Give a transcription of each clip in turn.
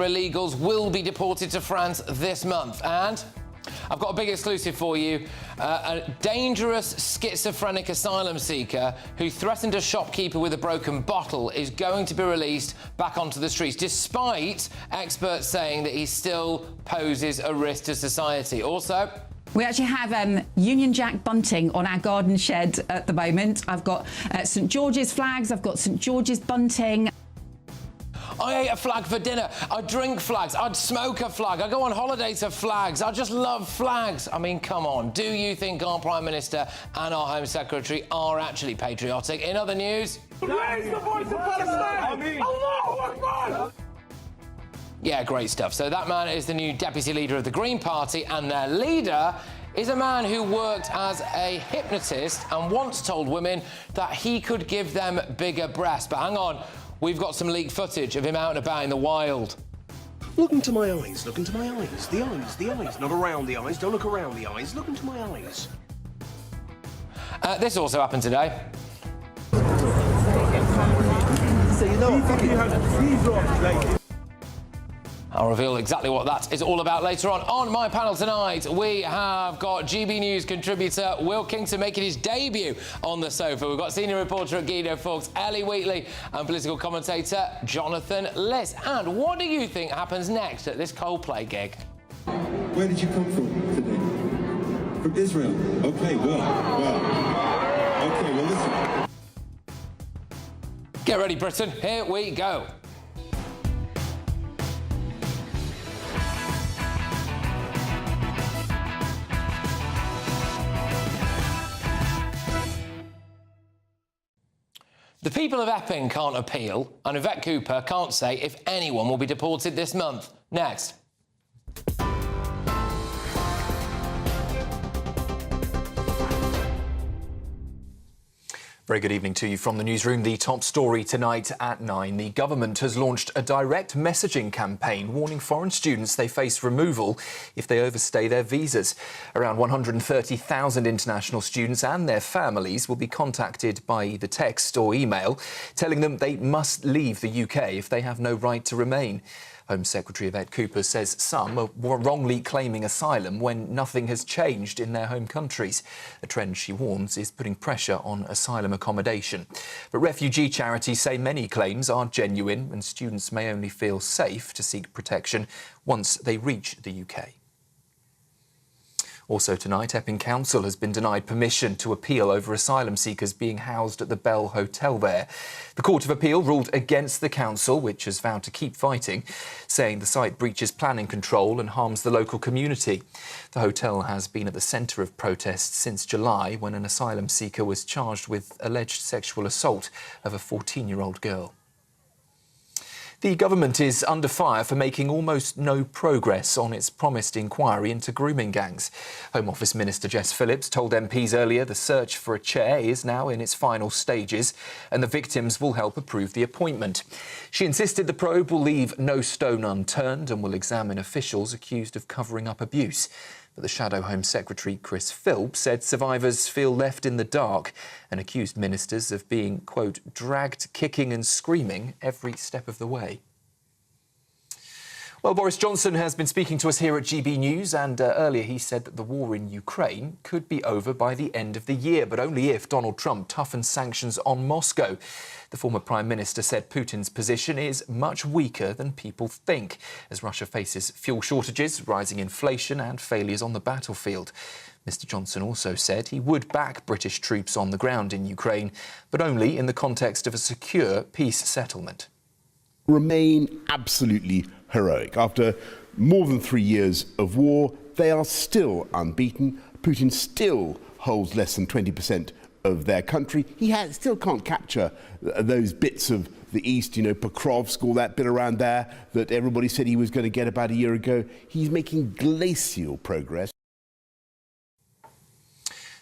illegals will be deported to France this month. And I've got a big exclusive for you. A dangerous schizophrenic asylum seeker who threatened a shopkeeper with a broken bottle is going to be released back onto the streets, despite experts saying that he still poses a risk to society. Also, we actually have Union Jack bunting on our garden shed at the moment. I've got St George's flags, I've got St George's bunting. I ate a flag for dinner. I drink flags. I'd smoke a flag. I go on holiday to flags. I just love flags. I mean, come on. Do you think our Prime Minister and our Home Secretary are actually patriotic? In other news... Raise the voice of Palestine! Allahu Akbar! Yeah, great stuff. So that man is the new deputy leader of the Green Party, and their leader is a man who worked as a hypnotist and once told women that he could give them bigger breasts. But hang on. We've got some leaked footage of him out and about in the wild. Look into my eyes, look into my eyes. The eyes, not around the eyes. Don't look around the eyes, look into my eyes. This also happened today. So you know what? I'll reveal exactly what that is all about later on. On my panel tonight, we have got GB News contributor Will Kingston making his debut on the sofa. We've got senior reporter at Guido Fawkes, Ellie Wheatley, and political commentator Jonathan Liss. And what do you think happens next at this Coldplay gig? Where did you come from today? From Israel. Okay, well. Okay, well, listen. Get ready, Britain. Here we go. The people of Epping can't appeal, and Yvette Cooper can't say if anyone will be deported this month. Next. Very good evening to you from the newsroom. The top story tonight at 9. The government has launched a direct messaging campaign warning foreign students they face removal if they overstay their visas. Around 130,000 international students and their families will be contacted by either text or email, telling them they must leave the UK if they have no right to remain. Home Secretary Yvette Cooper says some are wrongly claiming asylum when nothing has changed in their home countries. A trend, she warns, is putting pressure on asylum accommodation. But refugee charities say many claims are genuine and students may only feel safe to seek protection once they reach the UK. Also tonight, Epping Council has been denied permission to appeal over asylum seekers being housed at the Bell Hotel there. The Court of Appeal ruled against the council, which has vowed to keep fighting, saying the site breaches planning control and harms the local community. The hotel has been at the centre of protests since July, when an asylum seeker was charged with alleged sexual assault of a 14-year-old girl. The government is under fire for making almost no progress on its promised inquiry into grooming gangs. Home Office Minister Jess Phillips told MPs earlier the search for a chair is now in its final stages and the victims will help approve the appointment. She insisted the probe will leave no stone unturned and will examine officials accused of covering up abuse. But the Shadow Home Secretary, Chris Philp, said survivors feel left in the dark and accused ministers of being, quote, dragged kicking and screaming every step of the way. Well, Boris Johnson has been speaking to us here at GB News, and earlier he said that the war in Ukraine could be over by the end of the year, but only if Donald Trump toughens sanctions on Moscow. The former Prime Minister said Putin's position is much weaker than people think, as Russia faces fuel shortages, rising inflation and failures on the battlefield. Mr Johnson also said he would back British troops on the ground in Ukraine, but only in the context of a secure peace settlement. Remain absolutely heroic. After more than 3 years of war, they are still unbeaten. Putin still holds less than 20% of their country. He still can't capture those bits of the east, you know, Pokrovsk, all that bit around there that everybody said he was going to get about a year ago. He's making glacial progress.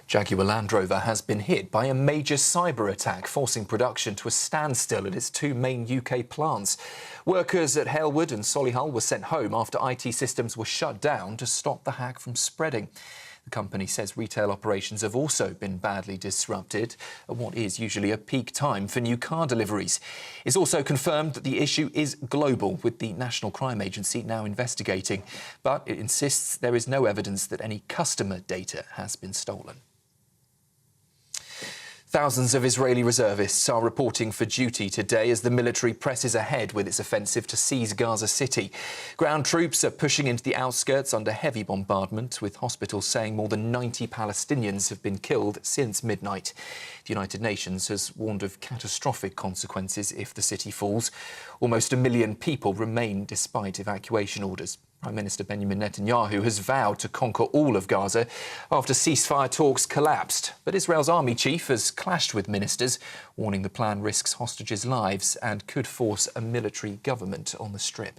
Jaguar Land Rover has been hit by a major cyber attack, forcing production to a standstill at its two main UK plants. Workers at Halewood and Solihull were sent home after IT systems were shut down to stop the hack from spreading. The company says retail operations have also been badly disrupted at what is usually a peak time for new car deliveries. It's also confirmed that the issue is global, with the National Crime Agency now investigating. But it insists there is no evidence that any customer data has been stolen. Thousands of Israeli reservists are reporting for duty today as the military presses ahead with its offensive to seize Gaza City. Ground troops are pushing into the outskirts under heavy bombardment, with hospitals saying more than 90 Palestinians have been killed since midnight. The United Nations has warned of catastrophic consequences if the city falls. Almost 1 million people remain despite evacuation orders. Prime Minister Benjamin Netanyahu has vowed to conquer all of Gaza after ceasefire talks collapsed. But Israel's army chief has clashed with ministers, warning the plan risks hostages' lives and could force a military government on the Strip.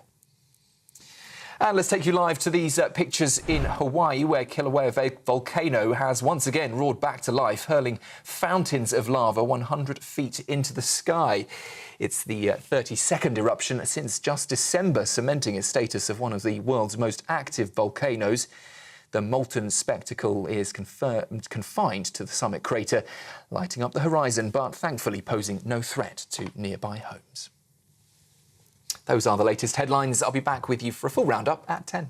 And let's take you live to these pictures in Hawaii, where Kilauea volcano has once again roared back to life, hurling fountains of lava 100 feet into the sky. It's the 32nd eruption since just December, cementing its status of one of the world's most active volcanoes. The molten spectacle is confined to the summit crater, lighting up the horizon, but thankfully posing no threat to nearby homes. Those are the latest headlines. I'll be back with you for a full roundup at 10.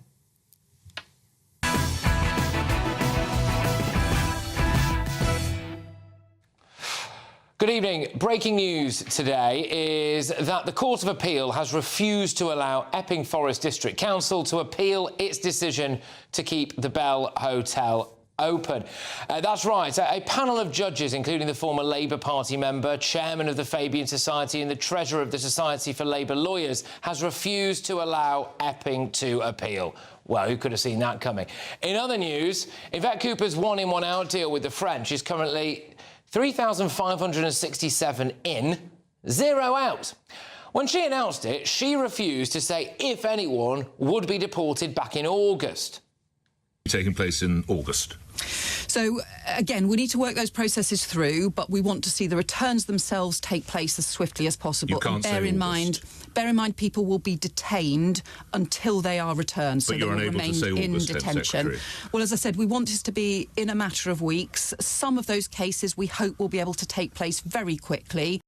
Good evening. Breaking news today is that the Court of Appeal has refused to allow Epping Forest District Council to appeal its decision to keep the Bell Hotel open. That's right. A panel of judges, including the former Labour Party member, chairman of the Fabian Society and the treasurer of the Society for Labour Lawyers, has refused to allow Epping to appeal. Well, who could have seen that coming? In other news, Yvette Cooper's one-in, one-out deal with the French is currently 3,567 in, 0 out. When she announced it, she refused to say if anyone would be deported back in August. Taking place in August. So, again, we need to work those processes through, but we want to see the returns themselves take place as swiftly as possible. You can't bear in mind, people will be detained until they are returned, so they will remain in detention. Well, as I said, we want this to be in a matter of weeks. Some of those cases we hope will be able to take place very quickly.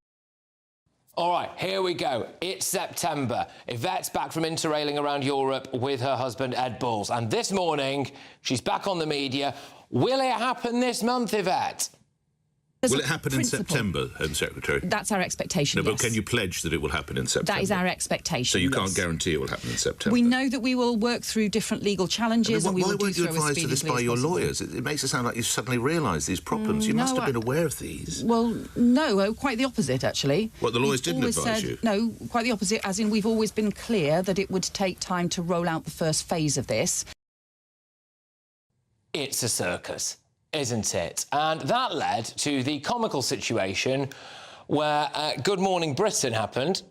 All right, here we go. It's September. Yvette's back from interrailing around Europe with her husband, Ed Balls. And this morning, she's back on the media. Will it happen this month, Yvette? Will it happen in September, Home Secretary? That's our expectation, No, but yes. can you pledge that it will happen in September? That is our expectation, So you can't yes. guarantee it will happen in September? We know that we will work through different legal challenges and we will do so as speedily as possible. Why weren't you advised of this by your lawyers? It makes it sound like you suddenly realised these problems. You must have been aware of these. Well, no, quite the opposite, actually. What, the lawyers didn't advise you? No, quite the opposite, as in we've always been clear that it would take time to roll out the first phase of this. It's a circus, isn't it? And that led to the comical situation where Good Morning Britain happened.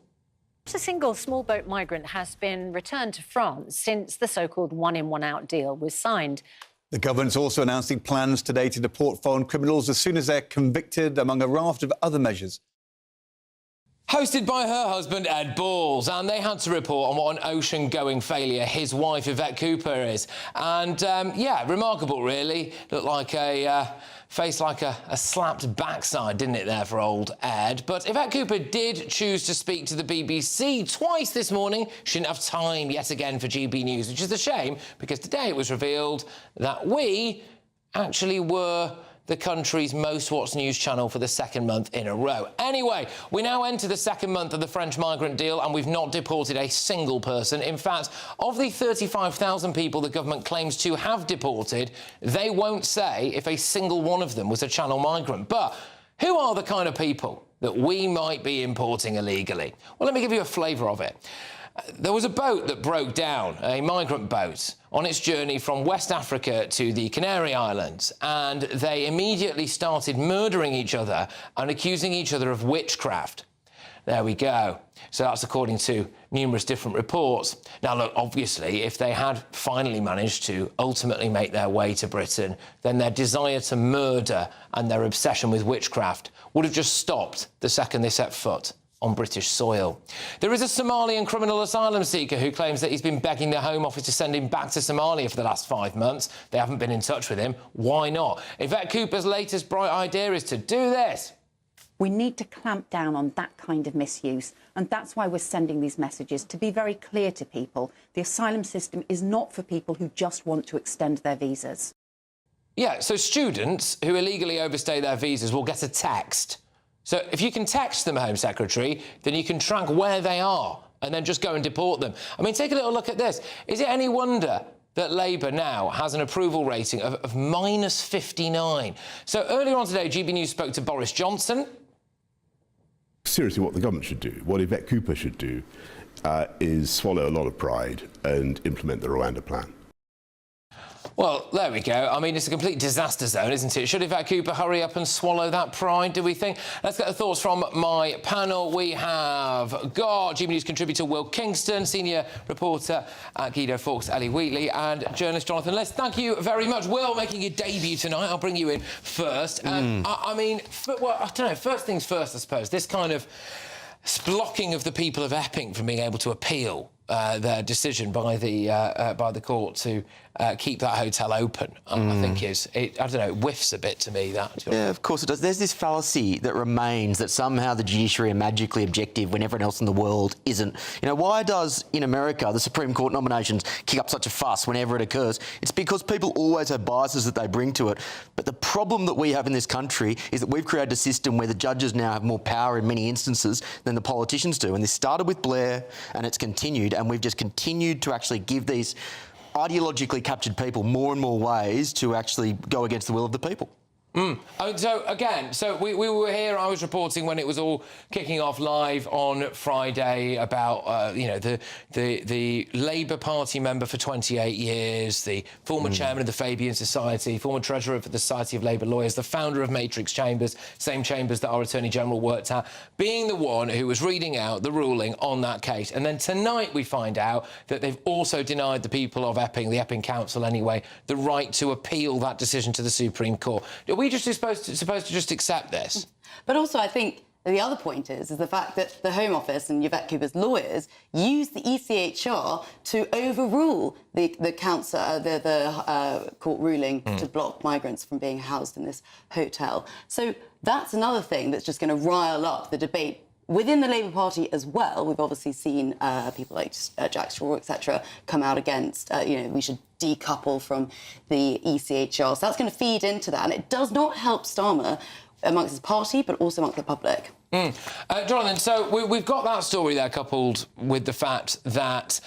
A single small boat migrant has been returned to France since the so-called one-in, one-out deal was signed. The government's also announcing plans today to deport foreign criminals as soon as they're convicted, among a raft of other measures. Hosted by her husband, Ed Balls, and they had to report on what an ocean-going failure his wife, Yvette Cooper, is. And, yeah, remarkable, really. Looked like face like a slapped backside, didn't it, there for old Ed? But Yvette Cooper did choose to speak to the BBC twice this morning. She didn't have time yet again for GB News, which is a shame, because today it was revealed that we actually were the country's most watched news channel for the second month in a row. Anyway, we now enter the second month of the French migrant deal and we've not deported a single person. In fact, of the 35,000 people the government claims to have deported, they won't say if a single one of them was a channel migrant. But who are the kind of people that we might be importing illegally? Well, let me give you a flavour of it. There was a boat that broke down, a migrant boat, on its journey from West Africa to the Canary Islands, and they immediately started murdering each other and accusing each other of witchcraft. There we go. So that's according to numerous different reports. Now, look, obviously, if they had finally managed to ultimately make their way to Britain, then their desire to murder and their obsession with witchcraft would have just stopped the second they set foot on British soil. There is a Somalian criminal asylum seeker who claims that he's been begging the Home Office to send him back to Somalia for the last 5 months. They haven't been in touch with him. Why not? Yvette Cooper's latest bright idea is to do this. We need to clamp down on that kind of misuse, and that's why we're sending these messages, to be very clear to people. The asylum system is not for people who just want to extend their visas. Yeah, so students who illegally overstay their visas will get a text. So if you can text them, Home Secretary, then you can track where they are and then just go and deport them. I mean, take a little look at this. Is it any wonder that Labour now has an approval rating of -59? So earlier on today, GB News spoke to Boris Johnson. Seriously, what the government should do, what Yvette Cooper should do, is swallow a lot of pride and implement the Rwanda plan. Well, there we go. I mean, it's a complete disaster zone, isn't it? Should Yvette Cooper hurry up and swallow that pride, do we think? Let's get the thoughts from my panel. We have got GB News contributor Will Kingston, senior reporter at Guido Fawkes, Ellie Wheatley, and journalist Jonathan Liss. Thank you very much. Will, making your debut tonight. I'll bring you in first. I mean, well, I don't know, first things first, I suppose. This kind of blocking of the people of Epping from being able to appeal their decision by the court to keep that hotel open, I think I don't know, it whiffs a bit to me, that. Yeah, of course it does. There's this fallacy that remains that somehow the judiciary are magically objective when everyone else in the world isn't. You know, why does, in America, the Supreme Court nominations kick up such a fuss whenever it occurs? It's because people always have biases that they bring to it. But the problem that we have in this country is that we've created a system where the judges now have more power in many instances than the politicians do. And this started with Blair and it's continued, and we've just continued to actually give these ideologically captured people more and more ways to actually go against the will of the people. So, again, we were here, I was reporting when it was all kicking off live on Friday about, you know, the Labour Party member for 28 years, the former chairman of the Fabian Society, former treasurer for the Society of Labour Lawyers, the founder of Matrix Chambers, same chambers that our Attorney General worked at, being the one who was reading out the ruling on that case. And then tonight we find out that they've also denied the people of Epping, the Epping Council anyway, the right to appeal that decision to the Supreme Court. Are we just supposed to just accept this? But also, I think the other point is the fact that the Home Office and Yvette Cooper's lawyers used the ECHR to overrule the council, the court ruling to block migrants from being housed in this hotel. So that's another thing that's just going to rile up the debate within the Labour Party as well. We've obviously seen people like Jack Straw, etc., come out against, you know, we should decouple from the ECHR. So that's going to feed into that. And it does not help Starmer amongst his party, but also amongst the public. Jonathan, so we've got that story there coupled with the fact that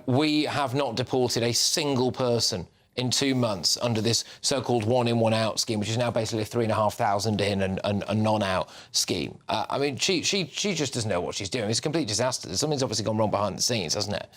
we have not deported a single person in 2 months under this so-called one-in, one-out scheme, which is now basically a 3,500 in and none-out scheme. I mean, she just doesn't know what she's doing. It's a complete disaster. Something's obviously gone wrong behind the scenes, hasn't it?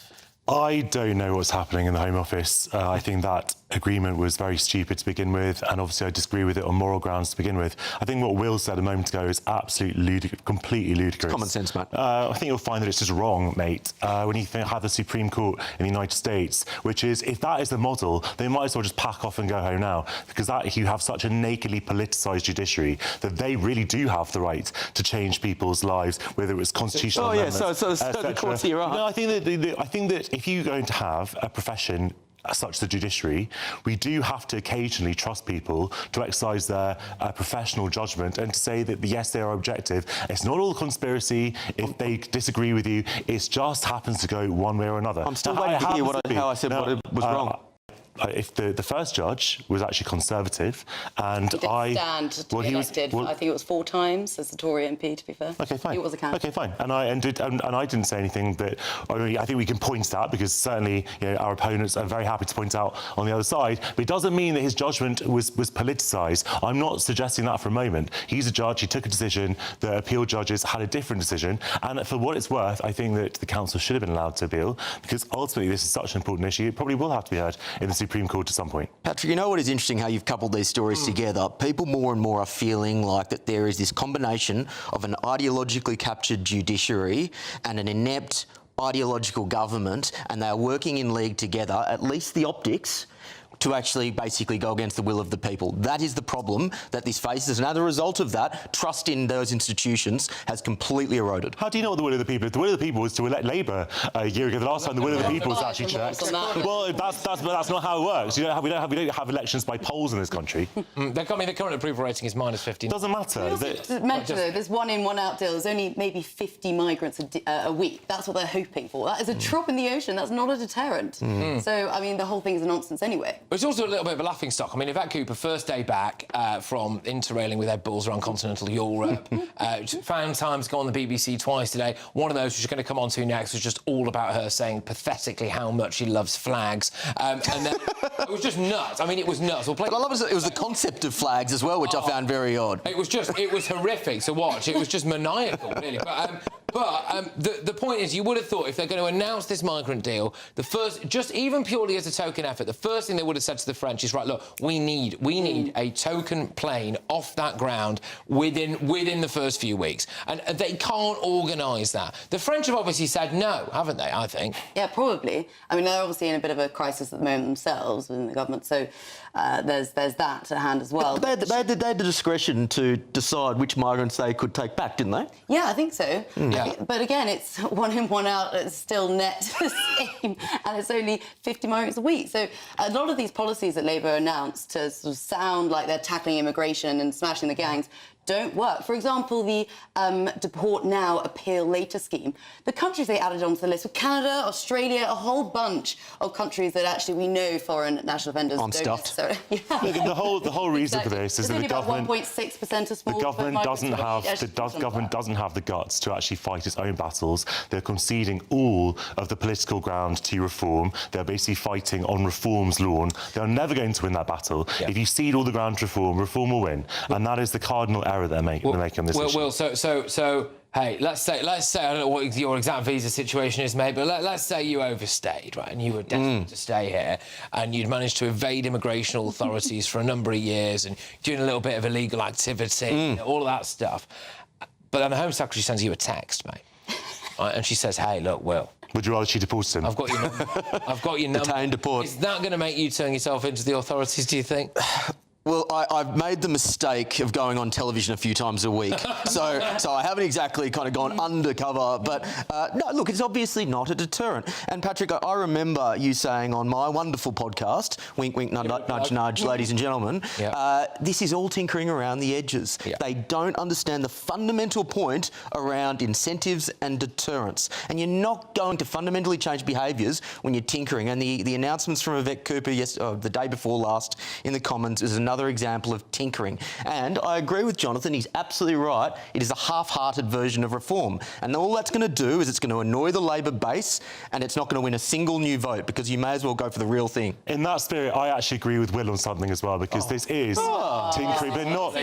I don't know what's happening in the Home Office. I think that agreement was very stupid to begin with, and obviously I disagree with it on moral grounds to begin with. I think what Will said a moment ago is absolutely completely ludicrous. Common sense, Matt. I think you'll find that it's just wrong, mate, when you have the Supreme Court in the United States, which is, if that is the model, they might as well just pack off and go home now, because that, you have such a nakedly politicised judiciary that they really do have the right to change people's lives, whether it's constitutional amendments, so the court's here, right? No, I think that if you're going to have a profession such as the judiciary, we do have to occasionally trust people to exercise their professional judgment and to say that, yes, they are objective. It's not all conspiracy. If they disagree with you, it just happens to go one way or another. I'm still waiting to hear how I said what was wrong. If the first judge was actually Conservative, and he did stand to be elected, I think it was 4 times as a Tory MP, to be fair. Okay, fine. He was a candidate. Okay, fine. And I didn't say anything, but I think we can point that, because certainly, you know, our opponents are very happy to point out on the other side. But it doesn't mean that his judgment was politicised. I'm not suggesting that for a moment. He's a judge. He took a decision. The appeal judges had a different decision. And for what it's worth, I think that the council should have been allowed to appeal, because ultimately this is such an important issue. It probably will have to be heard in the Supreme Court at some point. Patrick, you know what is interesting, how you've coupled these stories together? People more and more are feeling like that there is this combination of an ideologically captured judiciary and an inept ideological government, and they are working in league together, at least the optics, to actually basically go against the will of the people. That is the problem that this faces, and as a result of that, trust in those institutions has completely eroded. How do you know what the will of the people is? The will of the people was to elect Labour a year ago. The last time the will of the people was actually checked. Well, that's not how it works. We don't have elections by polls in this country. The current approval rating is -50. Doesn't matter. Mention though, this one in, one out deal is only maybe 50 migrants a week. That's what they're hoping for. That is a drop in the ocean. That's not a deterrent. So, I mean, the whole thing's a nonsense anyway. But it's also a little bit of a laughing stock. I mean, Yvette Cooper, first day back from interrailing with Ed Bulls around continental Europe, found time to go on the BBC twice today. One of those, which is going to come on to next, was just all about her saying pathetically how much she loves flags. And then it was just nuts. I mean, it was nuts. But I love it was the concept of flags as well, which I found very odd. It was horrific to watch. It was just maniacal, really. But the point is, you would have thought if they're going to announce this migrant deal, the first, just even purely as a token effort, the first thing they would have said to the French is, right, look, we need a token plane off that ground within the first few weeks. And they can't organise that. The French have obviously said no, haven't they, I think? Yeah, probably. I mean, they're obviously in a bit of a crisis at the moment themselves within the government, so there's that at hand as well. They had the discretion to decide which migrants they could take back, didn't they? Yeah, I think so. Yeah. But again, it's one in, one out. It's still net the same, and it's only 50 migrants a week. So a lot of these policies that Labour announced to sort of sound like they're tackling immigration and smashing the gangs don't work. For example, the deport now, appeal later scheme. The countries they added onto the list were Canada, Australia, a whole bunch of countries that actually we know foreign national offenders don't necessarily. Yeah. The whole reason for this is that the government, 1.6% of small the government doesn't have the guts to actually fight its own battles. They're conceding all of the political ground to reform. They're basically fighting on reform's lawn. They're never going to win that battle. Yeah. If you cede all the ground to reform will win, and that is the cardinal error they're making on this issue. Well, so hey, let's say I don't know what your exact visa situation is, mate, but let's say you overstayed, right, and you were desperate to stay here, and you'd managed to evade immigration authorities for a number of years, and doing a little bit of illegal activity, all of that stuff. But then the Home Secretary sends you a text, mate, right, and she says, "Hey, look, Will, would you rather she deported him? I've got your number. I've got your number." Detain, deport. Is that going to make you turn yourself into the authorities, do you think? Well, I've made the mistake of going on television a few times a week, so I haven't exactly kind of gone undercover. But no, look, it's obviously not a deterrent. And Patrick, I remember you saying on my wonderful podcast, wink, wink, nudge, nudge, ladies and gentlemen, this is all tinkering around the edges. Yeah. They don't understand the fundamental point around incentives and deterrence, and you're not going to fundamentally change behaviours when you're tinkering. And the announcements from Yvette Cooper the day before last in the Commons is another example of tinkering. And I agree with Jonathan, he's absolutely right. It is a half-hearted version of reform. And all that's going to do is it's going to annoy the Labor base, and it's not going to win a single new vote, because you may as well go for the real thing. In that spirit, I actually agree with Will on something as well, because this is tinkering, but not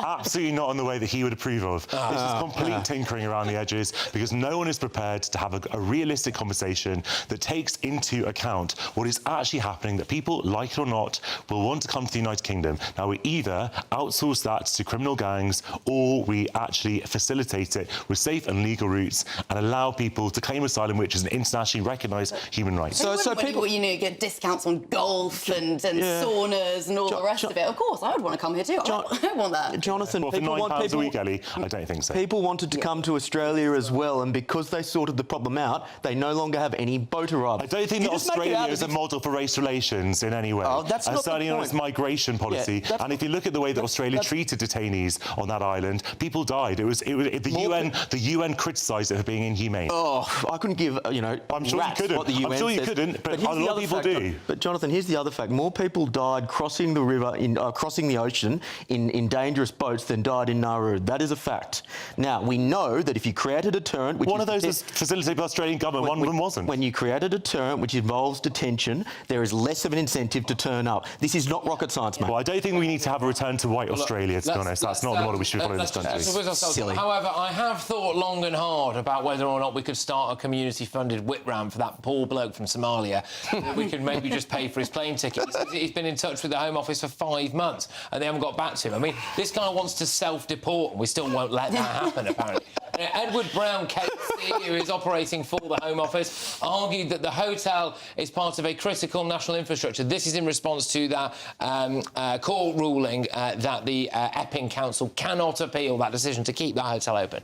absolutely not in the way that he would approve of. This is complete tinkering around the edges, because no one is prepared to have a realistic conversation that takes into account what is actually happening, that people, like it or not, will want to come to the United Kingdom. Now, we either outsource that to criminal gangs, or we actually facilitate it with safe and legal routes and allow people to claim asylum, which is an internationally recognised human right. So people, get discounts on golf and saunas and all the rest of it. Of course, I would want to come here too. I want that. Jonathan, for £9 a week, Ellie? I don't think so. People wanted to come to Australia as well, and because they sorted the problem out, they no longer have any boat arrivals. I don't think that Australia is a model for race relations in any way. That's not certainly on its migration policy. And if you look at the way that Australia treated detainees on that island, people died. The UN criticised it for being inhumane. I couldn't give I'm sure you couldn't. What the UN I'm sure you says. couldn't, but a lot of people do. But Jonathan, here's the other fact: more people died crossing the river, crossing the ocean in dangerous boats than died in Nauru. That is a fact. Now we know that if you create a deterrent, which one of those was facilitated by the Australian government, one of them wasn't. When you create a deterrent which involves detention, there is less of an incentive to turn up. This is not rocket science, mate. Well, I don't think we need to have a return to white Australia, to be honest. That's not the model we should follow in this country. Silly. However, I have thought long and hard about whether or not we could start a community-funded whip round for that poor bloke from Somalia. That we could maybe just pay for his plane ticket. He's been in touch with the Home Office for 5 months, and they haven't got back to him. I mean, this guy wants to self-deport, and we still won't let that happen, apparently. Edward Brown KC who is operating for the Home Office, argued that the hotel is part of a critical national infrastructure. This is in response to that court ruling that the Epping Council cannot appeal that decision to keep that hotel open.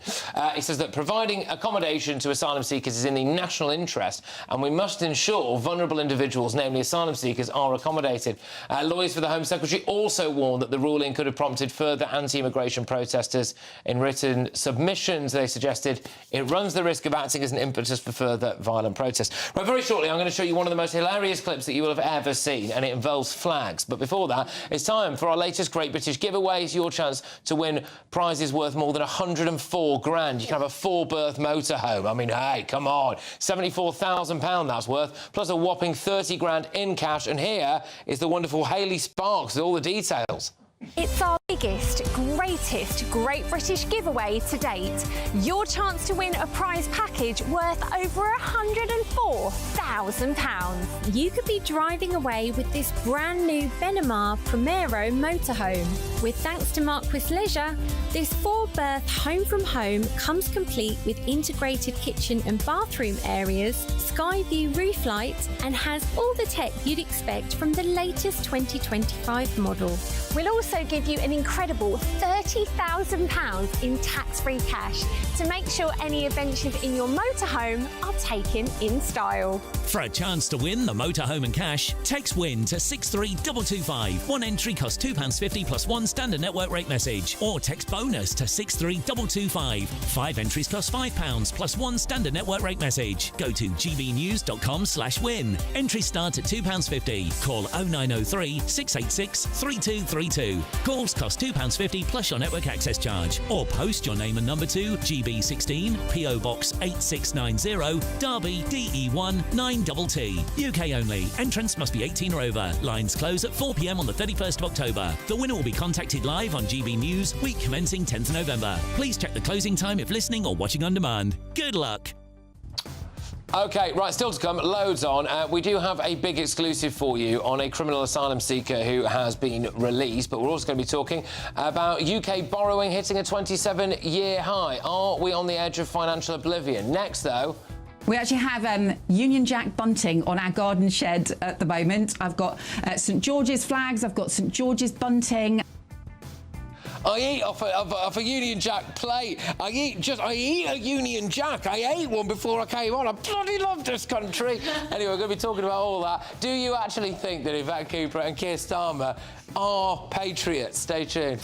He says that providing accommodation to asylum seekers is in the national interest, and we must ensure vulnerable individuals, namely asylum seekers, are accommodated. Lawyers for the Home Secretary also warned that the ruling could have prompted further anti-immigration protesters. In written submissions, they suggested it runs the risk of acting as an impetus for further violent protests. Right, very shortly, I'm going to show you one of the most hilarious clips that you will have ever seen, and it involves flags. But before that, it's time for our latest Great British giveaways. Your chance to win prizes worth more than 104 grand. You can have a 4-berth motorhome. I mean, hey, come on. £74,000 that's worth, plus a whopping 30 grand in cash. And here is the wonderful Hayley Sparks with all the details. It's our biggest, greatest Great British giveaway to date. Your chance to win a prize package worth over £104,000. You could be driving away with this brand new Benamar Primero motorhome. With thanks to Marquis Leisure, this 4-berth home from home comes complete with integrated kitchen and bathroom areas, sky view roof light, and has all the tech you'd expect from the latest 2025 model. We'll also give you an incredible £30,000 in tax-free cash to make sure any adventures in your motorhome are taken in style. For a chance to win the motorhome and cash, text WIN to 63225. One entry costs £2.50 plus one standard network rate message. Or text BONUS to 63225. 5 entries cost £5 plus one standard network rate message. Go to gbnews.com/win. Entries start at £2.50. Call 0903 686 3232. Calls cost £2.50 plus your network access charge. Or post your name and number to GB16 PO Box 8690 Derby DE1 9TT. UK only. Entrance must be 18 or over. Lines close at 4 p.m. on the 31st of October. The winner will be contacted live on GB News, week commencing 10th of November. Please check the closing time if listening or watching on demand. Good luck. OK, right, still to come, loads on. We do have a big exclusive for you on a criminal asylum seeker who has been released, but we're also going to be talking about UK borrowing hitting a 27-year high. Are we on the edge of financial oblivion? Next, though... We actually have Union Jack bunting on our garden shed at the moment. I've got St George's flags, I've got St George's bunting. I eat off a Union Jack plate. I eat a Union Jack. I ate one before I came on. I bloody love this country. Anyway, we're going to be talking about all that. Do you actually think that Yvette Cooper and Keir Starmer are patriots? Stay tuned.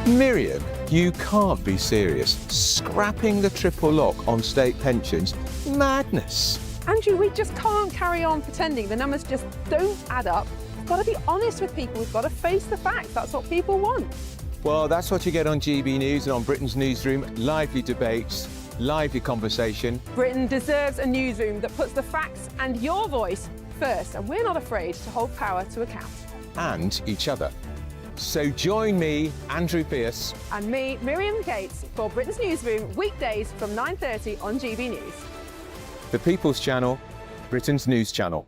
Miriam, you can't be serious. Scrapping the triple lock on state pensions? Madness. Andrew, we just can't carry on pretending. The numbers just don't add up. We've got to be honest with people. We've got to face the facts. That's what people want. Well, that's what you get on GB News and on Britain's Newsroom. Lively debates, lively conversation. Britain deserves a newsroom that puts the facts and your voice first, and we're not afraid to hold power to account. And each other. So join me, Andrew Pearce. And me, Miriam Gates, for Britain's Newsroom, weekdays from 9:30 on GB News. The People's Channel, Britain's News Channel.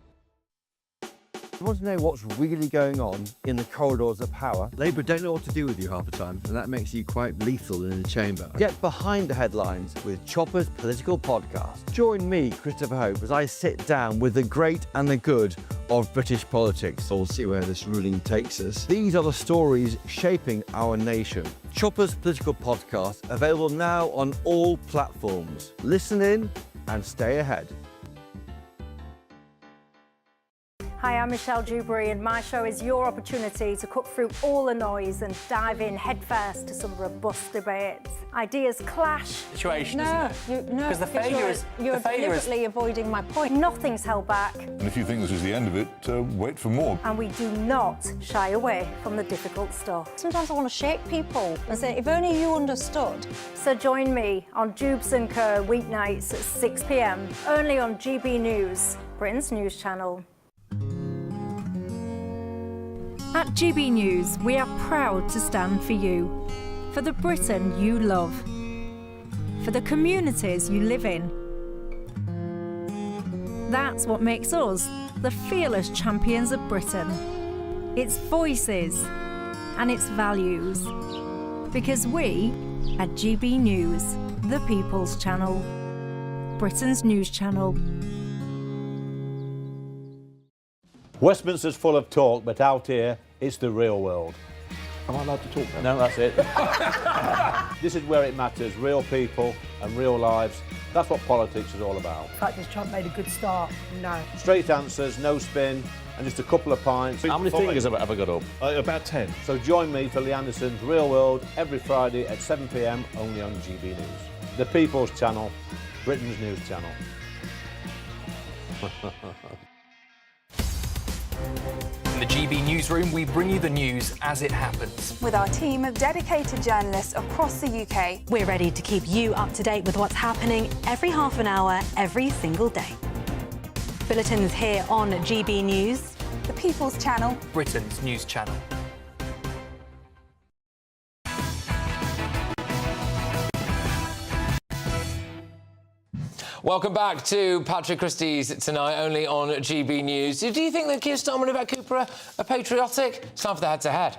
You want to know what's really going on in the corridors of power? Labour don't know what to do with you half the time, and that makes you quite lethal in the chamber. Get behind the headlines with Chopper's Political Podcast. Join me, Christopher Hope, as I sit down with the great and the good of British politics. We'll see where this ruling takes us. These are the stories shaping our nation. Chopper's Political Podcast, available now on all platforms. Listen in and stay ahead. Hi, I'm Michelle Dewberry, and my show is your opportunity to cut through all the noise and dive in headfirst to some robust debates. Ideas clash. Situation, no, isn't it? Because the failure is... You're deliberately avoiding my point. Nothing's held back. And if you think this is the end of it, wait for more. And we do not shy away from the difficult stuff. Sometimes I want to shake people and say, if only you understood. So join me on Dubes & Co. weeknights at 6 p.m, only on GB News, Britain's news channel. At GB News, we are proud to stand for you, for the Britain you love, for the communities you live in. That's what makes us the fearless champions of Britain. its voices, and its values. Because we, at GB News, the People's Channel, Britain's news channel. Westminster's full of talk, but out here, it's the real world. Am I allowed to talk now? No, that's it. This is where it matters, real people and real lives. That's what politics is all about. In fact, has Trump made a good start? No. Straight answers, no spin, and just a couple of pints. How many fingers have I got up? About 10. So join me for Lee Anderson's Real World every Friday at 7 p.m, only on GB News. The People's Channel, Britain's news channel. In the GB Newsroom, we bring you the news as it happens. With our team of dedicated journalists across the UK, we're ready to keep you up to date with what's happening every half an hour, every single day. Bulletins here on GB News. The People's Channel, Britain's news channel. Welcome back to Patrick Christys tonight, only on GB News. Do you think that Keir Starmer and Yvette Cooper are patriotic? It's time for the head-to-head.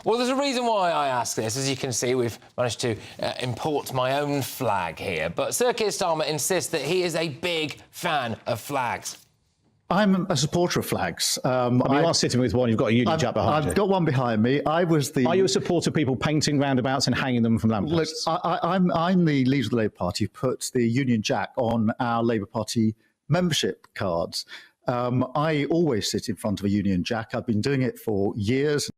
Well, there's a reason why I ask this. As you can see, we've managed to import my own flag here. But Sir Keir Starmer insists that he is a big fan of flags. I'm a supporter of flags. You are sitting with one. You've got a Union Jack behind you. I've got one behind me. Are you a supporter of people painting roundabouts and hanging them from lampposts? Look, I'm the leader of the Labour Party who puts the Union Jack on our Labour Party membership cards. I always sit in front of a Union Jack. I've been doing it for years.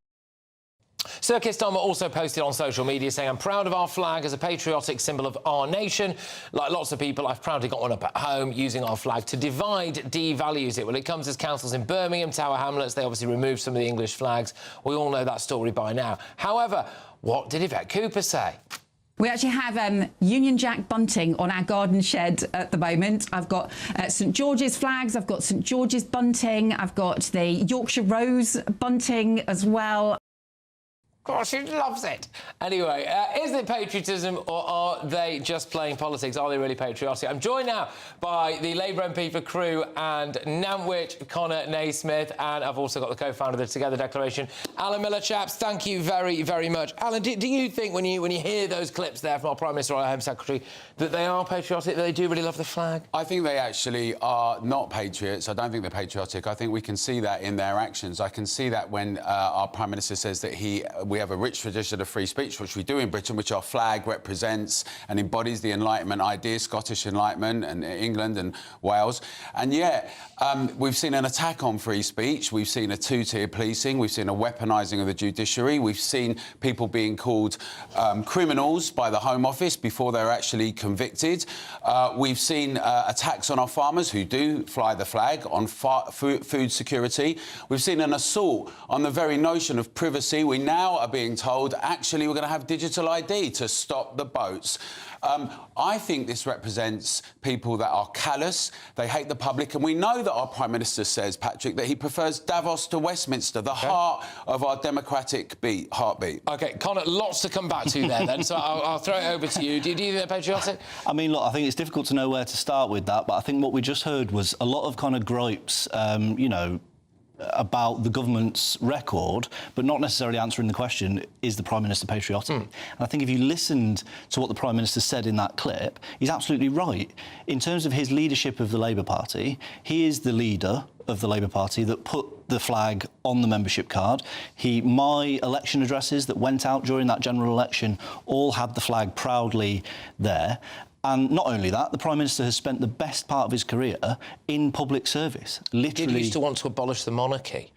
Sir Keir Starmer also posted on social media saying, "I'm proud of our flag as a patriotic symbol of our nation. Like lots of people, I've proudly got one up at home. Using our flag to divide devalues it." Well, it comes as councils in Birmingham, Tower Hamlets, they obviously removed some of the English flags. We all know that story by now. However, what did Yvette Cooper say? We actually have Union Jack bunting on our garden shed at the moment. I've got St George's flags, I've got St George's bunting, I've got the Yorkshire Rose bunting as well. Gosh, she loves it. Anyway, is it patriotism or are they just playing politics? Are they really patriotic? I'm joined now by the Labour MP for Crewe and Nantwich, Conor Naismith, and I've also got the co-founder of the Together Declaration, Alan Miller. Chaps, thank you very, very much. Alan, do you think when you hear those clips there from our Prime Minister or our Home Secretary that they are patriotic, that they do really love the flag? I think they actually are not patriots. I don't think they're patriotic. I think we can see that in their actions. I can see that when our Prime Minister says that we have a rich tradition of free speech, which we do in Britain, which our flag represents and embodies the Enlightenment idea, Scottish Enlightenment and England and Wales. And yet, we've seen an attack on free speech. We've seen a two-tier policing. We've seen a weaponising of the judiciary. We've seen people being called criminals by the Home Office before they're actually convicted. We've seen attacks on our farmers who do fly the flag, on food security. We've seen an assault on the very notion of privacy. We now are being told, actually, we're going to have digital ID to stop the boats. I think this represents people that are callous, they hate the public, and we know that our Prime Minister says, Patrick, that he prefers Davos to Westminster, the heart of our democratic heartbeat. OK, Conor, lots to come back to there, then, so I'll throw it over to you. Do you think they're patriotic? I mean, look, I think it's difficult to know where to start with that, but I think what we just heard was a lot of kind of gripes, you know, about the government's record, but not necessarily answering the question, is the Prime Minister patriotic? And I think if you listened to what the Prime Minister said in that clip, he's absolutely right. In terms of his leadership of the Labour Party, he is the leader of the Labour Party that put the flag on the membership card. My election addresses that went out during that general election all had the flag proudly there. And not only that, the Prime Minister has spent the best part of his career in public service. Literally. He used to want to abolish the monarchy.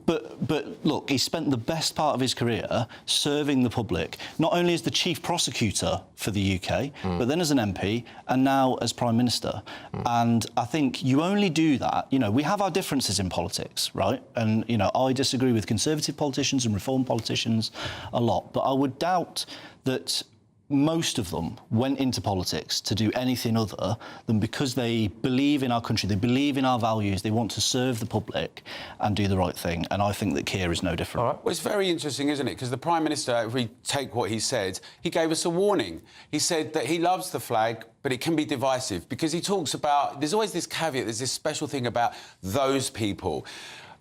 But look, he spent the best part of his career serving the public, not only as the chief prosecutor for the UK, but then as an MP and now as Prime Minister. And I think you only do that, you know, we have our differences in politics, right? And, you know, I disagree with Conservative politicians and Reform politicians a lot, but I would doubt that most of them went into politics to do anything other than because they believe in our country, they believe in our values, they want to serve the public and do the right thing. And I think that Keir is no different. All right. Well, it's very interesting, isn't it? Because the Prime Minister, if we take what he said, he gave us a warning. He said that he loves the flag, but it can be divisive, because he talks about... There's always this caveat, there's this special thing about those people.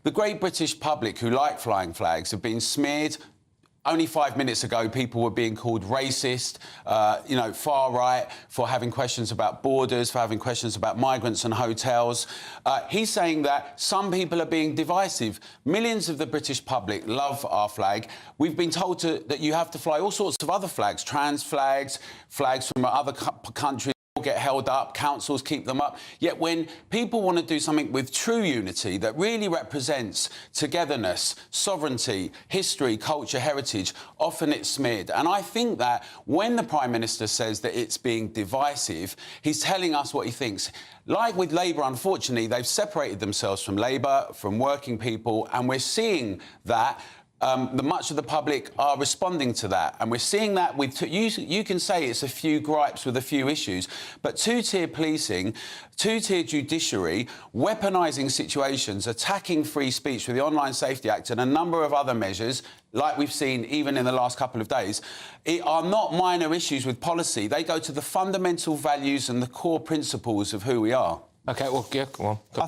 The great British public who like flying flags have been smeared. Only 5 minutes ago, people were being called racist, far right, for having questions about borders, for having questions about migrants and hotels. He's saying that some people are being divisive. Millions of the British public love our flag. We've been told that you have to fly all sorts of other flags, trans flags, flags from other countries get held up, councils keep them up. Yet when people want to do something with true unity that really represents togetherness, sovereignty, history, culture, heritage, often it's smeared. And I think that when the Prime Minister says that it's being divisive, he's telling us what he thinks. Like with Labour, unfortunately, they've separated themselves from Labour, from working people, and we're seeing that much of the public are responding to that. And we're seeing that with... You can say it's a few gripes with a few issues, but two-tier policing, two-tier judiciary, weaponising situations, attacking free speech with the Online Safety Act and a number of other measures, like we've seen even in the last couple of days, are not minor issues with policy. They go to the fundamental values and the core principles of who we are. OK, well, yeah, go on. I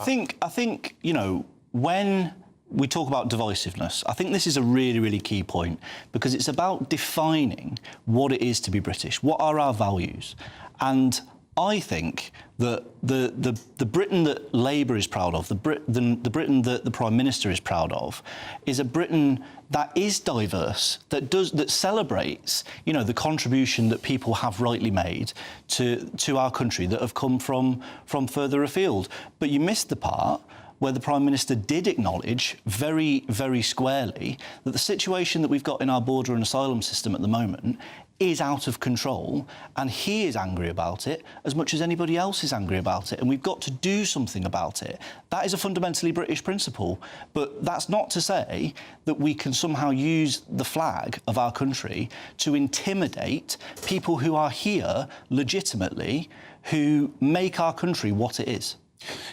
think, you know, when we talk about divisiveness, I think this is a really, really key point, because it's about defining what it is to be British. What are our values? And I think that the Britain that Labour is proud of, the Britain that the Prime Minister is proud of, is a Britain that is diverse, that celebrates, you know, the contribution that people have rightly made to our country that have come from further afield. But you missed the part where the Prime Minister did acknowledge very, very squarely that the situation that we've got in our border and asylum system at the moment is out of control, and he is angry about it as much as anybody else is angry about it, and we've got to do something about it. That is a fundamentally British principle, but that's not to say that we can somehow use the flag of our country to intimidate people who are here legitimately, who make our country what it is.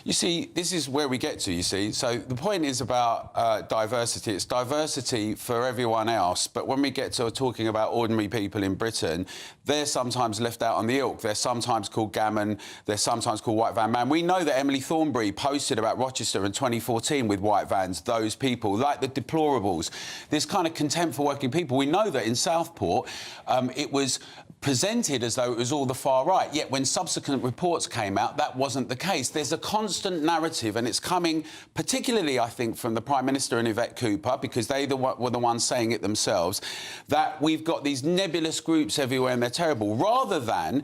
You see, this is where we get to, you see. So the point is about diversity. It's diversity for everyone else, but when we get to talking about ordinary people in Britain, they're sometimes left out on the ilk. They're sometimes called gammon. They're sometimes called white van man. We know that Emily Thornberry posted about Rochester in 2014 with white vans, those people, like the deplorables, this kind of contempt for working people. We know that in Southport, it was presented as though it was all the far right, yet when subsequent reports came out, that wasn't the case. There's a constant narrative, and it's coming particularly, I think, from the Prime Minister and Yvette Cooper, because they were the ones saying it themselves, that we've got these nebulous groups everywhere and they're terrible, rather than...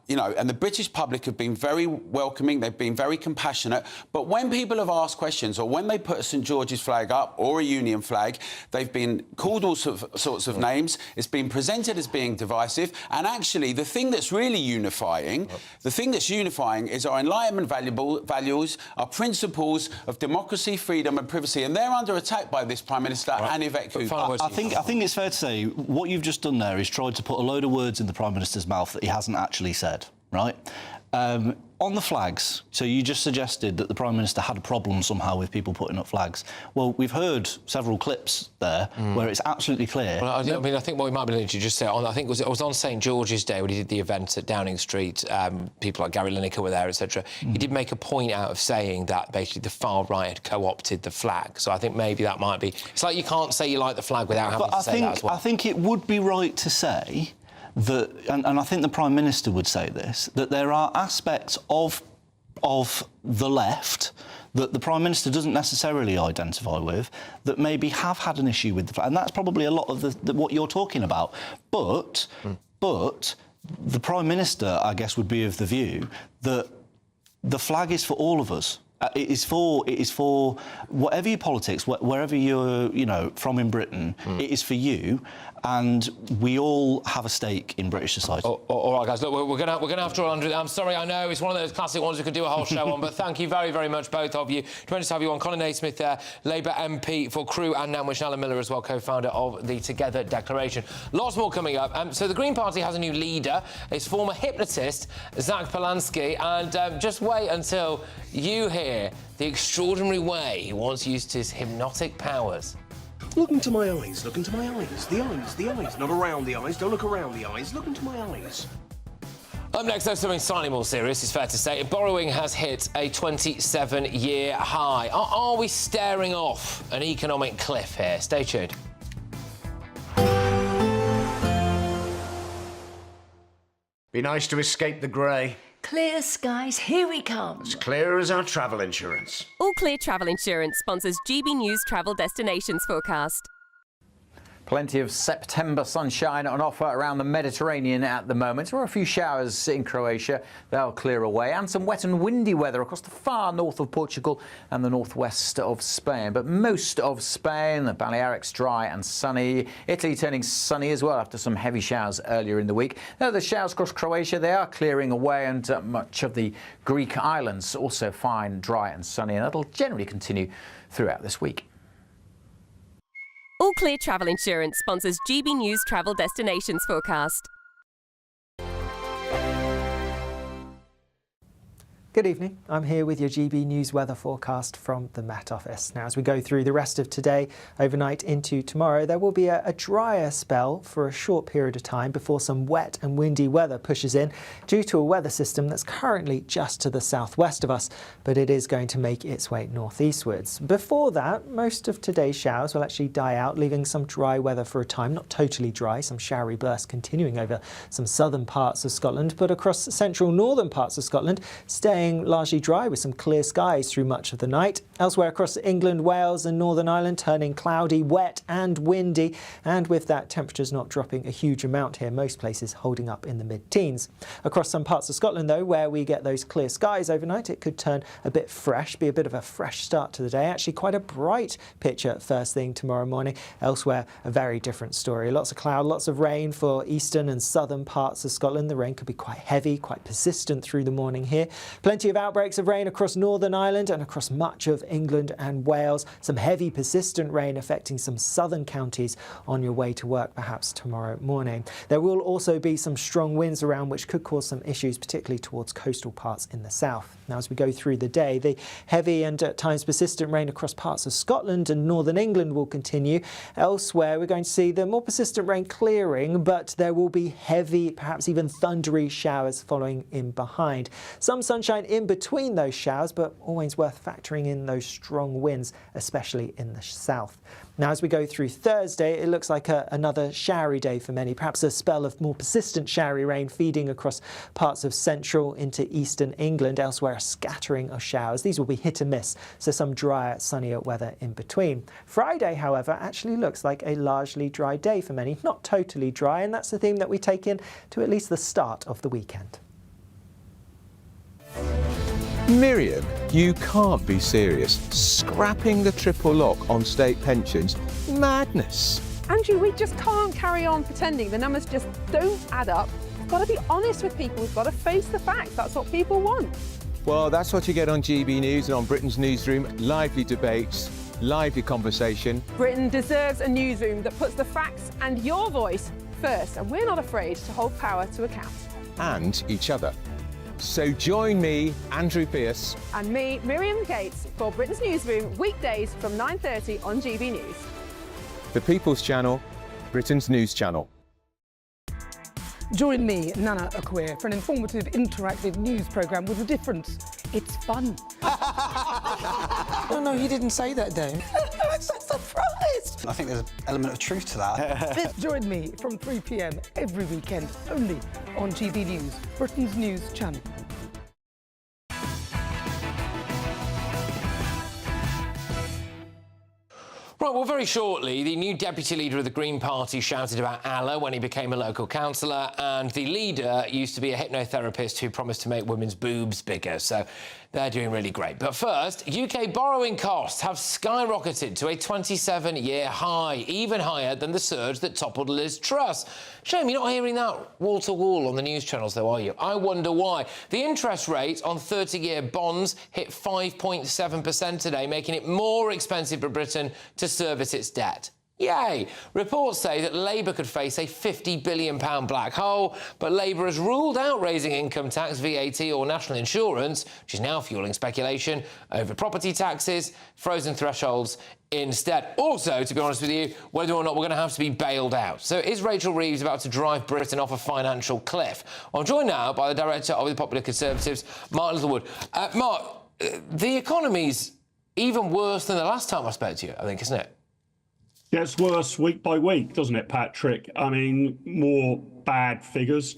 you know, and the British public have been very welcoming, they've been very compassionate, but when people have asked questions, or when they put a St George's flag up or a Union flag, they've been called all sorts of names, it's been presented as being divisive, and actually the thing that's really unifying, is our Enlightenment values, our principles of democracy, freedom and privacy, and they're under attack by this Prime Minister and Yvette Cooper. I think it's fair to say what you've just done there is tried to put a load of words in the Prime Minister's mouth that he hasn't actually said. Right? On the flags, so you just suggested that the Prime Minister had a problem somehow with people putting up flags. Well, we've heard several clips there where it's absolutely clear. Well, I mean, I think what we might be able to just say, I think it was on St George's Day when he did the event at Downing Street, people like Gary Linehan were there, etc. He did make a point out of saying that basically the far right had co-opted the flag. So I think maybe that might be... It's like you can't say you like the flag without having to say that as well. I think it would be right to say that, and I think the Prime Minister would say this, that there are aspects of the left that the Prime Minister doesn't necessarily identify with that maybe have had an issue with the flag, and that's probably a lot of what you're talking about. But the Prime Minister, I guess, would be of the view that the flag is for all of us. It is for whatever your politics, wherever you're, from in Britain. It is for you, and we all have a stake in British society. All right, guys. Look, we're gonna have to run under. I'm sorry. I know it's one of those classic ones we could do a whole show on, but thank you very, very much, both of you. Tremendous to have you on. Colin Naismith there, Labour MP for Crewe and Nantwich, and Alan Miller as well, co-founder of the Together Declaration. Lots more coming up. So the Green Party has a new leader. It's former hypnotist Zach Polanski, and just wait until you hear the extraordinary way he once used his hypnotic powers. Look into my eyes, look into my eyes. The eyes, not around the eyes. Don't look around the eyes, look into my eyes. Up next, though, something slightly more serious, it's fair to say. Borrowing has hit a 27-year high. Are we staring off an economic cliff here? Stay tuned. Be nice to escape the grey. Clear skies, here we come. As clear as our travel insurance. All Clear Travel Insurance sponsors GB News Travel Destinations Forecast. Plenty of September sunshine on offer around the Mediterranean at the moment. There are a few showers in Croatia. They'll clear away. And some wet and windy weather across the far north of Portugal and the northwest of Spain. But most of Spain, the Balearics, dry and sunny. Italy turning sunny as well after some heavy showers earlier in the week. Now, the showers across Croatia, they are clearing away, and much of the Greek islands also fine, dry and sunny. And that'll generally continue throughout this week. All Clear Travel Insurance sponsors GB News Travel Destinations Forecast. Good evening. I'm here with your GB News weather forecast from the Met Office. Now, as we go through the rest of today, overnight into tomorrow, there will be a drier spell for a short period of time before some wet and windy weather pushes in due to a weather system that's currently just to the southwest of us, but it is going to make its way northeastwards. Before that, most of today's showers will actually die out, leaving some dry weather for a time. Not totally dry, some showery bursts continuing over some southern parts of Scotland, but across central northern parts of Scotland, staying largely dry with some clear skies through much of the night. Elsewhere across England, Wales and Northern Ireland turning cloudy, wet and windy, and with that temperatures not dropping a huge amount here, most places holding up in the mid-teens. Across some parts of Scotland though, where we get those clear skies overnight, it could turn a bit fresh, be a bit of a fresh start to the day. Actually quite a bright picture first thing tomorrow morning. Elsewhere, a very different story. Lots of cloud, lots of rain for eastern and southern parts of Scotland. The rain could be quite heavy, quite persistent through the morning here. Plenty of outbreaks of rain across Northern Ireland and across much of England and Wales. Some heavy persistent rain affecting some southern counties on your way to work perhaps tomorrow morning. There will also be some strong winds around which could cause some issues, particularly towards coastal parts in the south. Now, as we go through the day, the heavy and at times persistent rain across parts of Scotland and northern England will continue. Elsewhere, we're going to see the more persistent rain clearing, but there will be heavy, perhaps even thundery showers following in behind. Some sunshine in between those showers, but always worth factoring in those strong winds, especially in the south. Now, as we go through Thursday, it looks like another showery day for many, perhaps a spell of more persistent showery rain feeding across parts of central into eastern England. Elsewhere, a scattering of showers. These will be hit and miss, so some drier, sunnier weather in between. Friday, however, actually looks like a largely dry day for many. Not totally dry, and that's the theme that we take in to at least the start of the weekend. Miriam, you can't be serious. Scrapping the triple lock on state pensions? Madness. Andrew, we just can't carry on pretending. The numbers just don't add up. We've got to be honest with people. We've got to face the facts. That's what people want. Well, that's what you get on GB News and on Britain's Newsroom. Lively debates, lively conversation. Britain deserves a newsroom that puts the facts and your voice first, and we're not afraid to hold power to account. And each other. So join me, Andrew Pearce. And me, Miriam Gates, for Britain's Newsroom, weekdays from 9:30 on GB News. The People's Channel, Britain's news channel. Join me, Nana Akwe, for an informative, interactive news programme with a difference. It's fun. No, he didn't say that, though. I'm so surprised. I think there's an element of truth to that. Join me from 3 p.m. every weekend, only on GB News, Britain's news channel. Right, well, very shortly, the new deputy leader of the Green Party shouted about Allah when he became a local councillor, and the leader used to be a hypnotherapist who promised to make women's boobs bigger, so they're doing really great. But first, UK borrowing costs have skyrocketed to a 27-year high, even higher than the surge that toppled Liz Truss. Shame you're not hearing that wall-to-wall on the news channels, though, are you? I wonder why. The interest rate on 30-year bonds hit 5.7% today, making it more expensive for Britain to service its debt. Yay! Reports say that Labour could face a £50 billion black hole, but Labour has ruled out raising income tax, VAT or national insurance, which is now fuelling speculation over property taxes, frozen thresholds instead. Also, to be honest with you, whether or not we're going to have to be bailed out. So is Rachel Reeves about to drive Britain off a financial cliff? I'm joined now by the director of the Popular Conservatives, Mark Littlewood. Mark, the economy's even worse than the last time I spoke to you, I think, isn't it? Gets worse week by week, doesn't it, Patrick? I mean, more bad figures.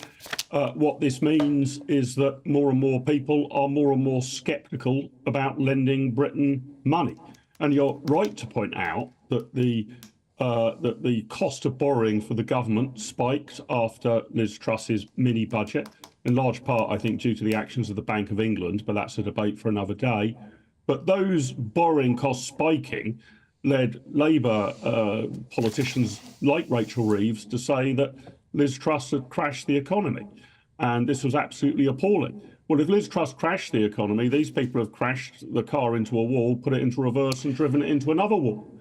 What this means is that more and more people are more and more sceptical about lending Britain money. And you're right to point out that the cost of borrowing for the government spiked after Liz Truss's mini budget, in large part, I think, due to the actions of the Bank of England, but that's a debate for another day. But those borrowing costs spiking led Labour politicians like Rachel Reeves to say that Liz Truss had crashed the economy. And this was absolutely appalling. Well, if Liz Truss crashed the economy, these people have crashed the car into a wall, put it into reverse and driven it into another wall.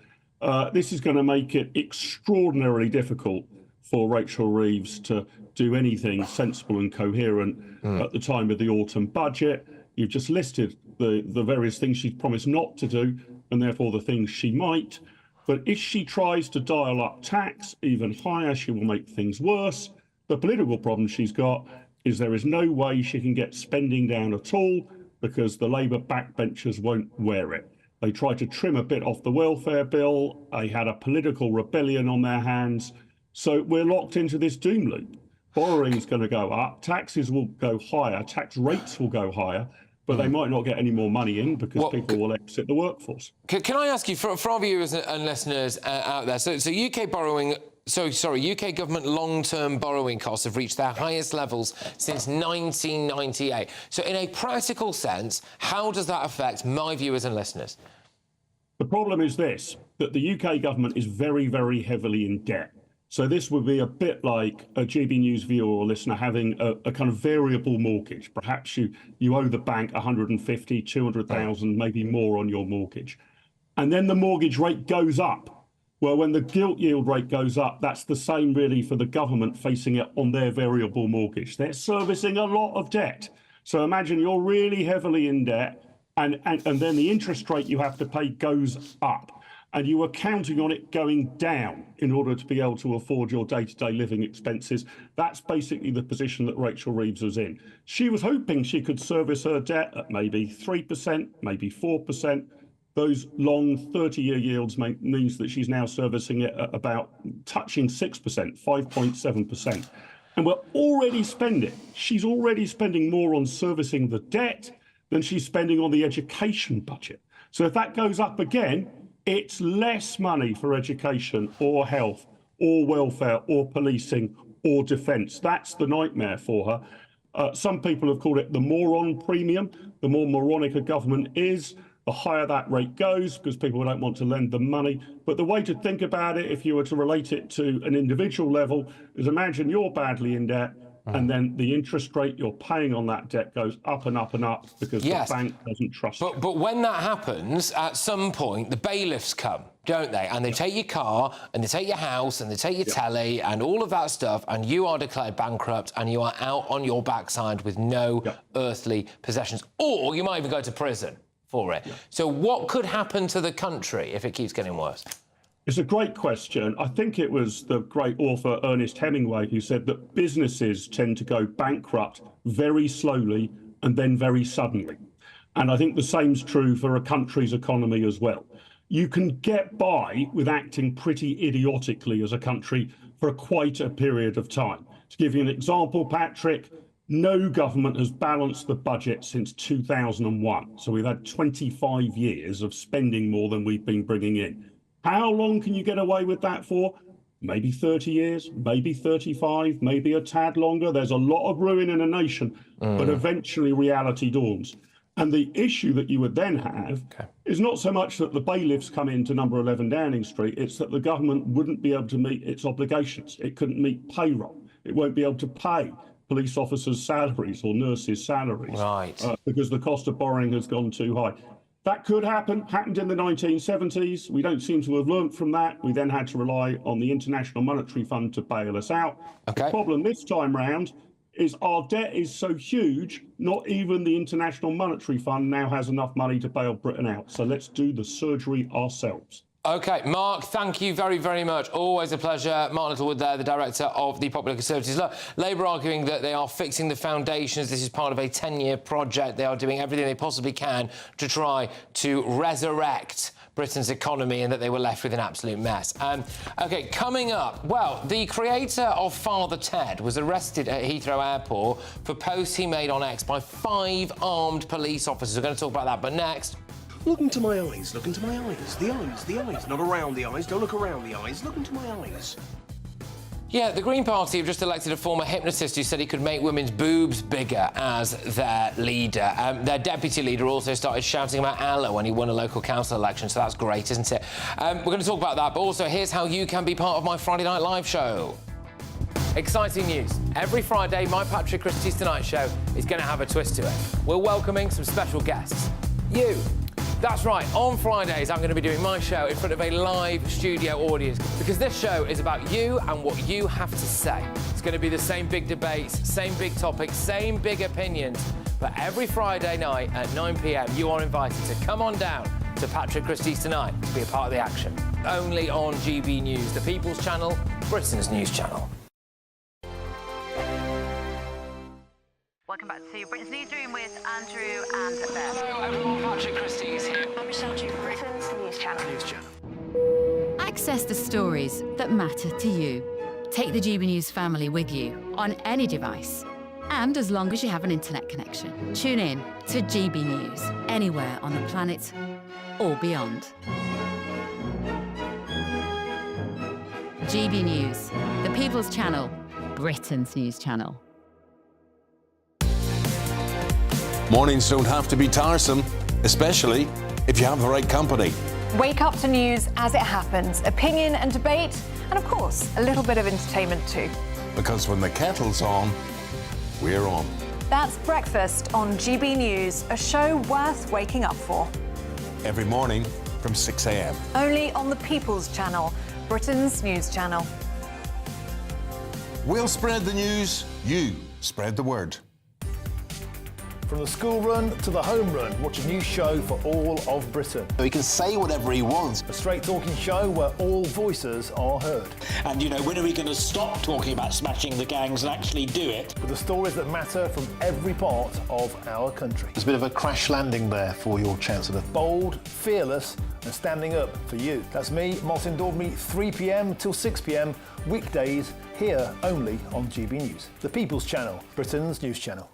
This is going to make it extraordinarily difficult for Rachel Reeves to do anything sensible and coherent at the time of the autumn budget. You've just listed the various things she's promised not to do, and therefore the things she might. But if she tries to dial up tax even higher, she will make things worse. The political problem she's got is there is no way she can get spending down at all because the Labour backbenchers won't wear it. They tried to trim a bit off the welfare bill. They had a political rebellion on their hands. So we're locked into this doom loop. Borrowing's going to go up, taxes will go higher, tax rates will go higher, but they might not get any more money in because people will exit the workforce. Can I ask you, for our viewers and listeners out there, so UK borrowing, UK government long-term borrowing costs have reached their highest levels since 1998. So in a practical sense, how does that affect my viewers and listeners? The problem is this, that the UK government is very, very heavily in debt. So this would be a bit like a GB News viewer or listener having a kind of variable mortgage. Perhaps you owe the bank 150, 200,000, maybe more on your mortgage. And then the mortgage rate goes up. Well, when the gilt yield rate goes up, that's the same really for the government facing it on their variable mortgage. They're servicing a lot of debt. So imagine you're really heavily in debt and then the interest rate you have to pay goes up. And you were counting on it going down in order to be able to afford your day-to-day living expenses. That's basically the position that Rachel Reeves was in. She was hoping she could service her debt at maybe 3%, maybe 4%. Those long 30-year yields means that she's now servicing it at about touching 6%, 5.7%. And we're already spending. She's already spending more on servicing the debt than she's spending on the education budget. So if that goes up again, it's less money for education or health or welfare or policing or defence. That's the nightmare for her. Some people have called it the moron premium. The more moronic a government is, the higher that rate goes because people don't want to lend them money. But the way to think about it, if you were to relate it to an individual level, is imagine you're badly in debt and then the interest rate you're paying on that debt goes up and up and up because the bank doesn't trust you. But when that happens, at some point, the bailiffs come, don't they? And they take your car, and they take your house, and they take your telly, and all of that stuff, and you are declared bankrupt, and you are out on your backside with no earthly possessions. Or you might even go to prison for it. So what could happen to the country if it keeps getting worse? It's a great question. I think it was the great author Ernest Hemingway who said that businesses tend to go bankrupt very slowly and then very suddenly. And I think the same's true for a country's economy as well. You can get by with acting pretty idiotically as a country for quite a period of time. To give you an example, Patrick, no government has balanced the budget since 2001. So we've had 25 years of spending more than we've been bringing in. How long can you get away with that for? Maybe 30 years, maybe 35, maybe a tad longer. There's a lot of ruin in a nation, but eventually reality dawns. And the issue that you would then have is not so much that the bailiffs come into number 11 Downing Street, it's that the government wouldn't be able to meet its obligations. It couldn't meet payroll. It won't be able to pay police officers' salaries or nurses' salaries because the cost of borrowing has gone too high. That could happen, happened in the 1970s. We don't seem to have learnt from that. We then had to rely on the International Monetary Fund to bail us out. The problem this time round is our debt is so huge, not even the International Monetary Fund now has enough money to bail Britain out. So let's do the surgery ourselves. OK, Mark, thank you very, very much. Always a pleasure. Mark Littlewood there, the director of the Popular Conservatives. Look, Labour arguing that they are fixing the foundations. This is part of a 10-year project. They are doing everything they possibly can to try to resurrect Britain's economy, and that they were left with an absolute mess. OK, coming up, well, the creator of Father Ted was arrested at Heathrow Airport for posts he made on X by 5 armed police officers. We're going to talk about that, but next... Look into my eyes, look into my eyes. The eyes, not around the eyes. Don't look around the eyes, look into my eyes. Yeah, the Green Party have just elected a former hypnotist who said he could make women's boobs bigger as their leader. Their deputy leader also started shouting about Allah when he won a local council election, so that's great, isn't it? We're going to talk about that, but also here's how you can be part of my Friday Night Live show. Exciting news. Every Friday, my Christys Tonight show is going to have a twist to it. We're welcoming some special guests. You. That's right, on Fridays I'm going to be doing my show in front of a live studio audience because this show is about you and what you have to say. It's going to be the same big debates, same big topics, same big opinions, but every Friday night at 9 p.m. you are invited to come on down to Christys Tonight to be a part of the action. Only on GB News, the People's Channel, Britain's news channel. Welcome back to Britain's Newsroom with Andrew and Beth. Hello everyone, Christys here. I'm Michelle Chu, Britain's news channel. Access the stories that matter to you. Take the GB News family with you on any device. And as long as you have an internet connection. Tune in to GB News, anywhere on the planet or beyond. GB News, the People's Channel, Britain's news channel. Mornings don't have to be tiresome, especially if you have the right company. Wake up to news as it happens, opinion and debate, and of course, a little bit of entertainment too. Because when the kettle's on, we're on. That's Breakfast on GB News, a show worth waking up for. Every morning from 6 a.m. Only on the People's Channel, Britain's news channel. We'll spread the news, you spread the word. From the school run to the home run, watch a new show for all of Britain. He can say whatever he wants. A straight-talking show where all voices are heard. And, you know, when are we going to stop talking about smashing the gangs and actually do it? With the stories that matter from every part of our country. There's a bit of a crash landing there for your Chancellor. Bold, fearless and standing up for you. That's me, Martin Daubney, 3 p.m. till 6 p.m, weekdays, here only on GB News. The People's Channel, Britain's news channel.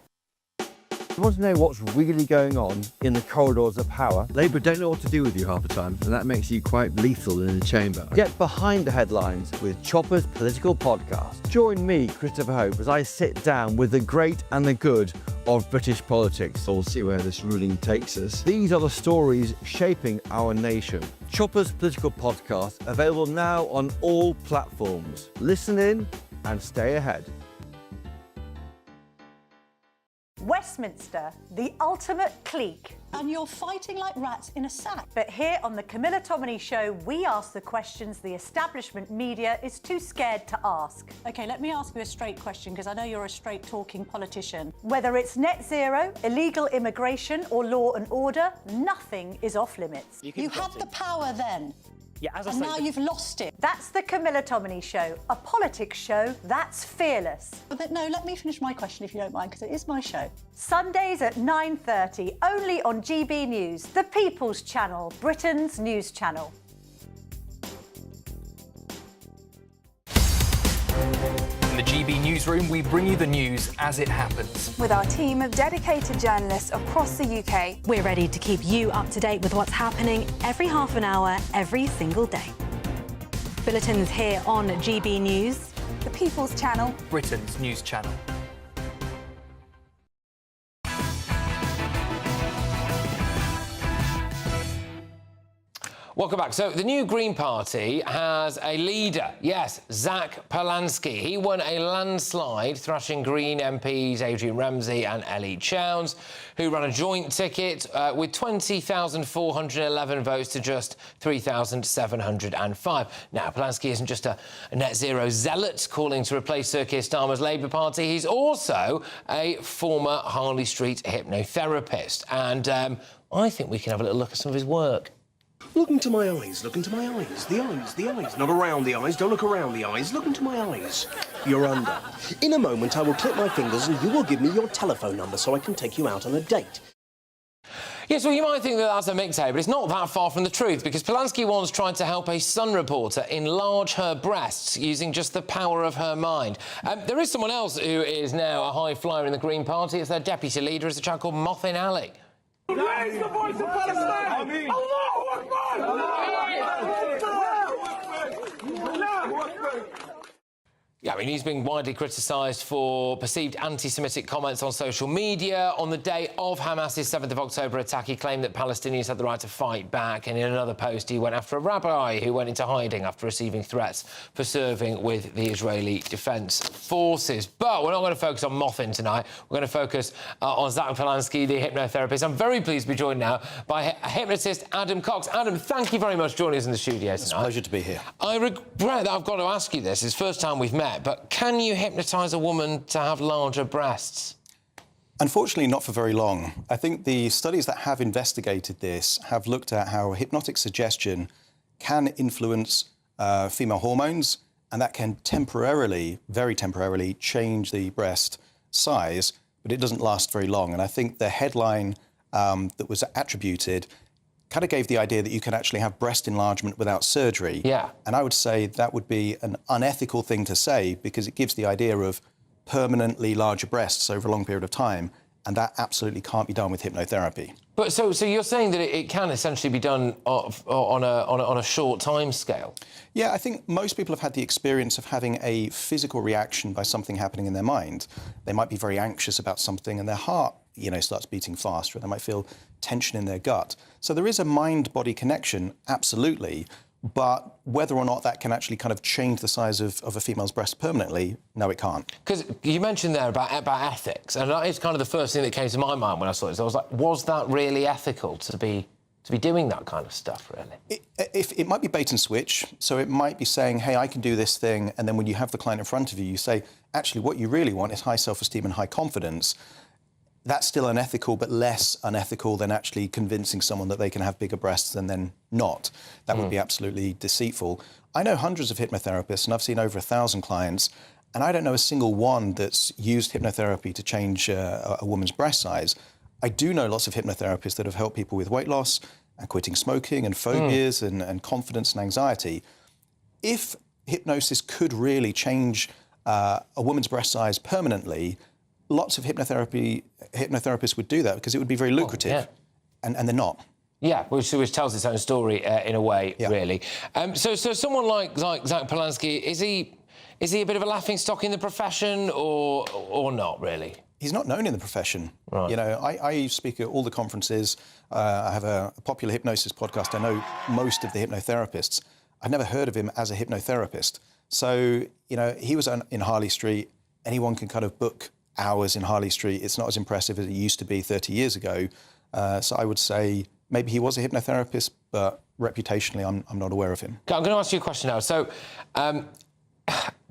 You want to know what's really going on in the corridors of power? Labour don't know what to do with you half the time, and that makes you quite lethal in the chamber. Get behind the headlines with Chopper's Political Podcast. Join me, Christopher Hope, as I sit down with the great and the good of British politics. We'll see where this ruling takes us. These are the stories shaping our nation. Chopper's Political Podcast, available now on all platforms. Listen in and stay ahead. Westminster, the ultimate clique. And you're fighting like rats in a sack. But here on the Camilla Tominey Show, we ask the questions the establishment media is too scared to ask. OK, let me ask you a straight question, because I know you're a straight-talking politician. Whether it's net zero, illegal immigration or law and order, nothing is off limits. You had the power then. Yeah, as I and say, now you've lost it. That's the Camilla Tominey Show, a politics show that's fearless. But no, let me finish my question if you don't mind, because it is my show. Sundays at 9:30, only on GB News, the People's Channel, Britain's news channel. The GB News Newsroom, we bring you the news as it happens. With our team of dedicated journalists across the UK, we're ready to keep you up to date with what's happening every half an hour, every single day. Bulletins here on GB News, the People's Channel, Britain's news channel. Welcome back. So the new Green Party has a leader, yes, Zach Polansky. He won a landslide, thrashing Green MPs Adrian Ramsey and Ellie Chowns, who ran a joint ticket with 20,411 votes to just 3,705. Now, Polansky isn't just a net zero zealot calling to replace Sir Keir Starmer's Labour Party. He's also a former Harley Street hypnotherapist. And I think we can have a little look at some of his work. Look into my eyes, look into my eyes. The eyes. Not around the eyes, don't look around the eyes. Look into my eyes. You're under. In a moment, I will clip my fingers and you will give me your telephone number so I can take you out on a date. Yes, well, you might think that that's a mixtape, but it's not that far from the truth, because Polansky once tried to help a Sun reporter enlarge her breasts using just the power of her mind. There is someone else who is now a high flyer in the Green Party. It's their deputy leader. It's a chap called Mothin Ali. Raise the voice of Palestine! Allahu Akbar! Allahu Akbar! Yeah, I mean, he's been widely criticised for perceived anti-Semitic comments on social media. On the day of Hamas's 7th of October attack, he claimed that Palestinians had the right to fight back. And in another post, he went after a rabbi who went into hiding after receiving threats for serving with the Israeli Defence Forces. But we're not going to focus on Mothin tonight. We're going to focus on Zach Polansky, the hypnotherapist. I'm very pleased to be joined now by hypnotist Adam Cox. Adam, thank you very much for joining us in the studio tonight. It's a pleasure to be here. I regret that I've got to ask you this. It's the first time we've met. But can you hypnotise a woman to have larger breasts? Unfortunately, not for very long. I think the studies that have investigated this have looked at how hypnotic suggestion can influence female hormones, and that can temporarily, very temporarily, change the breast size, but it doesn't last very long. And I think the headline that was attributed kind of gave the idea that you can actually have breast enlargement without surgery. Yeah. And I would say that would be an unethical thing to say, because it gives the idea of permanently larger breasts over a long period of time, and that absolutely can't be done with hypnotherapy. But so you're saying that it can essentially be done on a short time scale? Yeah, I think most people have had the experience of having a physical reaction by something happening in their mind. They might be very anxious about something and their heart, starts beating faster, and they might feel tension in their gut. So there is a mind-body connection, absolutely, but whether or not that can actually kind of change the size of a female's breast permanently, no, it can't. Because you mentioned there about ethics, and that is kind of the first thing that came to my mind when I saw this. I was like, was that really ethical to be doing that kind of stuff, really? It might be bait and switch, so it might be saying, hey, I can do this thing, and then when you have the client in front of you, you say, actually, what you really want is high self-esteem and high confidence. That's still unethical, but less unethical than actually convincing someone that they can have bigger breasts and then not. That would be absolutely deceitful. I know hundreds of hypnotherapists, and I've seen over 1,000 clients, and I don't know a single one that's used hypnotherapy to change a woman's breast size. I do know lots of hypnotherapists that have helped people with weight loss and quitting smoking and phobias and confidence and anxiety. If hypnosis could really change a woman's breast size permanently, lots of hypnotherapists would do that because it would be very lucrative, and they're not. Yeah, which tells its own story in a way, really. So someone like Zach Polansky, is he a bit of a laughingstock in the profession, or not really? He's not known in the profession. Right. I speak at all the conferences. I have a popular hypnosis podcast. I know most of the hypnotherapists. I've never heard of him as a hypnotherapist. So, he was in Harley Street. Anyone can kind of book hours in Harley Street. It's not as impressive as it used to be 30 years ago. So I would say maybe he was a hypnotherapist, but reputationally, I'm not aware of him. I'm going to ask you a question now. So,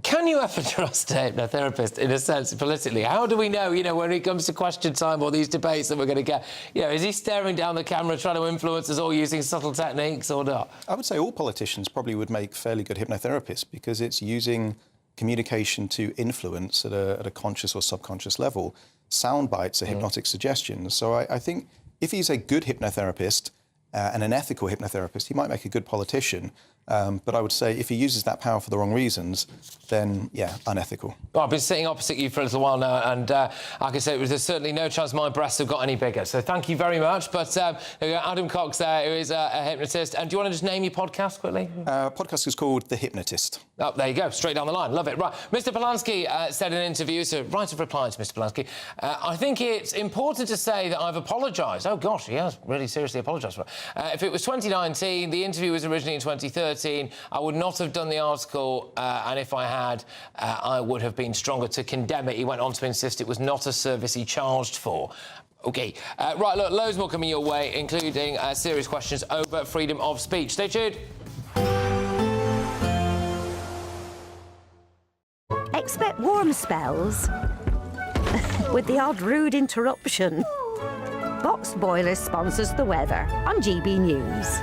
can you ever trust a hypnotherapist, in a sense, politically? How do we know, when it comes to question time or these debates that we're going to get, is he staring down the camera trying to influence us all using subtle techniques or not? I would say all politicians probably would make fairly good hypnotherapists, because it's using communication to influence at a conscious or subconscious level. Sound bites are hypnotic suggestions. So I think if he's a good hypnotherapist and an ethical hypnotherapist, he might make a good politician. But I would say if he uses that power for the wrong reasons, then, yeah, unethical. Well, I've been sitting opposite you for a little while now, and I can say there's certainly no chance my breasts have got any bigger. So thank you very much. But there we go, Adam Cox there, who is a hypnotist. And do you want to just name your podcast quickly? Podcast is called The Hypnotist. Oh, there you go, straight down the line. Love it. Right, Mr. Polanski said in an interview, so right of reply to Mr. Polanski, I think it's important to say that I've apologised. Oh, gosh, he has really seriously apologised for it. If it was 2019, the interview was originally in 2013, I would not have done the article, and if I had, I would have been stronger to condemn it. He went on to insist it was not a service he charged for. OK. Right, look, loads more coming your way, including serious questions over freedom of speech. Stay tuned. Expect warm spells with the odd rude interruption. Boxed Boilers sponsors the weather on GB News.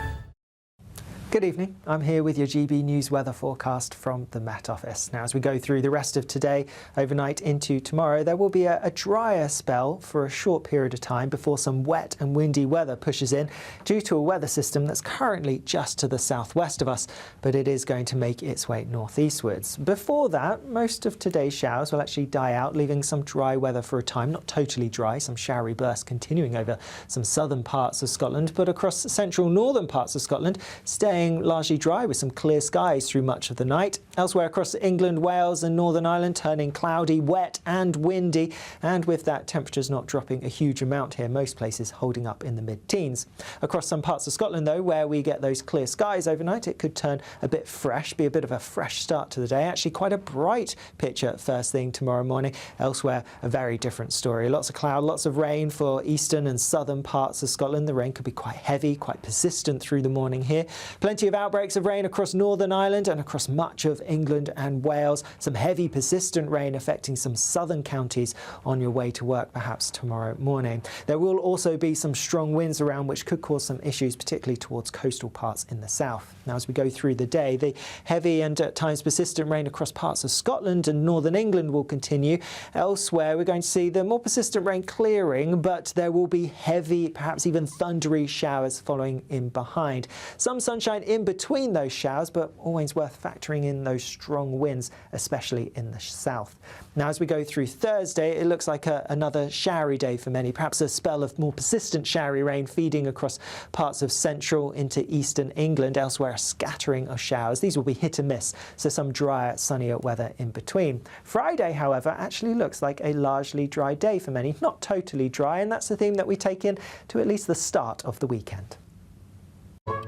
Good evening. I'm here with your GB News weather forecast from the Met Office. Now, as we go through the rest of today, overnight into tomorrow, there will be a drier spell for a short period of time before some wet and windy weather pushes in due to a weather system that's currently just to the southwest of us, but it is going to make its way northeastwards. Before that, most of today's showers will actually die out, leaving some dry weather for a time. Not totally dry, some showery bursts continuing over some southern parts of Scotland, but across central northern parts of Scotland, staying largely dry with some clear skies through much of the night. Elsewhere across England, Wales and Northern Ireland turning cloudy, wet and windy, and with that temperatures not dropping a huge amount here, most places holding up in the mid-teens. Across some parts of Scotland though, where we get those clear skies overnight, it could turn a bit fresh, be a bit of a fresh start to the day. Actually quite a bright picture first thing tomorrow morning. Elsewhere, a very different story. Lots of cloud, lots of rain for eastern and southern parts of Scotland. The rain could be quite heavy, quite persistent through the morning here. Plenty of outbreaks of rain across Northern Ireland and across much of England and Wales. Some heavy persistent rain affecting some southern counties on your way to work perhaps tomorrow morning. There will also be some strong winds around which could cause some issues, particularly towards coastal parts in the south. Now, as we go through the day, the heavy and at times persistent rain across parts of Scotland and northern England will continue. Elsewhere, we're going to see the more persistent rain clearing, but there will be heavy, perhaps even thundery showers following in behind. Some sunshine in between those showers, but always worth factoring in those strong winds, especially in the south. Now, as we go through Thursday, it looks like another showery day for many, perhaps a spell of more persistent showery rain feeding across parts of central into eastern England. Elsewhere, a scattering of showers. These will be hit and miss, so some drier, sunnier weather in between. Friday, however, actually looks like a largely dry day for many. Not totally dry, and that's the theme that we take in to at least the start of the weekend.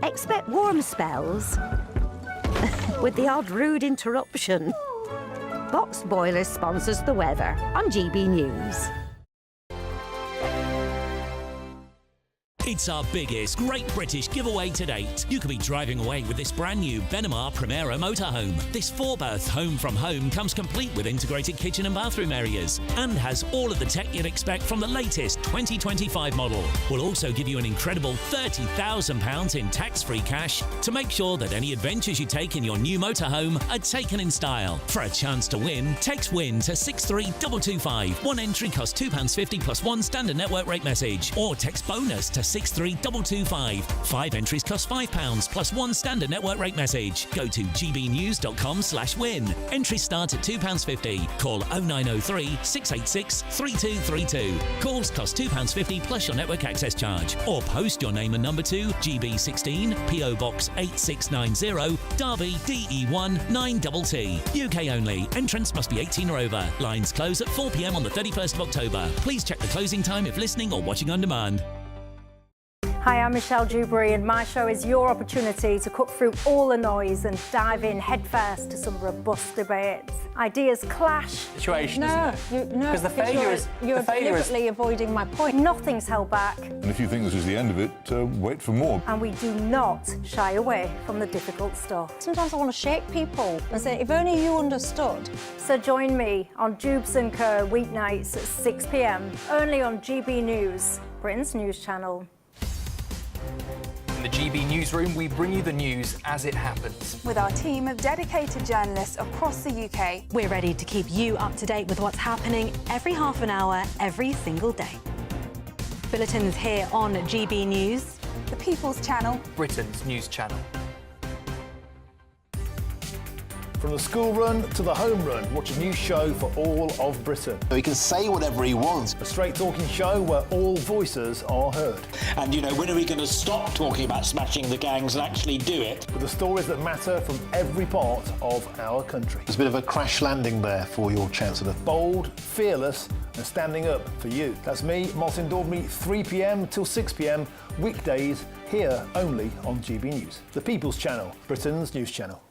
Expect warm spells with the odd rude interruption. Boxed Boilers sponsors the weather on GB News. It's our biggest Great British giveaway to date. You could be driving away with this brand new Benamar Primera motorhome. This 4-berth home from home comes complete with integrated kitchen and bathroom areas and has all of the tech you'd expect from the latest 2025 model. We'll also give you an incredible £30,000 in tax-free cash to make sure that any adventures you take in your new motorhome are taken in style. For a chance to win, text WIN to 63225. One entry costs £2.50 plus one standard network rate message, or text BONUS to 63225. 5 entries cost £5 plus one standard network rate message. Go to gbnews.com/win. Entries start at £2.50. Call 0903 686 3232. Calls cost £2.50 plus your network access charge. Or post your name and number to GB16 PO Box 8690 Derby DE1 9TT. UK only. Entrance must be 18 or over. Lines close at 4 p.m. on the 31st of October. Please check the closing time if listening or watching on demand. Hi, I'm Michelle Dewberry, and my show is your opportunity to cut through all the noise and dive in headfirst to some robust debates. Ideas clash. Situation, no, isn't it? No, because the failure is you're deliberately avoiding my point. Nothing's held back. And if you think this is the end of it, wait for more. And we do not shy away from the difficult stuff. Sometimes I want to shake people and say, if only you understood. So join me on Jubes & Co. weeknights at 6 p.m. only on GB News, Britain's news channel. In the GB Newsroom, we bring you the news as it happens. With our team of dedicated journalists across the UK. We're ready to keep you up to date with what's happening every half an hour, every single day. Bulletins here on GB News. The People's Channel. Britain's news channel. From the school run to the home run, watch a new show for all of Britain. He can say whatever he wants. A straight-talking show where all voices are heard. And, you know, when are we going to stop talking about smashing the gangs and actually do it? With the stories that matter from every part of our country. There's a bit of a crash landing there for your Chancellor. Bold, fearless and standing up for you. That's me, Martin Daubney, 3 p.m. till 6 p.m, weekdays, here only on GB News. The People's Channel, Britain's news channel.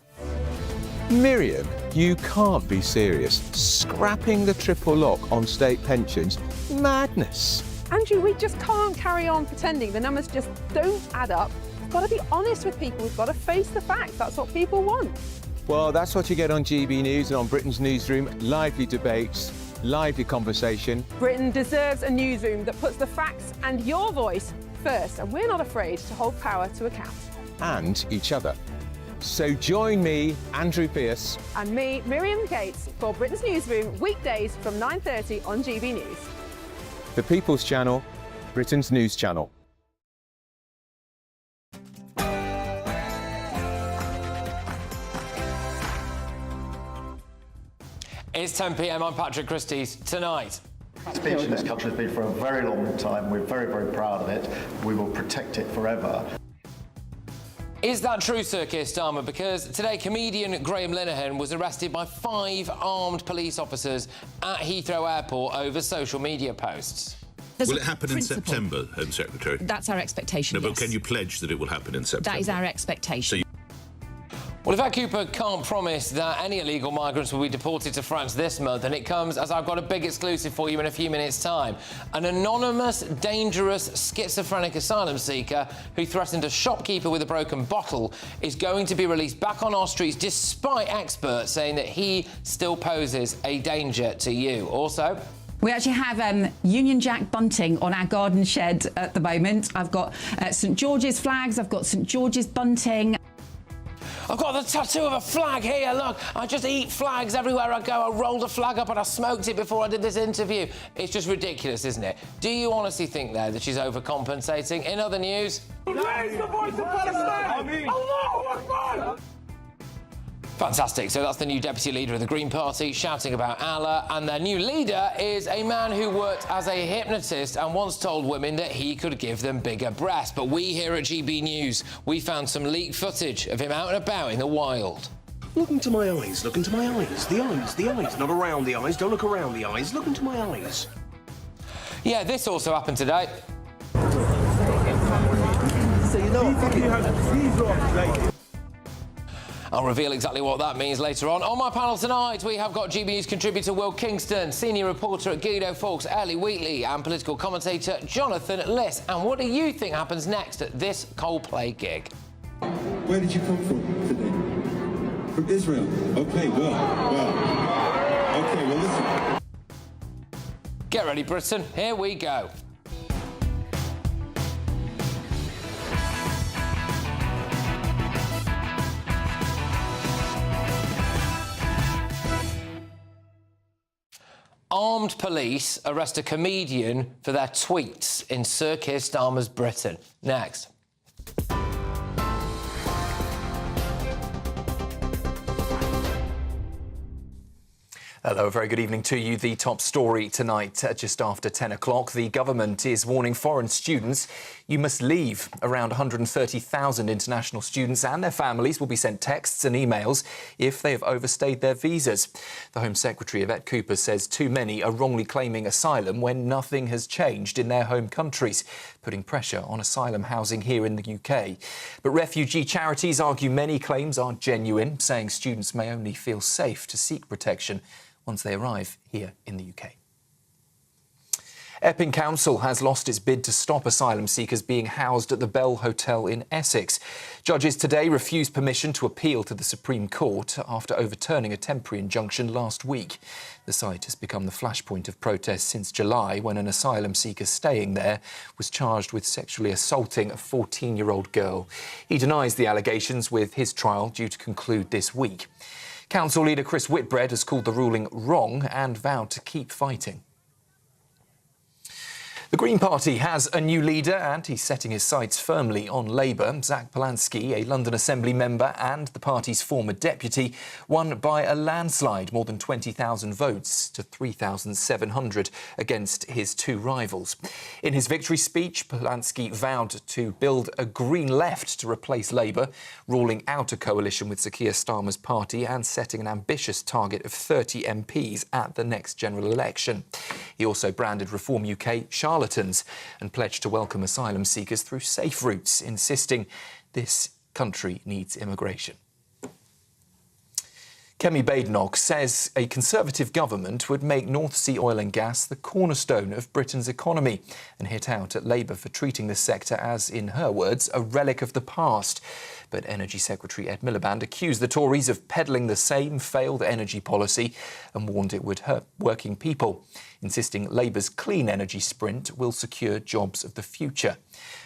Miriam, you can't be serious. Scrapping the triple lock on state pensions? Madness. Andrew, we just can't carry on pretending. The numbers just don't add up. We've got to be honest with people. We've got to face the facts. That's what people want. Well, that's what you get on GB News and on Britain's Newsroom. Lively debates, lively conversation. Britain deserves a newsroom that puts the facts and your voice first, and we're not afraid to hold power to account. And each other. So join me, Andrew Pearce. And me, Miriam Gates, for Britain's Newsroom, weekdays from 9:30 on GB News. The People's Channel, Britain's news channel. It's 10 p.m. I'm Patrick Christys. Tonight. Speech in this country has been for a very long time. We're very, very proud of it. We will protect it forever. Is that true, Sir Keir Starmer? Because today, comedian Graeme Linehan was arrested by 5 armed police officers at Heathrow Airport over social media posts. Will it happen in September, Home Secretary? That's our expectation, No, yes. but can you pledge that it will happen in September? That is our expectation. Well, if Ed Cooper can't promise that any illegal migrants will be deported to France this month, and it comes as I've got a big exclusive for you in a few minutes' time. An anonymous, dangerous, schizophrenic asylum seeker who threatened a shopkeeper with a broken bottle is going to be released back on our streets despite experts saying that he still poses a danger to you. Also, we actually have Union Jack bunting on our garden shed at the moment. I've got St George's flags, I've got St George's bunting. I've got the tattoo of a flag here, look. I just eat flags everywhere I go. I rolled a flag up and I smoked it before I did this interview. It's just ridiculous, isn't it? Do you honestly think, though, that she's overcompensating? In other news... Raise the voice of Palestine! Allahu Akbar! Fantastic. So that's the new deputy leader of the Green Party shouting about Allah, and their new leader is a man who worked as a hypnotist and once told women that he could give them bigger breasts. But we here at GB News, we found some leaked footage of him out and about in the wild. Look into my eyes, look into my eyes. The eyes, not around the eyes. Don't look around the eyes, look into my eyes. Yeah, this also happened today. So you know, I'll reveal exactly what that means later on. On my panel tonight, we have got GB News contributor Will Kingston, senior reporter at Guido Fawkes, Ellie Wheatley, and political commentator Jonathan Liss. And what do you think happens next at this Coldplay gig? Where did you come from today? From Israel. Okay, well. Okay, well, listen. Get ready, Britain. Here we go. Armed police arrest a comedian for their tweets in Sir Keir Starmer's Britain. Next. Hello, a very good evening to you. The top story tonight, just after 10 o'clock. The government is warning foreign students you must leave. Around 130,000 international students and their families will be sent texts and emails if they have overstayed their visas. The Home Secretary, Ed Cooper, says too many are wrongly claiming asylum when nothing has changed in their home countries, putting pressure on asylum housing here in the UK. But refugee charities argue many claims aren't genuine, saying students may only feel safe to seek protection once they arrive here in the UK. Epping Council has lost its bid to stop asylum seekers being housed at the Bell Hotel in Essex. Judges today refused permission to appeal to the Supreme Court after overturning a temporary injunction last week. The site has become the flashpoint of protests since July, when an asylum seeker staying there was charged with sexually assaulting a 14-year-old girl. He denies the allegations, with his trial due to conclude this week. Council leader Chris Whitbread has called the ruling wrong and vowed to keep fighting. The Green Party has a new leader and he's setting his sights firmly on Labour. Zach Polanski, a London Assembly member and the party's former deputy, won by a landslide, more than 20,000 votes to 3,700 against his two rivals. In his victory speech, Polanski vowed to build a green left to replace Labour, ruling out a coalition with Sir Keir Starmer's party and setting an ambitious target of 30 MPs at the next general election. He also branded Reform UK charlatans and pledged to welcome asylum seekers through safe routes, insisting this country needs immigration. Kemi Badenoch says a Conservative government would make North Sea oil and gas the cornerstone of Britain's economy and hit out at Labour for treating the sector as, in her words, a relic of the past. But Energy Secretary Ed Miliband accused the Tories of peddling the same failed energy policy and warned it would hurt working people, insisting Labour's clean energy sprint will secure jobs of the future.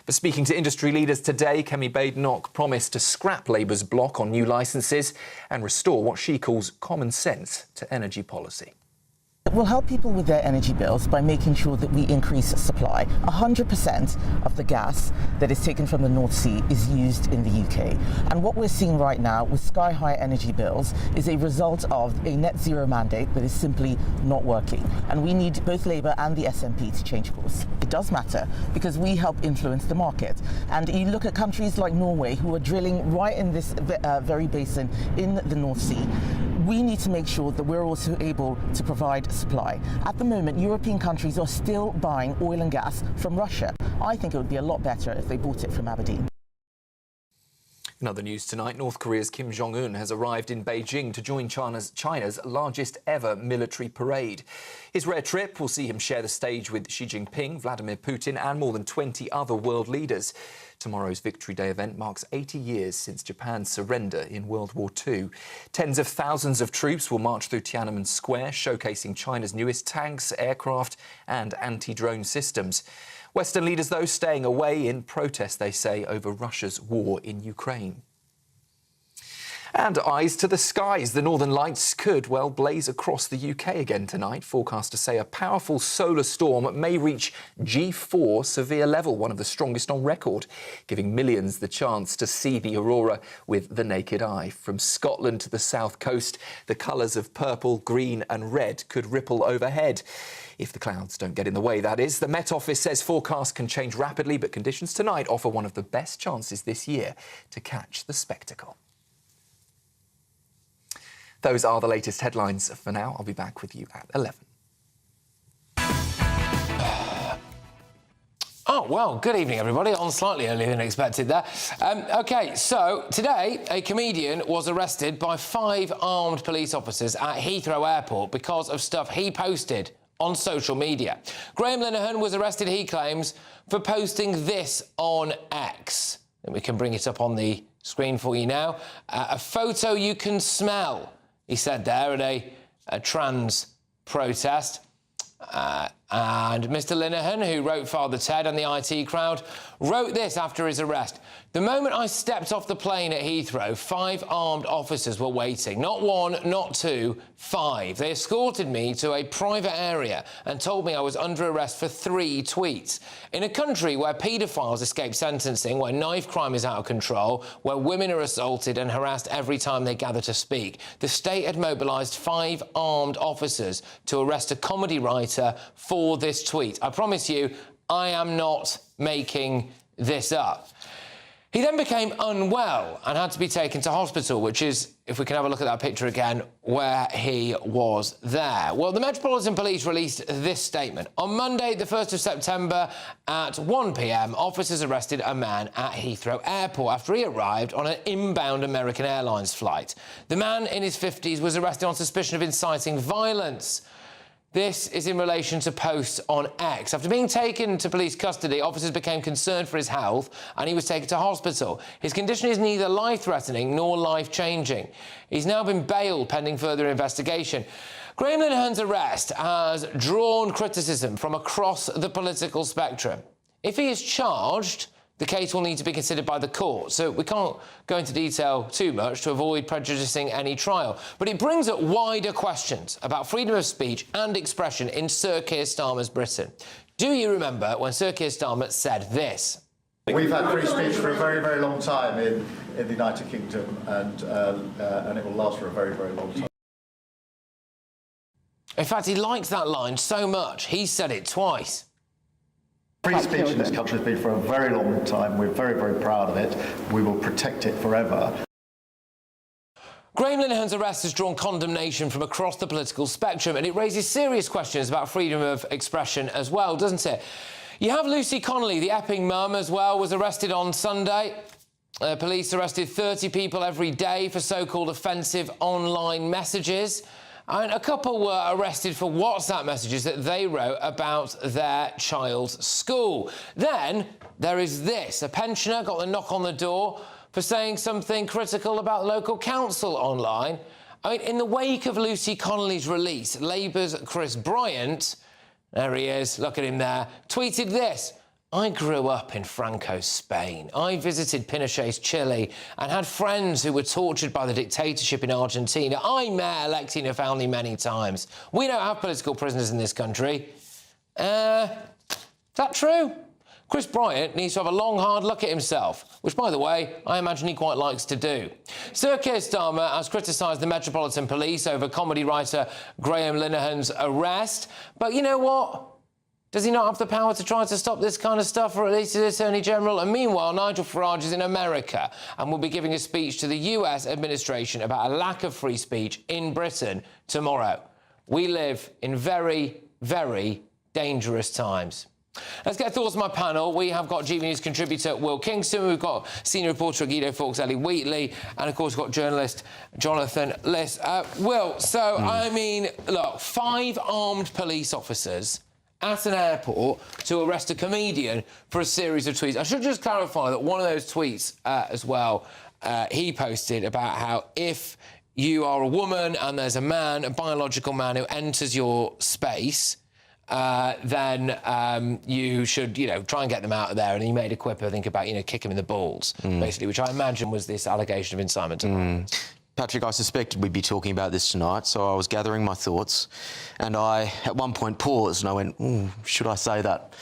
But speaking to industry leaders today, Kemi Badenoch promised to scrap Labour's block on new licences and restore what she calls common sense to energy policy. We'll help people with their energy bills by making sure that we increase supply. 100% of the gas that is taken from the North Sea is used in the UK. And what we're seeing right now with sky-high energy bills is a result of a net zero mandate that is simply not working. And we need both Labour and the SNP to change course. It does matter because we help influence the market. And you look at countries like Norway who are drilling right in this very basin in the North Sea. We need to make sure that we're also able to provide supply. At the moment, European countries are still buying oil and gas from Russia. I think it would be a lot better if they bought it from Aberdeen. In other news tonight, North Korea's Kim Jong-un has arrived in Beijing to join China's largest ever military parade. His rare trip will see him share the stage with Xi Jinping, Vladimir Putin and more than 20 other world leaders. Tomorrow's Victory Day event marks 80 years since Japan's surrender in World War II. Tens of thousands of troops will march through Tiananmen Square, showcasing China's newest tanks, aircraft and anti-drone systems. Western leaders, though, staying away in protest, they say, over Russia's war in Ukraine. And eyes to the skies. The Northern Lights could, well, blaze across the UK again tonight. Forecasters say a powerful solar storm may reach G4 severe level, one of the strongest on record, giving millions the chance to see the aurora with the naked eye. From Scotland to the south coast, the colours of purple, green and red could ripple overhead. If the clouds don't get in the way, that is. The Met Office says forecasts can change rapidly, but conditions tonight offer one of the best chances this year to catch the spectacle. Those are the latest headlines for now. I'll be back with you at 11. Oh, well, good evening, everybody. On slightly earlier than expected there. OK, so today a comedian was arrested by 5 armed police officers at Heathrow Airport because of stuff he posted on social media. Graeme Linehan was arrested, he claims, for posting this on X. And we can bring it up on the screen for you now. A photo you can smell, he said there at a trans protest. And Mr. Linehan, who wrote Father Ted and the IT crowd, wrote this after his arrest. The moment I stepped off the plane at Heathrow, 5 armed officers were waiting. Not 1, not 2, 5. They escorted me to a private area and told me I was under arrest for 3 tweets. In a country where paedophiles escape sentencing, where knife crime is out of control, where women are assaulted and harassed every time they gather to speak, the state had mobilised 5 armed officers to arrest a comedy writer for this tweet. I promise you, I am not making this up. He then became unwell and had to be taken to hospital, which is, if we can have a look at that picture again, where he was there. Well, the Metropolitan Police released this statement. On Monday, the 1st of September at 1 p.m, officers arrested a man at Heathrow Airport after he arrived on an inbound American Airlines flight. The man in his 50s was arrested on suspicion of inciting violence. This is in relation to posts on X. After being taken to police custody, officers became concerned for his health and he was taken to hospital. His condition is neither life-threatening nor life-changing. He's now been bailed pending further investigation. Graeme Linehan's arrest has drawn criticism from across the political spectrum. If he is charged, the case will need to be considered by the court, so we can't go into detail too much to avoid prejudicing any trial. But it brings up wider questions about freedom of speech and expression in Sir Keir Starmer's Britain. Do you remember when Sir Keir Starmer said this? We've had free speech for a very, very long time in the United Kingdom, and it will last for a very, very long time. In fact, he likes that line so much, he said it twice. Free speech in this country has been for a very long time. We're very, very proud of it. We will protect it forever. Graeme Linehan's arrest has drawn condemnation from across the political spectrum, and it raises serious questions about freedom of expression as well, doesn't it? You have Lucy Connolly, the Epping mum, as well, was arrested on Sunday. Police arrested 30 people every day for so-called offensive online messages. And a couple were arrested for WhatsApp messages that they wrote about their child's school. Then there is this. A pensioner got the knock on the door for saying something critical about the local council online. I mean, in the wake of Lucy Connolly's release, Labour's Chris Bryant, there he is, look at him there, tweeted this. I grew up in Franco's Spain. I visited Pinochet's Chile and had friends who were tortured by the dictatorship in Argentina. I met electing a family many times. We don't have political prisoners in this country. Is that true? Chris Bryant needs to have a long, hard look at himself, which, by the way, I imagine he quite likes to do. Sir Keir Starmer has criticised the Metropolitan Police over comedy writer Graeme Linehan's arrest. But you know what? Does he not have the power to try to stop this kind of stuff, or at least the Attorney General? And meanwhile, Nigel Farage is in America and will be giving a speech to the US administration about a lack of free speech in Britain tomorrow. We live in very, very dangerous times. Let's get thoughts on my panel. We have got GB News contributor Will Kingston, we've got senior reporter Guido Fawkes, Ellie Wheatley, and of course we've got journalist Jonathan Liss. Will, so, I mean, look, 5 armed police officers at an airport to arrest a comedian for a series of tweets. I should just clarify that one of those tweets as well, he posted about how if you are a woman and there's a man, a biological man who enters your space, then you should, you know, try and get them out of there. And he made a quip, I think, about, you know, kick him in the balls, basically, which I imagine was this allegation of incitement. Patrick, I suspected we'd be talking about this tonight, so I was gathering my thoughts, and I, at one point, paused, and I went, should I say that?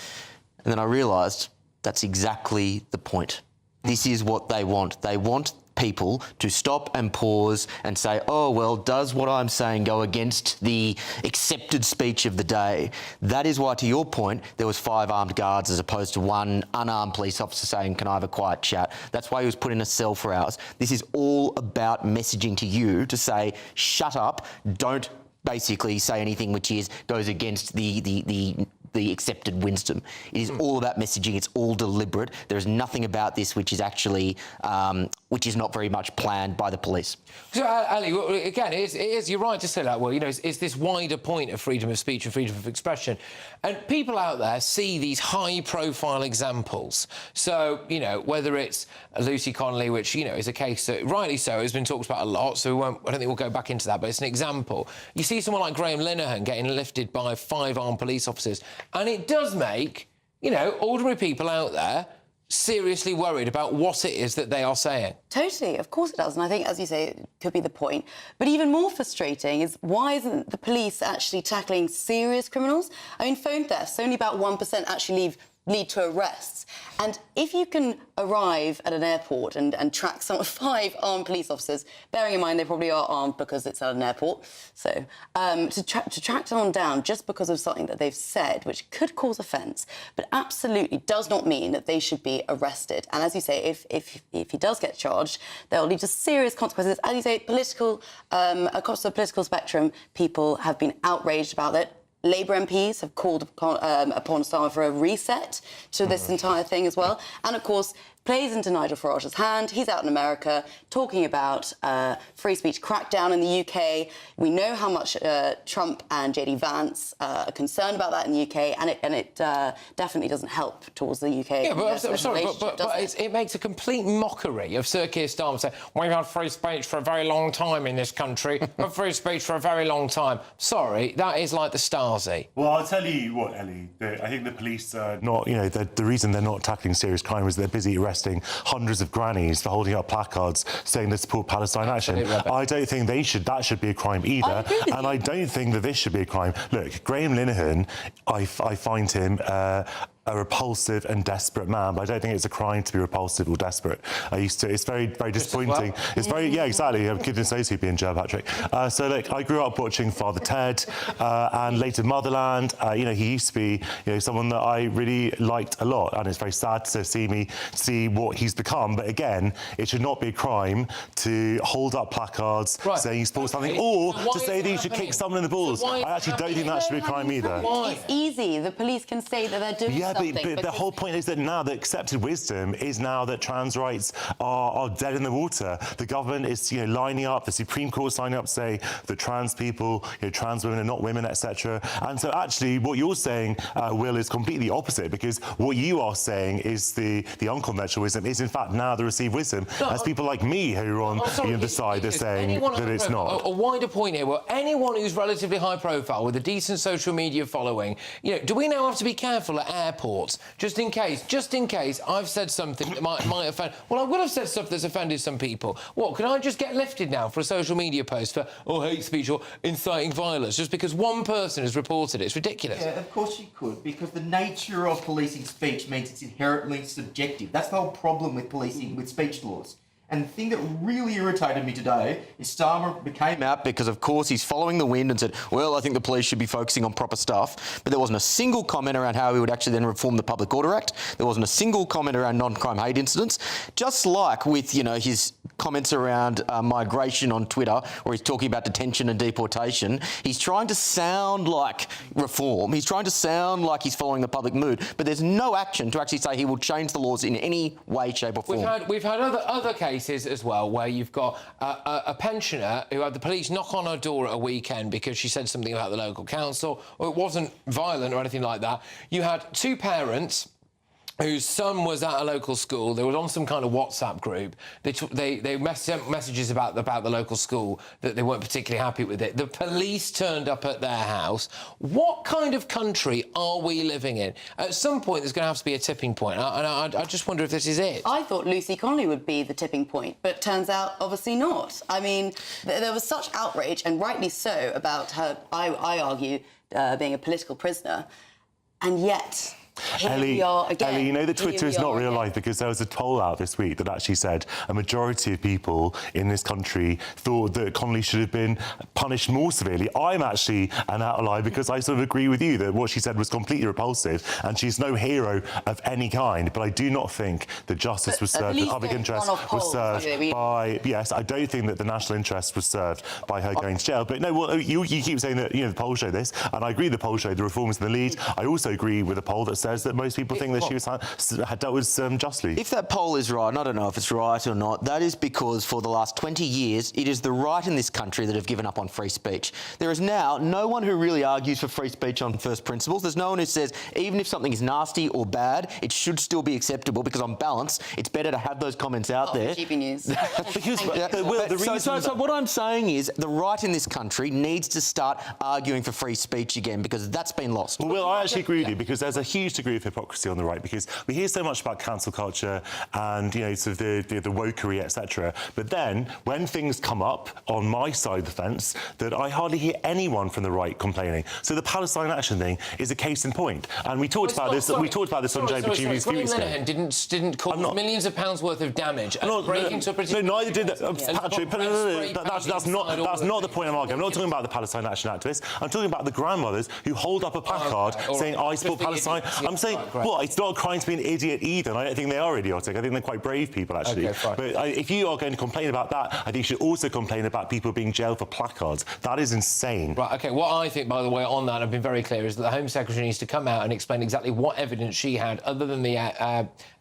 And then I realised that's exactly the point. This is what they want. They want people to stop and pause and say, oh, well, does what I'm saying go against the accepted speech of the day? That is why, to your point, there was 5 armed guards as opposed to 1 unarmed police officer saying, can I have a quiet chat? That's why he was put in a cell for hours. This is all about messaging to you to say, shut up, don't basically say anything which goes against the accepted wisdom. It is all about messaging. It's all deliberate. There is nothing about this which is actually, which is not very much planned by the police. So, Ali, again, it is, you're right to say that, Will. You know, it's this wider point of freedom of speech and freedom of expression. And people out there see these high-profile examples. So, you know, whether it's Lucy Connolly, which, you know, is a case that, rightly so, has been talked about a lot, so I don't think we'll go back into that, but it's an example. You see someone like Graeme Linehan getting lifted by 5 armed police officers, and it does make, you know, ordinary people out there seriously worried about what it is that they are saying. Totally, of course it does. And I think, as you say, it could be the point. But even more frustrating is why isn't the police actually tackling serious criminals? I mean, phone thefts, only about 1% actually lead to arrests. And if you can arrive at an airport and track some of 5 armed police officers, bearing in mind they probably are armed because it's at an airport, so to track someone down just because of something that they've said, which could cause offence, but absolutely does not mean that they should be arrested. And as you say, if he does get charged, they'll lead to serious consequences. As you say, across the political spectrum, people have been outraged about it. Labour MPs have called upon Starmer for a reset to this entire thing as well. And, of course, plays into Nigel Farage's hand. He's out in America talking about free speech crackdown in the UK. We know how much Trump and JD Vance are concerned about that in the UK, and it definitely doesn't help towards the UK. Yeah, but I'm sorry, but it makes a complete mockery of Sir Keir Starmer saying, we've had free speech for a very long time in this country, but free speech for a very long time. Sorry, that is like the Stasi. Well, I'll tell you what, Ellie, I think the police are not, you know, the reason they're not tackling serious crime is they're busy arresting arresting hundreds of grannies for holding up placards saying they support Palestine action. I don't think that should be a crime either, and I don't think that this should be a crime. Look, Graeme Linehan, I find him a repulsive and desperate man, but I don't think it's a crime to be repulsive or desperate. It's very, very disappointing. It's very, yeah, exactly. Goodness knows who'd be in jail, Patrick. So look, I grew up watching Father Ted and later Motherland. You know, he used to be, you know, someone that I really liked a lot, and it's very sad to see what he's become. But again, it should not be a crime to hold up placards saying you support something, or to say that you should kick someone in the balls. I actually don't think that should be a crime either. It's easy. The police can say that they're doing something. But the whole point is that now the accepted wisdom is now that trans rights are dead in the water. The government is, you know, lining up, the Supreme Court's lining up to say that trans people, you know, trans women are not women, etc. And so actually what you're saying, Will, is completely opposite, because what you are saying is the unconventional wisdom is in fact now the received wisdom. As people like me who are on the side, they're saying that it's not. A wider point here, well, anyone who's relatively high profile with a decent social media following, you know, do we now have to be careful at airports, just in case I've said something that might offend? Well, I would have said stuff that's offended some people. What, can I just get lifted now for a social media post for hate speech or inciting violence just because one person has reported it? It's ridiculous. Yeah, of course you could, because the nature of policing speech means it's inherently subjective. That's the whole problem with policing, with speech laws. And the thing that really irritated me today is Starmer became out because, of course, he's following the wind and said, well, I think the police should be focusing on proper stuff. But there wasn't a single comment around how he would actually then reform the Public Order Act. There wasn't a single comment around non-crime hate incidents. Just like with, you know, his comments around migration on Twitter, where he's talking about detention and deportation, he's trying to sound like reform. He's trying to sound like he's following the public mood. But there's no action to actually say he will change the laws in any way, shape or form. We've had other cases as well where you've got a pensioner who had the police knock on her door at a weekend because she said something about the local council, or it wasn't violent or anything like that. You had two parents whose son was at a local school. They were on some kind of WhatsApp group. They sent messages about the local school that they weren't particularly happy with it. The police turned up at their house. What kind of country are we living in? At some point, there's going to have to be a tipping point. I just wonder if this is it. I thought Lucy Connolly would be the tipping point, but turns out obviously not. I mean, there was such outrage, and rightly so, about her, I argue, being a political prisoner, and yet... Ellie, you know that Twitter is not real life, because there was a poll out this week that actually said a majority of people in this country thought that Connolly should have been punished more severely. I'm actually an outlier because I sort of agree with you that what she said was completely repulsive and she's no hero of any kind, but I do not think that justice was served, the public interest was served by... Yes, I don't think that the national interest was served by her going to jail. But no, well, you keep saying that, you know, the polls show this, and I agree the polls show the reforms in the lead. I also agree with a poll that says that most people think that she had dealt with justly. If that poll is right, and I don't know if it's right or not, that is because for the last 20 years, it is the right in this country that have given up on free speech. There is now no one who really argues for free speech on first principles. There's no one who says, even if something is nasty or bad, it should still be acceptable, because on balance, it's better to have those comments out there. GB News. So what I'm saying is the right in this country needs to start arguing for free speech again, because that's been lost. Well, I actually agree with you, because there's a huge degree of hypocrisy on the right, because we hear so much about cancel culture and, you know, sort of the wokery, etc. But then, when things come up on my side of the fence, that I hardly hear anyone from the right complaining. So the Palestine action thing is a case in point. And we talked about this. We talked about this on Jay Petrucci's few weeks ago. Linehan didn't cause millions of pounds worth of damage. Break into a British... No, neither did Patrick. That's not the point I'm arguing. I'm not talking about the Palestine action activists. I'm talking about the grandmothers who hold up a placard saying, I support Palestine. I'm saying, well, it's not a crime to be an idiot either, and I don't think they are idiotic. I think they're quite brave people, actually. Okay, but if you are going to complain about that, I think you should also complain about people being jailed for placards. That is insane. Right, OK, what I think, by the way, on that, I've been very clear, is that the Home Secretary needs to come out and explain exactly what evidence she had, other than the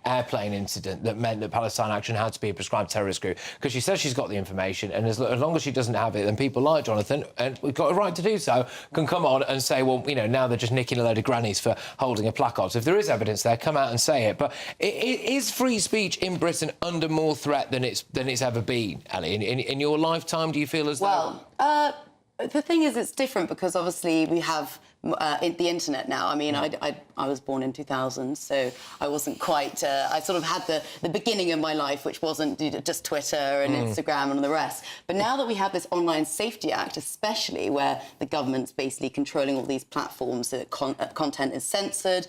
airplane incident, that meant that Palestine Action had to be a prescribed terrorist group. Because she says she's got the information, and as long as she doesn't have it, then people like Jonathan, and we've got a right to do so, can come on and say, well, you know, now they're just nicking a load of grannies for holding a placard. So if there is evidence there, come out and say it. But is free speech in Britain under more threat than it's ever been, Ellie? In your lifetime, do you feel as though... Well, the thing is, it's different because obviously we have the internet now. I mean, I was born in 2000, so I wasn't quite... I sort of had the beginning of my life, which wasn't just Twitter and Instagram and the rest. But now that we have this Online Safety Act, especially where the government's basically controlling all these platforms, that content is censored,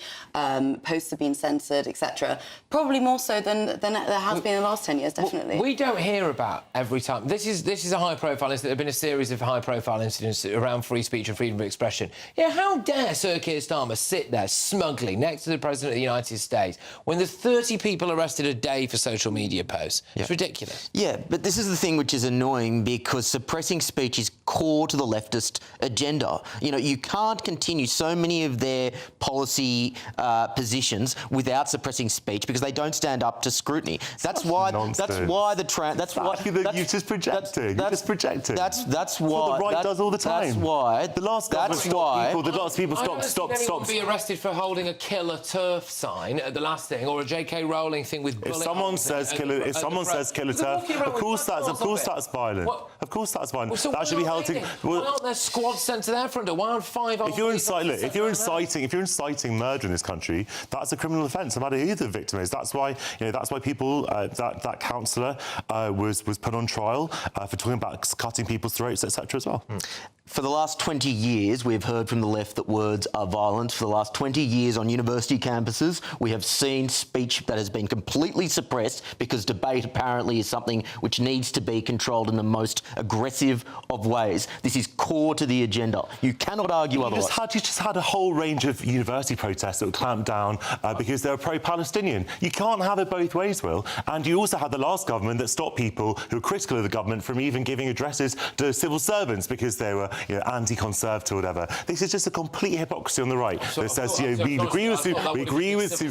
posts have been censored, etc., probably more so than there has been in the last 10 years, definitely. We don't hear about every time. This is a high-profile incident. There have been a series of high-profile incidents around free speech and freedom of expression. Yeah, how dare Sir Keir Starmer sit there smugly next to the President of the United States when there's 30 people arrested a day for social media posts? It's ridiculous. Yeah, but this is the thing which is annoying, because suppressing speech is core to the leftist agenda. You know, you can't continue so many of their policy positions without suppressing speech, because they don't stand up to scrutiny. That's why. That's why the you're just projecting. That's projecting. That's what why the right does all the time. That's why the last government stopped people. The last people stopped. Be arrested for holding a killer turf sign at the last thing, or a J.K. Rowling thing with. If someone says killer turf, of course that's violent. Of course that's violent. So that should be held to. Why aren't there squads sent to their front door? Why aren't 5? If you're inciting murder in this country, that's a criminal offence, no matter who the victim is. That's why people that councillor was put on trial for talking about cutting people's throats, etc. as well. For the last 20 years, we've heard from the left that words are violent. For the last 20 years on university campuses, we have seen speech that has been completely suppressed, because debate apparently is something which needs to be controlled in the most aggressive of ways. This is core to the agenda. You cannot argue otherwise. You just had a whole range of university protests that were clamped down because they were pro-Palestinian. You can't have it both ways, Will. And you also had the last government that stopped people who were critical of the government from even giving addresses to civil servants because they were anti-conservative or whatever. This is just a complete hypocrisy on the that says we agree with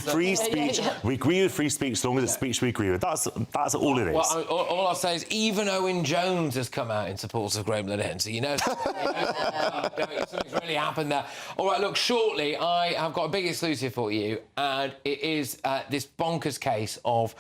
free speech. We agree with free speech as long as it's speech we agree with. That's all it is. Well, all I'll say is even Owen Jones has come out in support of Graeme Linehan, so you know something's really happened there. All right, look, shortly I have got a big exclusive for you, and it is this bonkers case of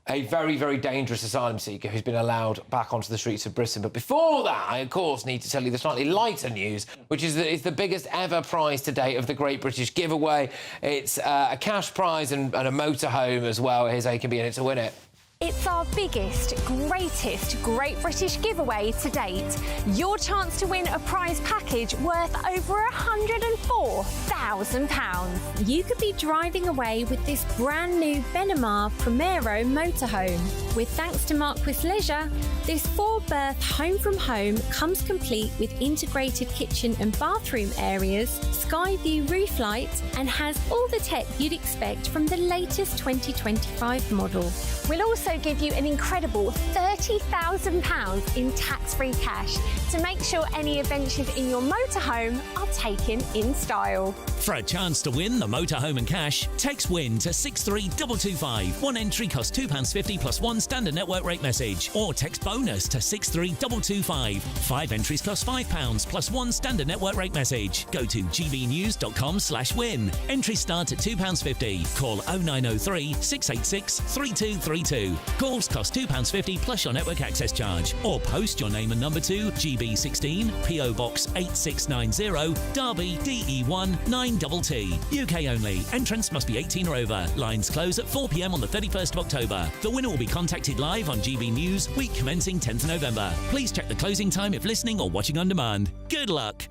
a very, very dangerous asylum seeker who's been allowed back onto the streets of Britain. But before that, I, of course, need to tell you the slightly lighter news, which is that it's the biggest ever prize to date of the Great British Giveaway. It's a cash prize and a motorhome as well. Here's how you can be in it to win it. It's our biggest, greatest Great British Giveaway to date. Your chance to win a prize package worth over £104,000. You could be driving away with this brand new Benamar Primero motorhome. With thanks to Marquis Leisure, this 4-berth home from home comes complete with integrated kitchen and bathroom areas, sky view roof light, and has all the tech you'd expect from the latest 2025 model. We'll also give you an incredible £30,000 in tax-free cash to make sure any adventures in your motorhome are taken in style. For a chance to win the motorhome and cash, text WIN to 63225. One entry costs £2.50 plus one standard network rate message. Or text BONUS to 63225. 5 entries cost £5 plus one standard network rate message. Go to gbnews.com/win. Entries start at £2.50. Call 0903 686 3232. Calls cost £2.50 plus your network access charge. Or post your name and number to GB16 PO Box 8690 Derby DE1 9TT. UK only. Entrance must be 18 or over. Lines close at 4 p.m. on the 31st of October. The winner will be contacted live on GB News, week commencing 10th November. Please check the closing time if listening or watching on demand. Good luck.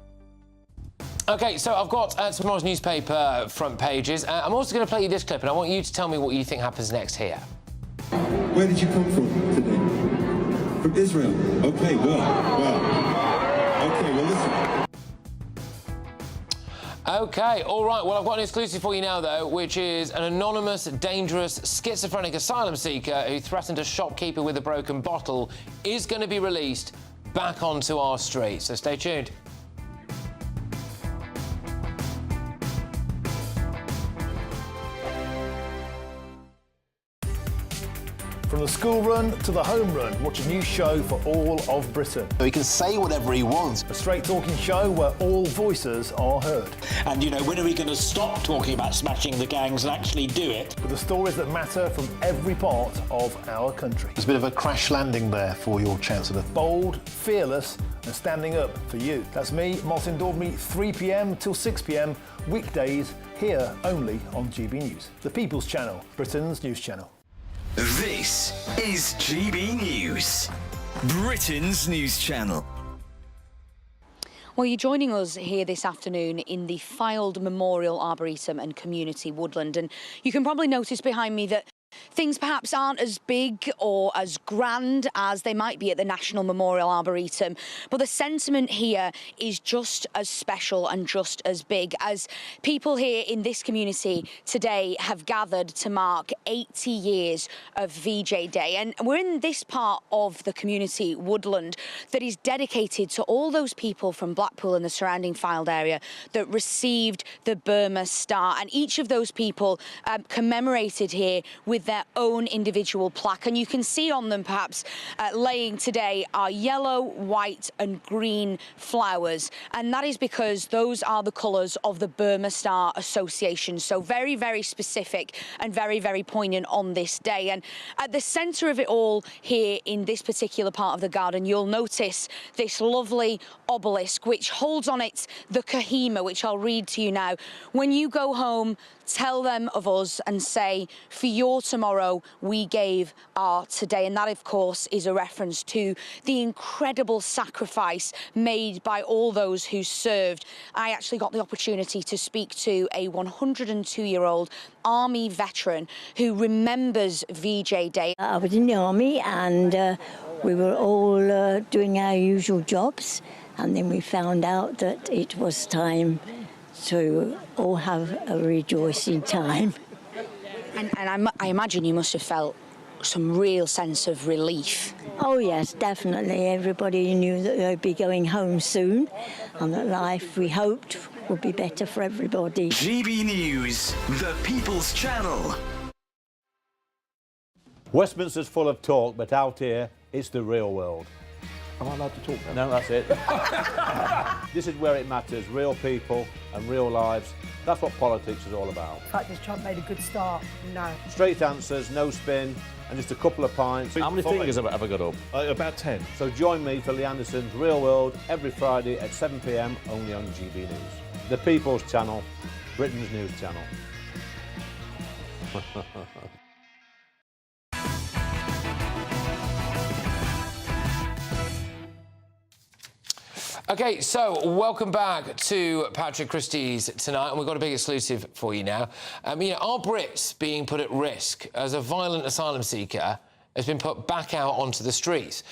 OK, so I've got tomorrow's newspaper front pages. I'm also going to play you this clip, and I want you to tell me what you think happens next here. Where did you come from today? From Israel. Okay, well. Okay, well, listen. OK, all right. Well, I've got an exclusive for you now, though, which is an anonymous, dangerous, schizophrenic asylum seeker who threatened a shopkeeper with a broken bottle is going to be released back onto our streets. So stay tuned. From the school run to the home run, watch a new show for all of Britain. So he can say whatever he wants. A straight-talking show where all voices are heard. And, you know, when are we going to stop talking about smashing the gangs and actually do it? With the stories that matter from every part of our country. There's a bit of a crash landing there for your Chancellor. Bold, fearless, and standing up for you. That's me, Martin Daubney, 3 p.m. till 6 p.m, weekdays, here only on GB News, the People's Channel, Britain's news channel. This is GB News, Britain's news channel. Well, you're joining us here this afternoon in the Fylde Memorial Arboretum and Community Woodland, and you can probably notice behind me that things perhaps aren't as big or as grand as they might be at the National Memorial Arboretum, but the sentiment here is just as special and just as big, as people here in this community today have gathered to mark 80 years of VJ Day. And we're in this part of the community woodland that is dedicated to all those people from Blackpool and the surrounding Fylde area that received the Burma Star, and each of those people commemorated here with their own individual plaque, and you can see on them perhaps laying today are yellow, white and green flowers, and that is because those are the colours of the Burma Star Association, so very, very specific and very, very poignant on this day. And at the centre of it all here in this particular part of the garden, you'll notice this lovely obelisk which holds on it the Kohima, which I'll read to you now. When you go home, tell them of us and say, for your tomorrow we gave our today. And that, of course, is a reference to the incredible sacrifice made by all those who served. I actually got the opportunity to speak to a 102-year-old Army veteran who remembers VJ Day. I was in the Army, and we were all doing our usual jobs, and then we found out that it was time to all have a rejoicing time. And I imagine you must have felt some real sense of relief. Oh yes, definitely. Everybody knew that they'd be going home soon, and that life, we hoped, would be better for everybody. GB News, the People's Channel. Westminster's full of talk, but out here, it's the real world. Am I allowed to talk now? No, that's it. This is where it matters, real people and real lives. That's what politics is all about. The fact that Trump made a good start, no. Straight answers, no spin, and just a couple of pints. How many fingers have I got up? About 10. So join me for Lee Anderson's Real World every Friday at 7 p.m, only on GB News. The People's Channel, Britain's news channel. OK, so welcome back to Patrick Christys tonight, and we've got a big exclusive for you now. Are Brits being put at risk as a violent asylum seeker has been put back out onto the streets?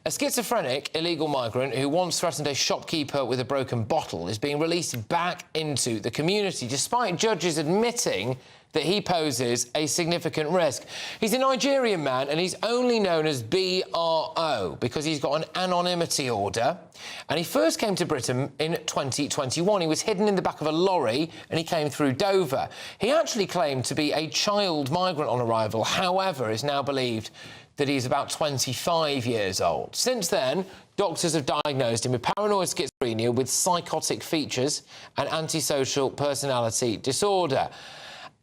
A schizophrenic illegal migrant who once threatened a shopkeeper with a broken bottle is being released back into the community, despite judges admitting that he poses a significant risk. He's a Nigerian man, and he's only known as BRO because he's got an anonymity order. And he first came to Britain in 2021. He was hidden in the back of a lorry, and he came through Dover. He actually claimed to be a child migrant on arrival. However, it's now believed that he's about 25 years old. Since then, doctors have diagnosed him with paranoid schizophrenia with psychotic features and antisocial personality disorder.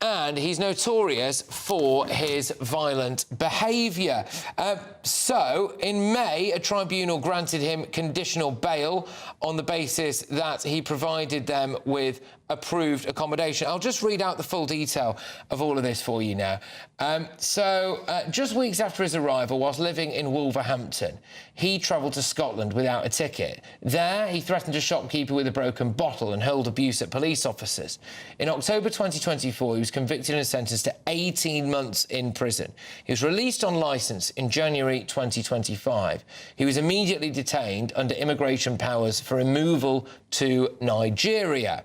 And he's notorious for his violent behaviour. So, in May, a tribunal granted him conditional bail on the basis that he provided them with approved accommodation. I'll just read out the full detail of all of this for you now. Just weeks after his arrival, whilst living in Wolverhampton, he travelled to Scotland without a ticket. There, he threatened a shopkeeper with a broken bottle and hurled abuse at police officers. In October 2024, he was convicted and sentenced to 18 months in prison. He was released on licence in January 2025. He was immediately detained under immigration powers for removal to Nigeria.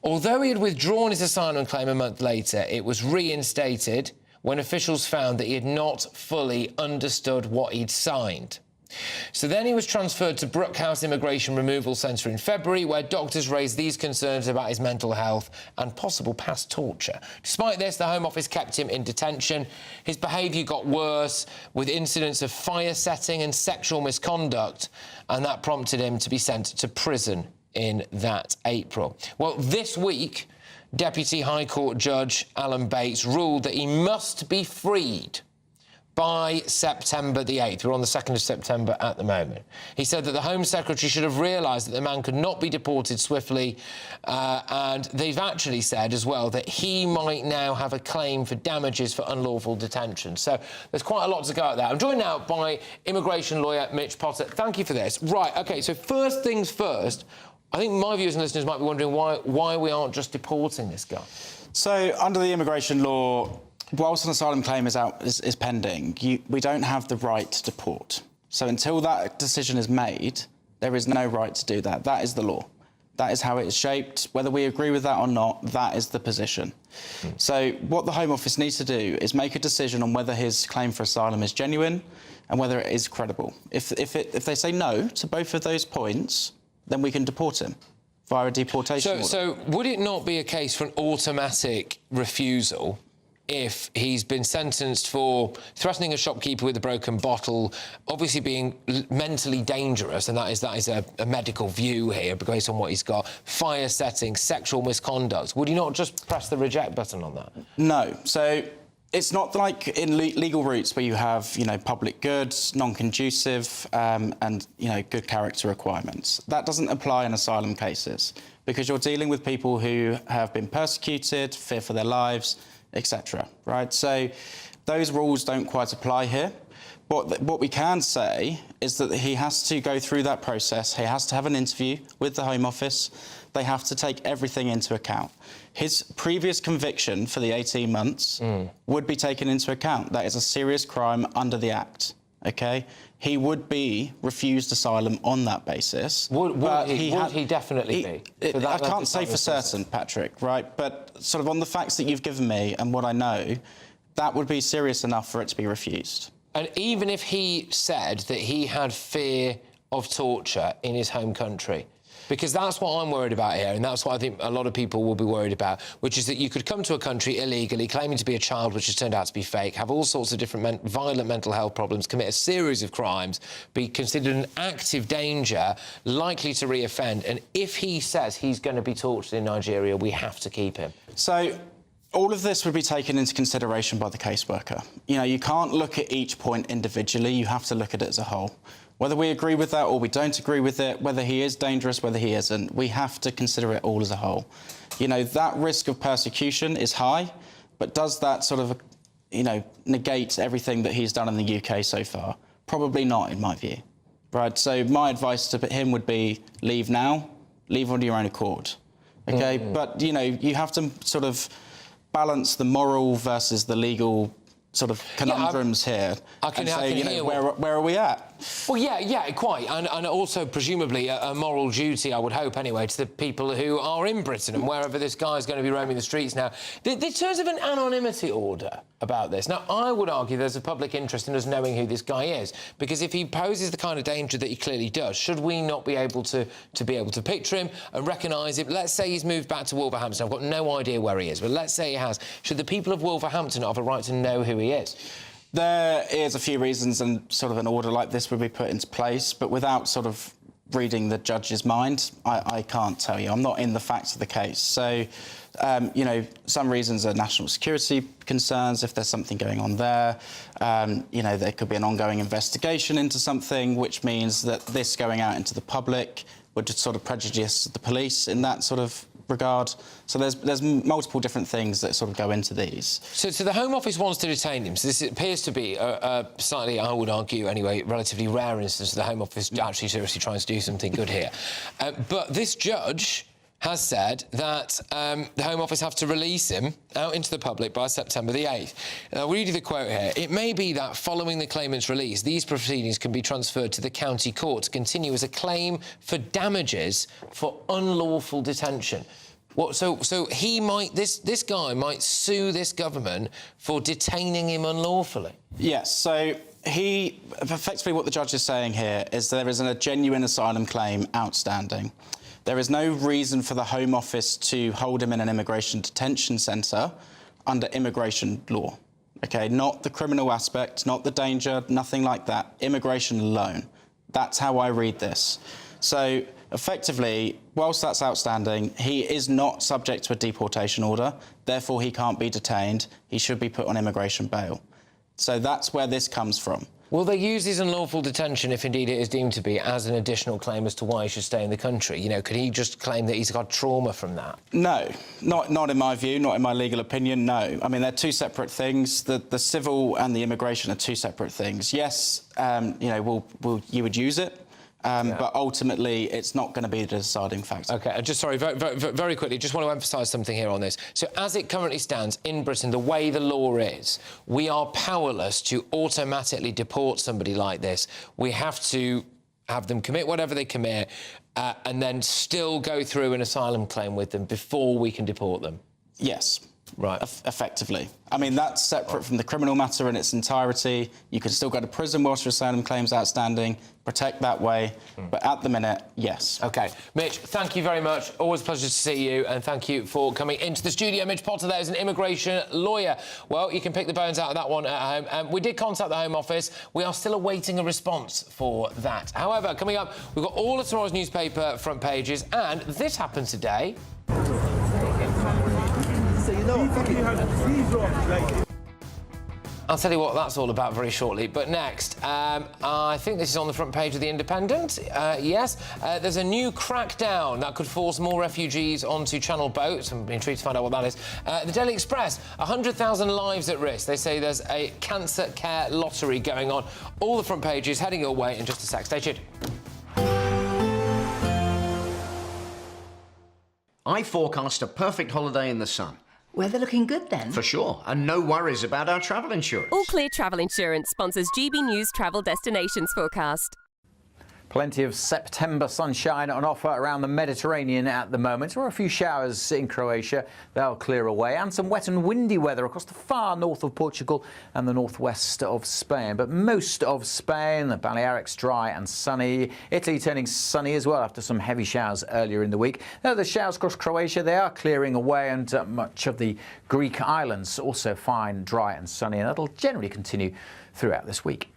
Although he had withdrawn his asylum claim a month later, it was reinstated when officials found that he had not fully understood what he'd signed. So then he was transferred to Brookhouse Immigration Removal Centre in February, where doctors raised these concerns about his mental health and possible past torture. Despite this, the Home Office kept him in detention. His behaviour got worse, with incidents of fire setting and sexual misconduct, and that prompted him to be sent to prison in that April. Well, this week, Deputy High Court Judge Alan Bates ruled that he must be freed by September the 8th. We're on the 2nd of September at the moment. He said that the Home Secretary should have realised that the man could not be deported swiftly, and they've actually said as well that he might now have a claim for damages for unlawful detention. So there's quite a lot to go at there. I'm joined now by immigration lawyer Mitch Potter. Thank you for this. Right, OK, so first things first, I think my viewers and listeners might be wondering why we aren't just deporting this guy. So under the immigration law, whilst an asylum claim is pending, we don't have the right to deport. So until that decision is made, there is no right to do that. That is the law. That is how it is shaped. Whether we agree with that or not, that is the position. So what the Home Office needs to do is make a decision on whether his claim for asylum is genuine and whether it is credible. If they say no to both of those points, then we can deport him via a deportation order. So would it not be a case for an automatic refusal if he's been sentenced for threatening a shopkeeper with a broken bottle, obviously being mentally dangerous, and that is a medical view here based on what he's got, fire setting, sexual misconduct? Would you not just press the reject button on that? No. So it's not like in legal routes where you have, public goods, non-conducive, and, good character requirements. That doesn't apply in asylum cases because you're dealing with people who have been persecuted, fear for their lives, etc. Right? So those rules don't quite apply here. What we can say is that he has to go through that process. He has to have an interview with the Home Office. They have to take everything into account. His previous conviction for the 18 months would be taken into account. That is a serious crime under the Act, OK? He would be refused asylum on that basis. Would he definitely be? I can't say for certain, Patrick, right? But sort of on the facts that you've given me and what I know, that would be serious enough for it to be refused. And even if he said that he had fear of torture in his home country, because that's what I'm worried about here, and that's what I think a lot of people will be worried about, which is that you could come to a country illegally, claiming to be a child, which has turned out to be fake, have all sorts of different violent mental health problems, commit a series of crimes, be considered an active danger, likely to reoffend, and if he says he's going to be tortured in Nigeria, we have to keep him. So all of this would be taken into consideration by the caseworker. You can't look at each point individually, you have to look at it as a whole. Whether we agree with that or we don't agree with it, whether he is dangerous, whether he isn't, we have to consider it all as a whole. That risk of persecution is high, but does that sort of, negate everything that he's done in the UK so far? Probably not, in my view. Right, so my advice to him would be leave now, leave on your own accord. OK, but, you have to sort of balance the moral versus the legal sort of conundrums here. I can hear where are we at? Well, yeah, quite. And also, presumably, a moral duty, I would hope, anyway, to the people who are in Britain and wherever this guy is going to be roaming the streets now. In terms of an anonymity order about this, now, I would argue there's a public interest in us knowing who this guy is, because if he poses the kind of danger that he clearly does, should we not be able to picture him and recognise him? Let's say he's moved back to Wolverhampton. I've got no idea where he is, but let's say he has. Should the people of Wolverhampton have a right to know who he is? There is a few reasons and sort of an order like this would be put into place, but without sort of reading the judge's mind, I can't tell you. I'm not in the facts of the case. So, some reasons are national security concerns, if there's something going on there. There could be an ongoing investigation into something, which means that this going out into the public would just sort of prejudice the police in that sort of regard. So there's multiple different things that sort of go into these. So the Home Office wants to detain him. So this appears to be a slightly, I would argue anyway, relatively rare instance of the Home Office actually seriously trying to do something good here. But this judge has said that the Home Office have to release him out into the public by September the 8th. I'll read you the quote here. It may be that following the claimant's release, these proceedings can be transferred to the county court to continue as a claim for damages for unlawful detention. So this guy might sue this government for detaining him unlawfully? Yes, so effectively what the judge is saying here is there isn't a genuine asylum claim outstanding. There is no reason for the Home Office to hold him in an immigration detention centre under immigration law. OK, not the criminal aspect, not the danger, nothing like that. Immigration alone. That's how I read this. So, effectively, whilst that's outstanding, he is not subject to a deportation order. Therefore, he can't be detained. He should be put on immigration bail. So that's where this comes from. Will they use his unlawful detention, if indeed it is deemed to be, as an additional claim as to why he should stay in the country? You know, could he just claim that he's got trauma from that? No, not in my view, not in my legal opinion, no. I mean, they're two separate things. The civil and the immigration are two separate things. Yes, you know, you would use it. But ultimately, it's not going to be the deciding factor. OK, just sorry, very quickly, just want to emphasise something here on this. So as it currently stands in Britain, the way the law is, we are powerless to automatically deport somebody like this. We have to have them commit whatever they commit and then still go through an asylum claim with them before we can deport them. Yes. Right. Effectively. I mean, that's separate from the criminal matter in its entirety. You can still go to prison whilst your asylum claim's outstanding, protect that way. But at the minute, yes. OK. Mitch, thank you very much. Always a pleasure to see you, and thank you for coming into the studio. Mitch Potter there is an immigration lawyer. Well, you can pick the bones out of that one at home. We did contact the Home Office. We are still awaiting a response for that. However, coming up, we've got all of tomorrow's newspaper front pages, and this happened today. I'll tell you what that's all about very shortly. But next, I think this is on the front page of The Independent. Yes, there's a new crackdown that could force more refugees onto Channel boats. I'm intrigued to find out what that is. The Daily Express, 100,000 lives at risk. They say there's a cancer care lottery going on. All the front pages heading your way in just a sec. Stay tuned. I forecast a perfect holiday in the sun. Weather looking good then? For sure, and no worries about our travel insurance. All Clear Travel Insurance sponsors GB News Travel Destinations forecast. Plenty of September sunshine on offer around the Mediterranean at the moment. There are a few showers in Croatia. They'll clear away. And some wet and windy weather across the far north of Portugal and the northwest of Spain. But most of Spain, the Balearics, dry and sunny. Italy turning sunny as well after some heavy showers earlier in the week. Now, the showers across Croatia, they are clearing away, and much of the Greek islands also fine, dry and sunny. And that'll generally continue throughout this week.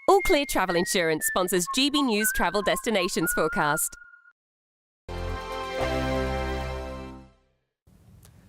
All Clear Travel Insurance sponsors GB News Travel Destinations forecast.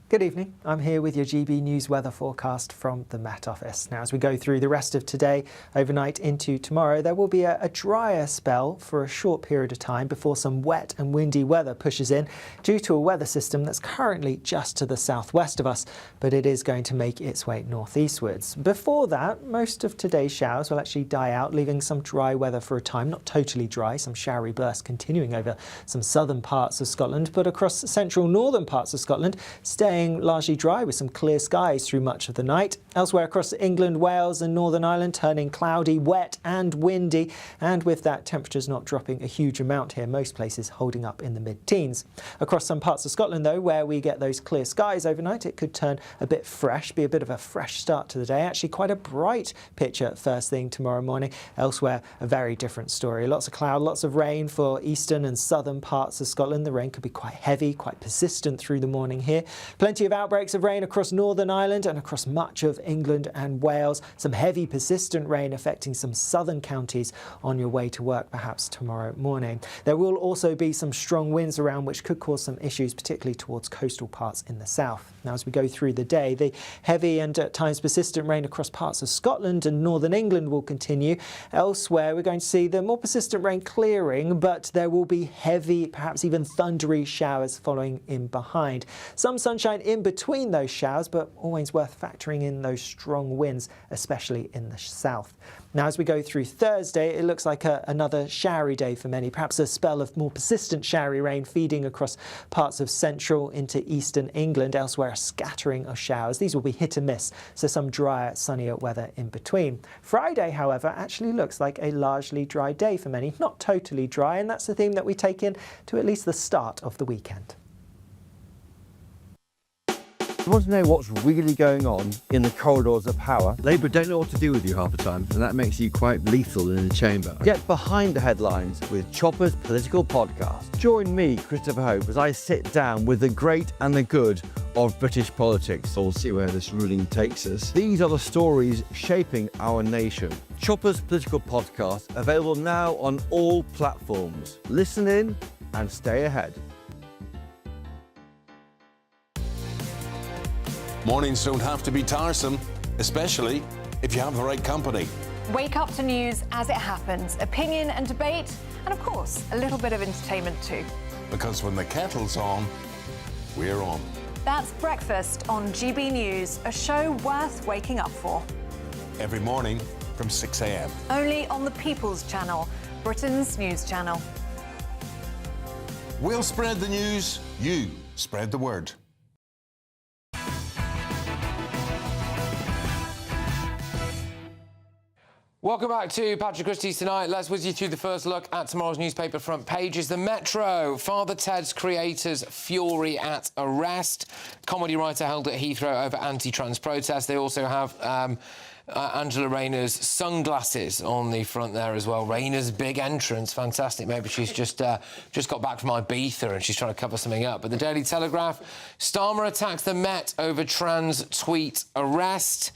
Good evening. I'm here with your GB News weather forecast from the Met Office. Now, as we go through the rest of today, overnight into tomorrow, there will be a drier spell for a short period of time before some wet and windy weather pushes in due to a weather system that's currently just to the southwest of us, but it is going to make its way northeastwards. Before that, most of today's showers will actually die out, leaving some dry weather for a time. Not totally dry, some showery bursts continuing over some southern parts of Scotland, but across central northern parts of Scotland, staying largely dry with some clear skies through much of the night. Elsewhere across England, Wales and Northern Ireland turning cloudy, wet and windy, and with that temperatures not dropping a huge amount here, most places holding up in the mid-teens. Across some parts of Scotland though, where we get those clear skies overnight, it could turn a bit fresh, be a bit of a fresh start to the day. Actually quite a bright picture first thing tomorrow morning. Elsewhere, a very different story. Lots of cloud, lots of rain for eastern and southern parts of Scotland. The rain could be quite heavy, quite persistent through the morning here. Plenty of outbreaks of rain across Northern Ireland and across much of England and Wales. Some heavy persistent rain affecting some southern counties on your way to work perhaps tomorrow morning. There will also be some strong winds around which could cause some issues, particularly towards coastal parts in the south. Now, as we go through the day, the heavy and at times persistent rain across parts of Scotland and northern England will continue. Elsewhere, we're going to see the more persistent rain clearing, but there will be heavy, perhaps even thundery showers following in behind. Some sunshine in between those showers, but always worth factoring in those strong winds, especially in the south. Now, as we go through Thursday, it looks like another showery day for many, perhaps a spell of more persistent showery rain feeding across parts of central into eastern England. Elsewhere, a scattering of showers. These will be hit and miss, so some drier, sunnier weather in between. Friday, however, actually looks like a largely dry day for many. Not totally dry, and that's the theme that we take in to at least the start of the weekend. You want to know what's really going on in the corridors of power? Labour don't know what to do with you half the time, and that makes you quite lethal in the chamber. Get behind the headlines with Chopper's Political Podcast. Join me, Christopher Hope, as I sit down with the great and the good of British politics. We'll see where this ruling takes us. These are the stories shaping our nation. Chopper's Political Podcast, available now on all platforms. Listen in and stay ahead. Mornings don't have to be tiresome. especially if you have the right company. Wake up to news as it happens, opinion and debate, and of course, a little bit of entertainment too. Because when the kettle's on, we're on. That's Breakfast on GB News, a show worth waking up for. Every morning from 6 a.m. Only on the People's Channel, Britain's news channel. We'll spread the news, you spread the word. Welcome back to Patrick Christys tonight. Let's whiz you through the first look at tomorrow's newspaper front pages. The Metro, Father Ted's creators fury at arrest. Comedy writer held at Heathrow over anti-trans protests. They also have Angela Rayner's sunglasses on the front there as well. Rayner's big entrance, fantastic. Maybe she's just got back from Ibiza and she's trying to cover something up. But the Daily Telegraph, Starmer attacks the Met over trans tweet arrest.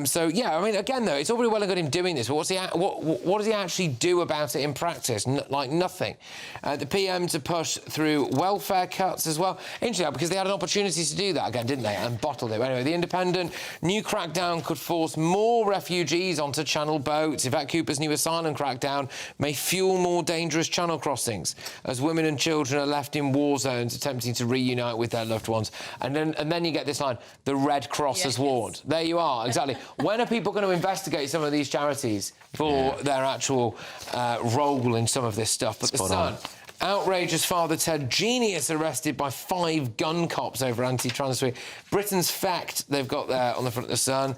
So yeah, I mean, again though, it's all really well and good him doing this, but what does he actually do about it in practice? Like nothing. The PM to push through welfare cuts as well. Interesting, because they had an opportunity to do that again, didn't they? And bottled it. Anyway, The Independent, new crackdown could force more refugees onto channel boats. Yvette Cooper's new asylum crackdown may fuel more dangerous channel crossings as women and children are left in war zones attempting to reunite with their loved ones. And then you get this line, the Red Cross has warned. There you are, exactly. When are people going to investigate some of these charities for their actual role in some of this stuff? But The Sun, outrageous Father Ted genius arrested by 5 gun cops over anti-trans tweet. Britain's fact they've got there on the front of The Sun.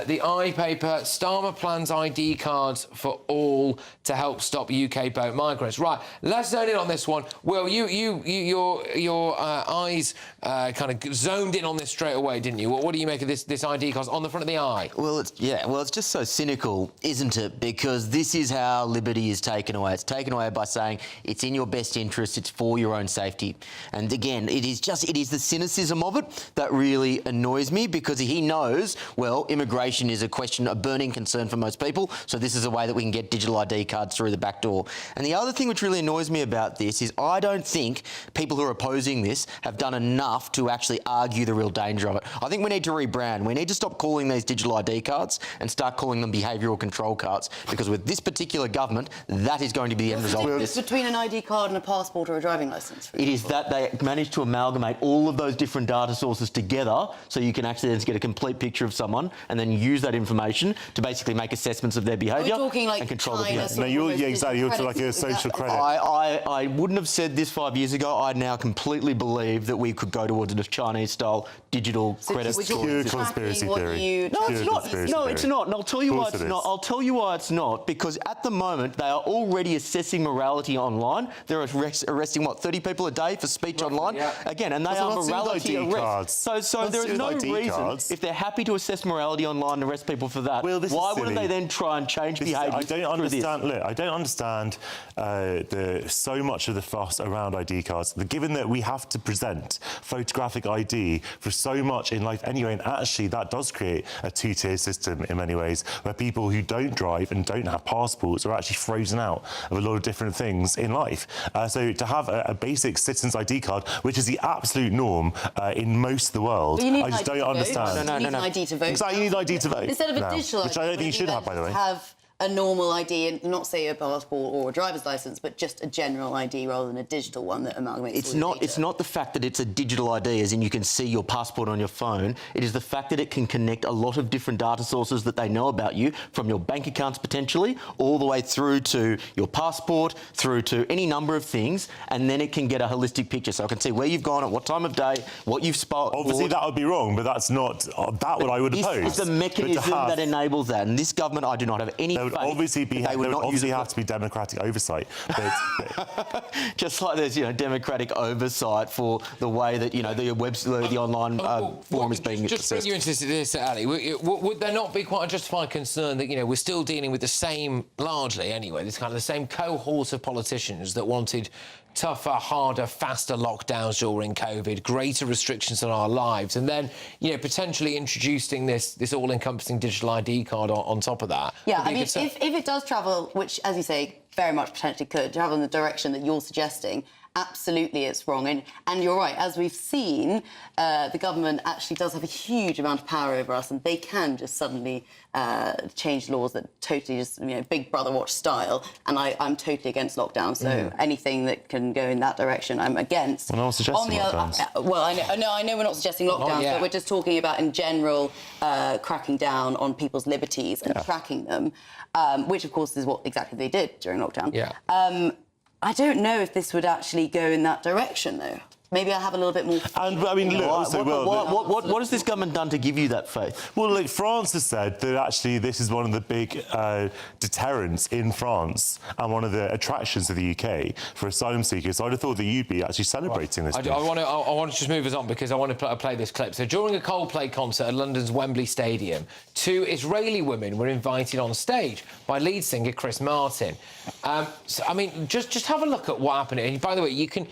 The I paper, Starmer plans ID cards for all to help stop UK boat migrants. Right, let's zone in on this one. Will, your eyes kind of zoned in on this straight away, didn't you? What do you make of this ID cards on the front of the eye? Well, it's just so cynical, isn't it? Because this is how liberty is taken away. It's taken away by saying it's in your best interest, it's for your own safety. And again, it is the cynicism of it that really annoys me, because he knows, well, immigration is a burning concern for most people, so this is a way that we can get digital ID cards through the back door. And the other thing which really annoys me about this is I don't think people who are opposing this have done enough to actually argue the real danger of it. I think we need to rebrand. We need to stop calling these digital ID cards and start calling them behavioural control cards, because with this particular government, that is going to be the end result of this. Between an ID card and a passport or a driving licence? It is that they managed to amalgamate all of those different data sources together, so you can actually then get a complete picture of someone and then use that information to basically make assessments of their behaviour and control the behaviour. No, you're like a social credit. I wouldn't have said this 5 years ago. I now completely believe that we could go towards a Chinese-style digital credit. Pure conspiracy theory. No, it's not. No, it's not. And I'll tell you why it's not. I'll tell you why it's not. Because at the moment, they are already assessing morality online. They're arresting, 30 people a day for speech online? Yeah. Again, and they are morality arrests. So there is no reason, if they're happy to assess morality online and arrest people for that, why wouldn't they then try and change behaviour? I don't understand. Look, I don't understand so much of the fuss around ID cards. Given that we have to present photographic ID for so much in life anyway, and actually that does create a two-tier system in many ways, where people who don't drive and don't have passports are actually frozen out of a lot of different things in life. So to have a basic citizen's ID card, which is the absolute norm in most of the world, I just don't understand. No. You need an ID to vote. Exactly, you need ID to vote. Instead of a digital ID, which I don't think you should have, by the way. Have a normal ID, and not say a passport or a driver's licence, but just a general ID rather than a digital one that amalgamates. It's not the fact that it's a digital ID, as in you can see your passport on your phone. It is the fact that it can connect a lot of different data sources that they know about you, from your bank accounts potentially, all the way through to your passport, through to any number of things, and then it can get a holistic picture. So I can see where you've gone, at what time of day, what you've spent. Obviously, that would be wrong, but that's not that what I would oppose. It's the mechanism that enables that, and this government, I do not have any. There would obviously have to be democratic oversight. Just like there's democratic oversight for the way that the online forum is being just assessed. Bring you into this, Ali. Would there not be quite a justified concern that we're still dealing with the same, largely anyway, this kind of the same cohort of politicians that wanted tougher, harder, faster lockdowns during COVID, greater restrictions on our lives, and then, potentially introducing this all-encompassing digital ID card on top of that? Yeah, I mean, if it does travel, which, as you say, very much potentially could travel in the direction that you're suggesting, absolutely it's wrong. And you're right, as we've seen, the government actually does have a huge amount of power over us, and they can just suddenly change laws that totally just, Big Brother watch style. And I'm totally against lockdown, so anything that can go in that direction, I'm against. Well, no one's suggesting lockdowns. Well, I know we're not suggesting lockdowns, but we're just talking about, in general, cracking down on people's liberties and tracking them, which, of course, is what exactly they did during lockdown. Yeah. I don't know if this would actually go in that direction, though. Maybe I have a little bit more... And, I mean, look, also, what has this government done to give you that faith? Well, like, France has said that actually this is one of the big deterrents in France and one of the attractions of the UK for asylum seekers. So I'd have thought that you'd be actually celebrating this. I want to just move us on because I want to play this clip. So during a Coldplay concert at London's Wembley Stadium, 2 Israeli women were invited on stage by lead singer Chris Martin. So, I mean, just have a look at what happened. And by the way, you can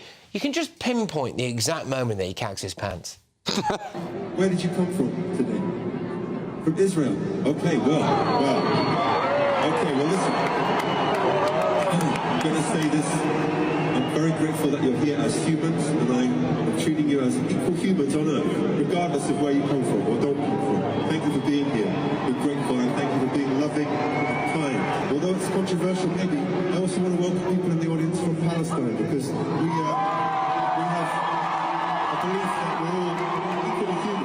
just pinpoint the exact moment that he cags his pants. Where did you come from today? From Israel. Okay, well. Okay, well, listen. I'm going to say this. I'm very grateful that you're here as humans, and I'm treating you as equal humans on earth, regardless of where you come from or don't come from. Thank you for being here. We're grateful, and thank you for being loving and kind. Although it's controversial, maybe, I also want to welcome people in the audience from Palestine, because we have a belief that we're all equally human.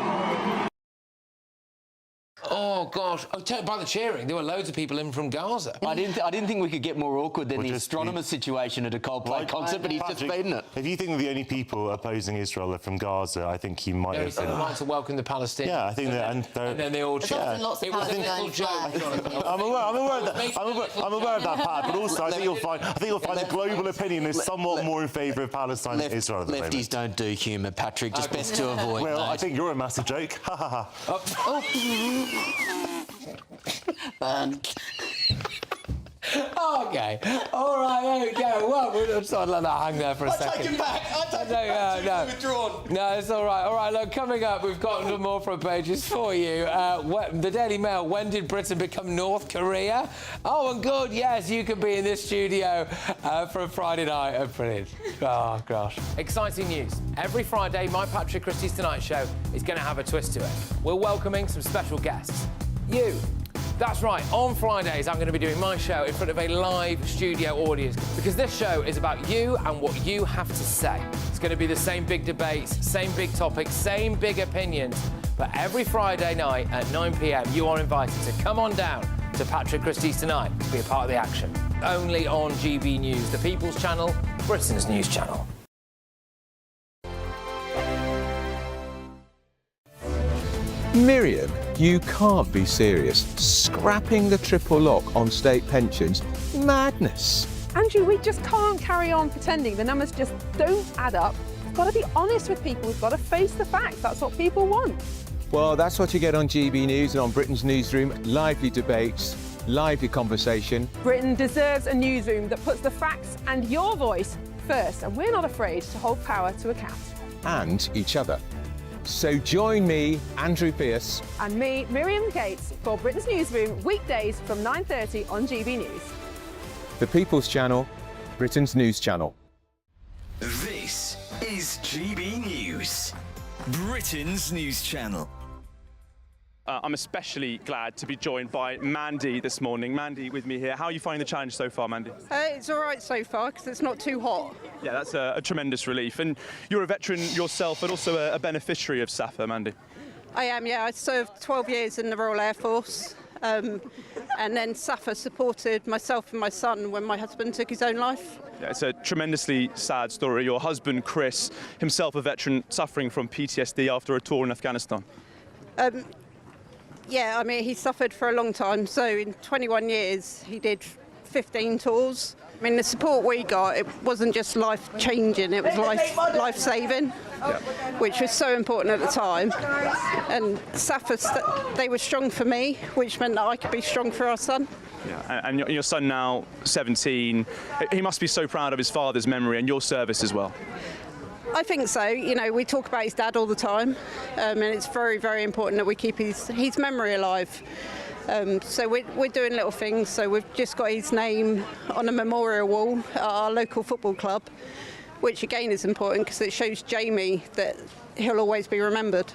Oh, gosh. Oh, by the cheering, there were loads of people in from Gaza. I didn't think we could get more awkward than the astronomer situation at a Coldplay concert, but he's just beaten it. If you think that the only people opposing Israel are from Gaza, I think he might have been... like to welcome the Palestinians. Yeah, I think that... And then they all cheer. Lots of Palestinian flags. I'm aware of that, Pat, but also I think you'll find the global opinion is somewhat more in favour of Palestine than Israel at the moment. Lefties don't do humour, Patrick, just best to avoid. Well, I think you're a massive joke. Ha ha ha. Burn. OK. All right, there we go. Well, we'll just let that hang there for a second. I take it back. No. Withdrawn. No, it's all right. All right, look, coming up, we've got more front pages for you. The Daily Mail, when did Britain become North Korea? Oh, and good, yes, you could be in this studio for a Friday night. Oh, brilliant. Oh, gosh. Exciting news. Every Friday, my Patrick Christys Tonight Show is going to have a twist to it. We're welcoming some special guests. You. That's right, on Fridays I'm going to be doing my show in front of a live studio audience because this show is about you and what you have to say. It's going to be the same big debates, same big topics, same big opinions, but every Friday night at 9 p.m. you are invited to come on down to Patrick Christys Tonight to be a part of the action. Only on GB News, the People's Channel, Britain's news channel. Miriam, you can't be serious. Scrapping the triple lock on state pensions? Madness. Andrew, we just can't carry on pretending. The numbers just don't add up. We've got to be honest with people. We've got to face the facts. That's what people want. Well, that's what you get on GB News and on Britain's Newsroom. Lively debates, lively conversation. Britain deserves a newsroom that puts the facts and your voice first, and we're not afraid to hold power to account. And each other. So join me, Andrew Pearce. And me, Miriam Gates, for Britain's Newsroom, weekdays from 9:30 on GB News. The People's Channel, Britain's news channel. This is GB News, Britain's news channel. I'm especially glad to be joined by Mandy this morning. Mandy with me here. How are you finding the challenge so far, Mandy? It's all right so far because it's not too hot. Yeah, that's a tremendous relief. And you're a veteran yourself, but also a beneficiary of SAFA, Mandy. I am, yeah. I served 12 years in the Royal Air Force. And then SAFA supported myself and my son when my husband took his own life. Yeah, it's a tremendously sad story. Your husband, Chris, himself a veteran suffering from PTSD after a tour in Afghanistan. Yeah, I mean, he suffered for a long time. So in 21 years, he did 15 tours. I mean, the support we got, it wasn't just life-changing, it was life-saving, which was so important at the time. And SAFA, they were strong for me, which meant that I could be strong for our son. Yeah, and your son now, 17, he must be so proud of his father's memory and your service as well. I think so. You know, we talk about his dad all the time, and it's very, very important that we keep his memory alive. So we're doing little things. So we've just got his name on a memorial wall at our local football club, which again is important because it shows Jamie that he'll always be remembered.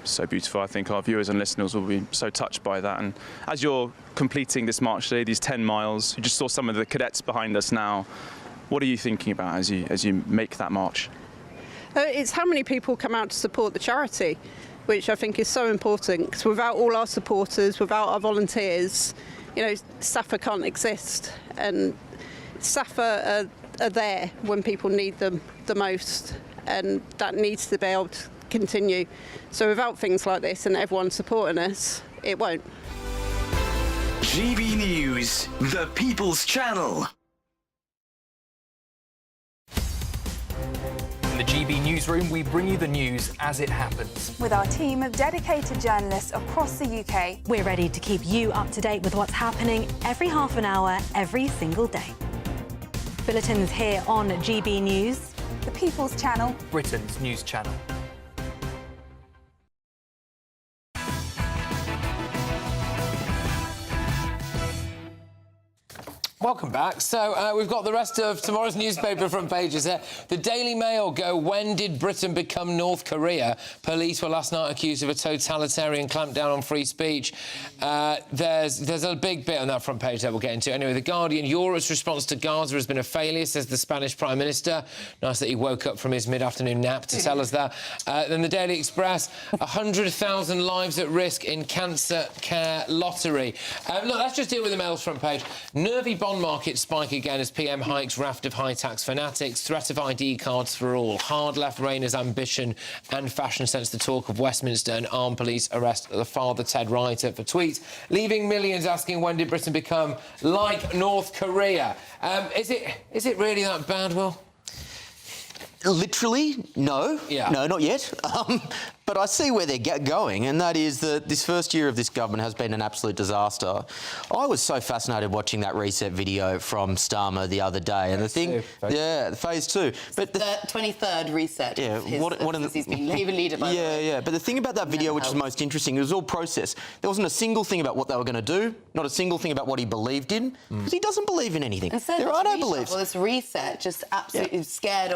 So beautiful. I think our viewers and listeners will be so touched by that. And as you're completing this march today, these 10 miles, you just saw some of the cadets behind us now. What are you thinking about as you make that march? It's how many people come out to support the charity, which I think is so important, because without all our supporters, without our volunteers, you know, SAFA can't exist. And SAFA are there when people need them the most, and that needs to be able to continue. So without things like this and everyone supporting us, it won't. GB News, the People's Channel. In the GB Newsroom, we bring you the news as it happens. With our team of dedicated journalists across the UK, we're ready to keep you up to date with what's happening every half an hour, every single day. Bulletins here on GB News, the People's Channel, Britain's news channel. Welcome back. So we've got the rest of tomorrow's newspaper front pages here. The Daily Mail go, when did Britain become North Korea? Police were last night accused of a totalitarian clampdown on free speech. There's a big bit on that front page that we'll get into. Anyway, The Guardian, Europe's response to Gaza has been a failure, says the Spanish Prime Minister. Nice that he woke up from his mid-afternoon nap to tell us that. Then the Daily Express, 100,000 lives at risk in cancer care lottery. Look, let's just deal with the Mail's front page. Nervy bond market spike again as PM hikes raft of high-tax fanatics, threat of ID cards for all, hard left Rayner's ambition and fashion sense the talk of Westminster, and armed police arrest the father Ted Ryder for tweets, leaving millions asking when did Britain become like North Korea? Is it really that bad, Will? Literally, no. Yeah. No, not yet. But I see where they're going, and that is that this first year of this government has been an absolute disaster. I was so fascinated watching that reset video from Starmer the other day, and the thing, phase two. But the 23rd reset. Yeah, he's been Labour leader. By the way. yeah. But the thing about that video, which is most interesting, it was all process. There wasn't a single thing about what they were going to do, not a single thing about what he believed in, because he doesn't believe in anything. There are no beliefs. Well, this reset just absolutely scared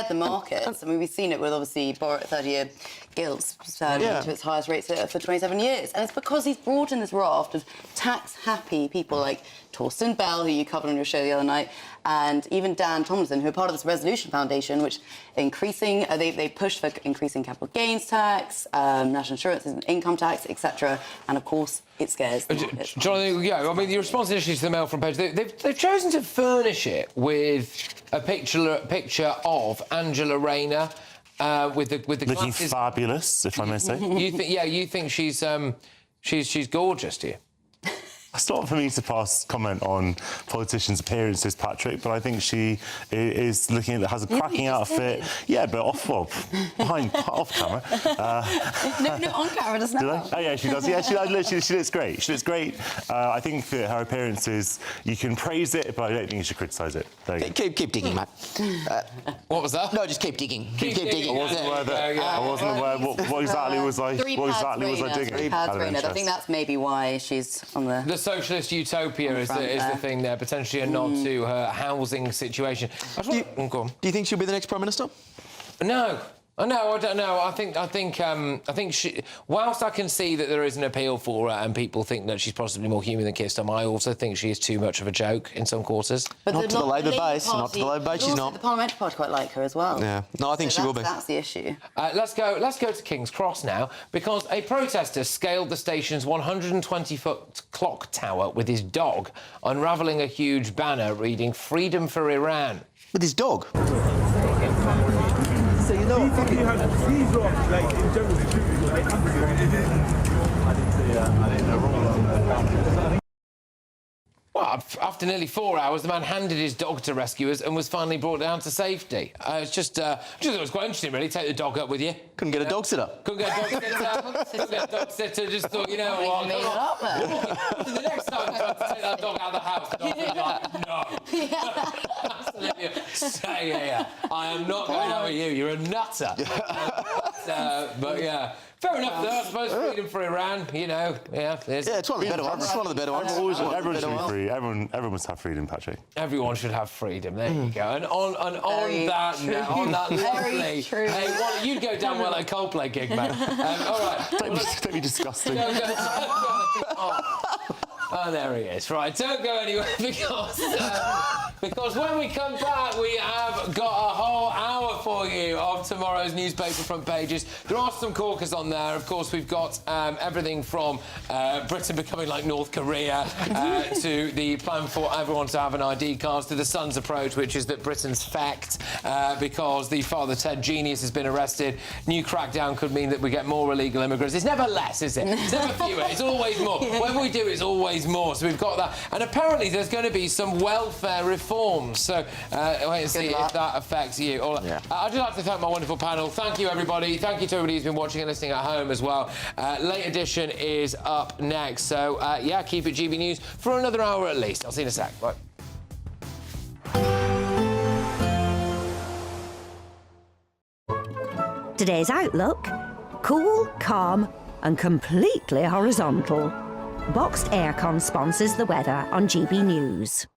the markets. I mean, we've seen it with obviously Boris 30-year gilts to its highest rates for 27 years. And it's because he's brought in this raft of tax-happy people like Torsten Bell, who you covered on your show the other night, and even Dan Tomlinson, who are part of this Resolution Foundation, which they push for increasing capital gains tax, national insurance, income tax, etc. And of course, it scares the markets. Jonathan, I mean, the response initially to the Mail front page, they've chosen to furnish it with a picture of Angela Rayner. With the looking glasses. fabulous, if I may say. You think she's gorgeous, do you? It's not for me to pass comment on politicians' appearances, Patrick, but I think she is looking has a cracking outfit. Yeah, but off camera. No, on camera doesn't help. Oh yeah, she does. Yeah, she looks great. She looks great. I think that her appearance is, you can praise it, but I don't think you should criticise it. Keep digging, mate. What was that? No, just keep digging. Keep digging. I wasn't aware. What exactly was I digging? I think that's maybe why she's on the socialist utopia is the thing there, potentially a nod to her housing situation. Do you think she'll be the next Prime Minister? No, I don't know. I think she. Whilst I can see that there is an appeal for her, and people think that she's possibly more human than Keir Starmer, I also think she is too much of a joke in some quarters. But not to the Labour base. Not to the Labour base. She's not. The Parliamentary Party quite like her as well. Yeah. No, I think she will be. That's the issue. Let's go to King's Cross now, because a protester scaled the station's 120-foot clock tower with his dog, unravelling a huge banner reading "Freedom for Iran." With his dog. So you know, these rocks, like in general, I didn't know. Well, after nearly 4 hours, the man handed his dog to rescuers and was finally brought down to safety. It's just thought it was quite interesting, really. Take the dog up with you. Couldn't get a dog sitter. Couldn't get a dog sitter. Just thought, you know what? Made it up there. The next time I try to take that dog out of the house, the dog will be like, no. Absolutely. Say, I am not going out with you. You're a nutter. But yeah, Fair enough, though. I suppose freedom for Iran, you know. Yeah, it's one of the better ones. It's one of the better ones. Everyone should be free. Everyone must have freedom, Patrick. Everyone should have freedom. There you go. And on that lovely... Hey, well, you'd go down well at a Coldplay gig, man. All right. Don't be disgusting. Oh, there he is. Right, don't go anywhere because when we come back, we have got a whole hour for you of tomorrow's newspaper front pages. There are some corkers on there. Of course, we've got everything from Britain becoming like North Korea to the plan for everyone to have an ID card, to the Sun's approach, which is that Britain's fecked because the Father Ted genius has been arrested. New crackdown could mean that we get more illegal immigrants. It's never less, is it? It's never fewer. It's always more. When we do, it's always more. So we've got that. And apparently there's going to be some welfare reforms. So wait and see if that affects you. I'd just like to thank my wonderful panel. Thank you, everybody. Thank you to everybody who's been watching and listening at home as well. Late edition is up next. So, yeah, keep it GB News for another hour at least. I'll see you in a sec. Bye. Today's outlook: cool, calm and completely horizontal. Boxed aircon sponsors the weather on GB News.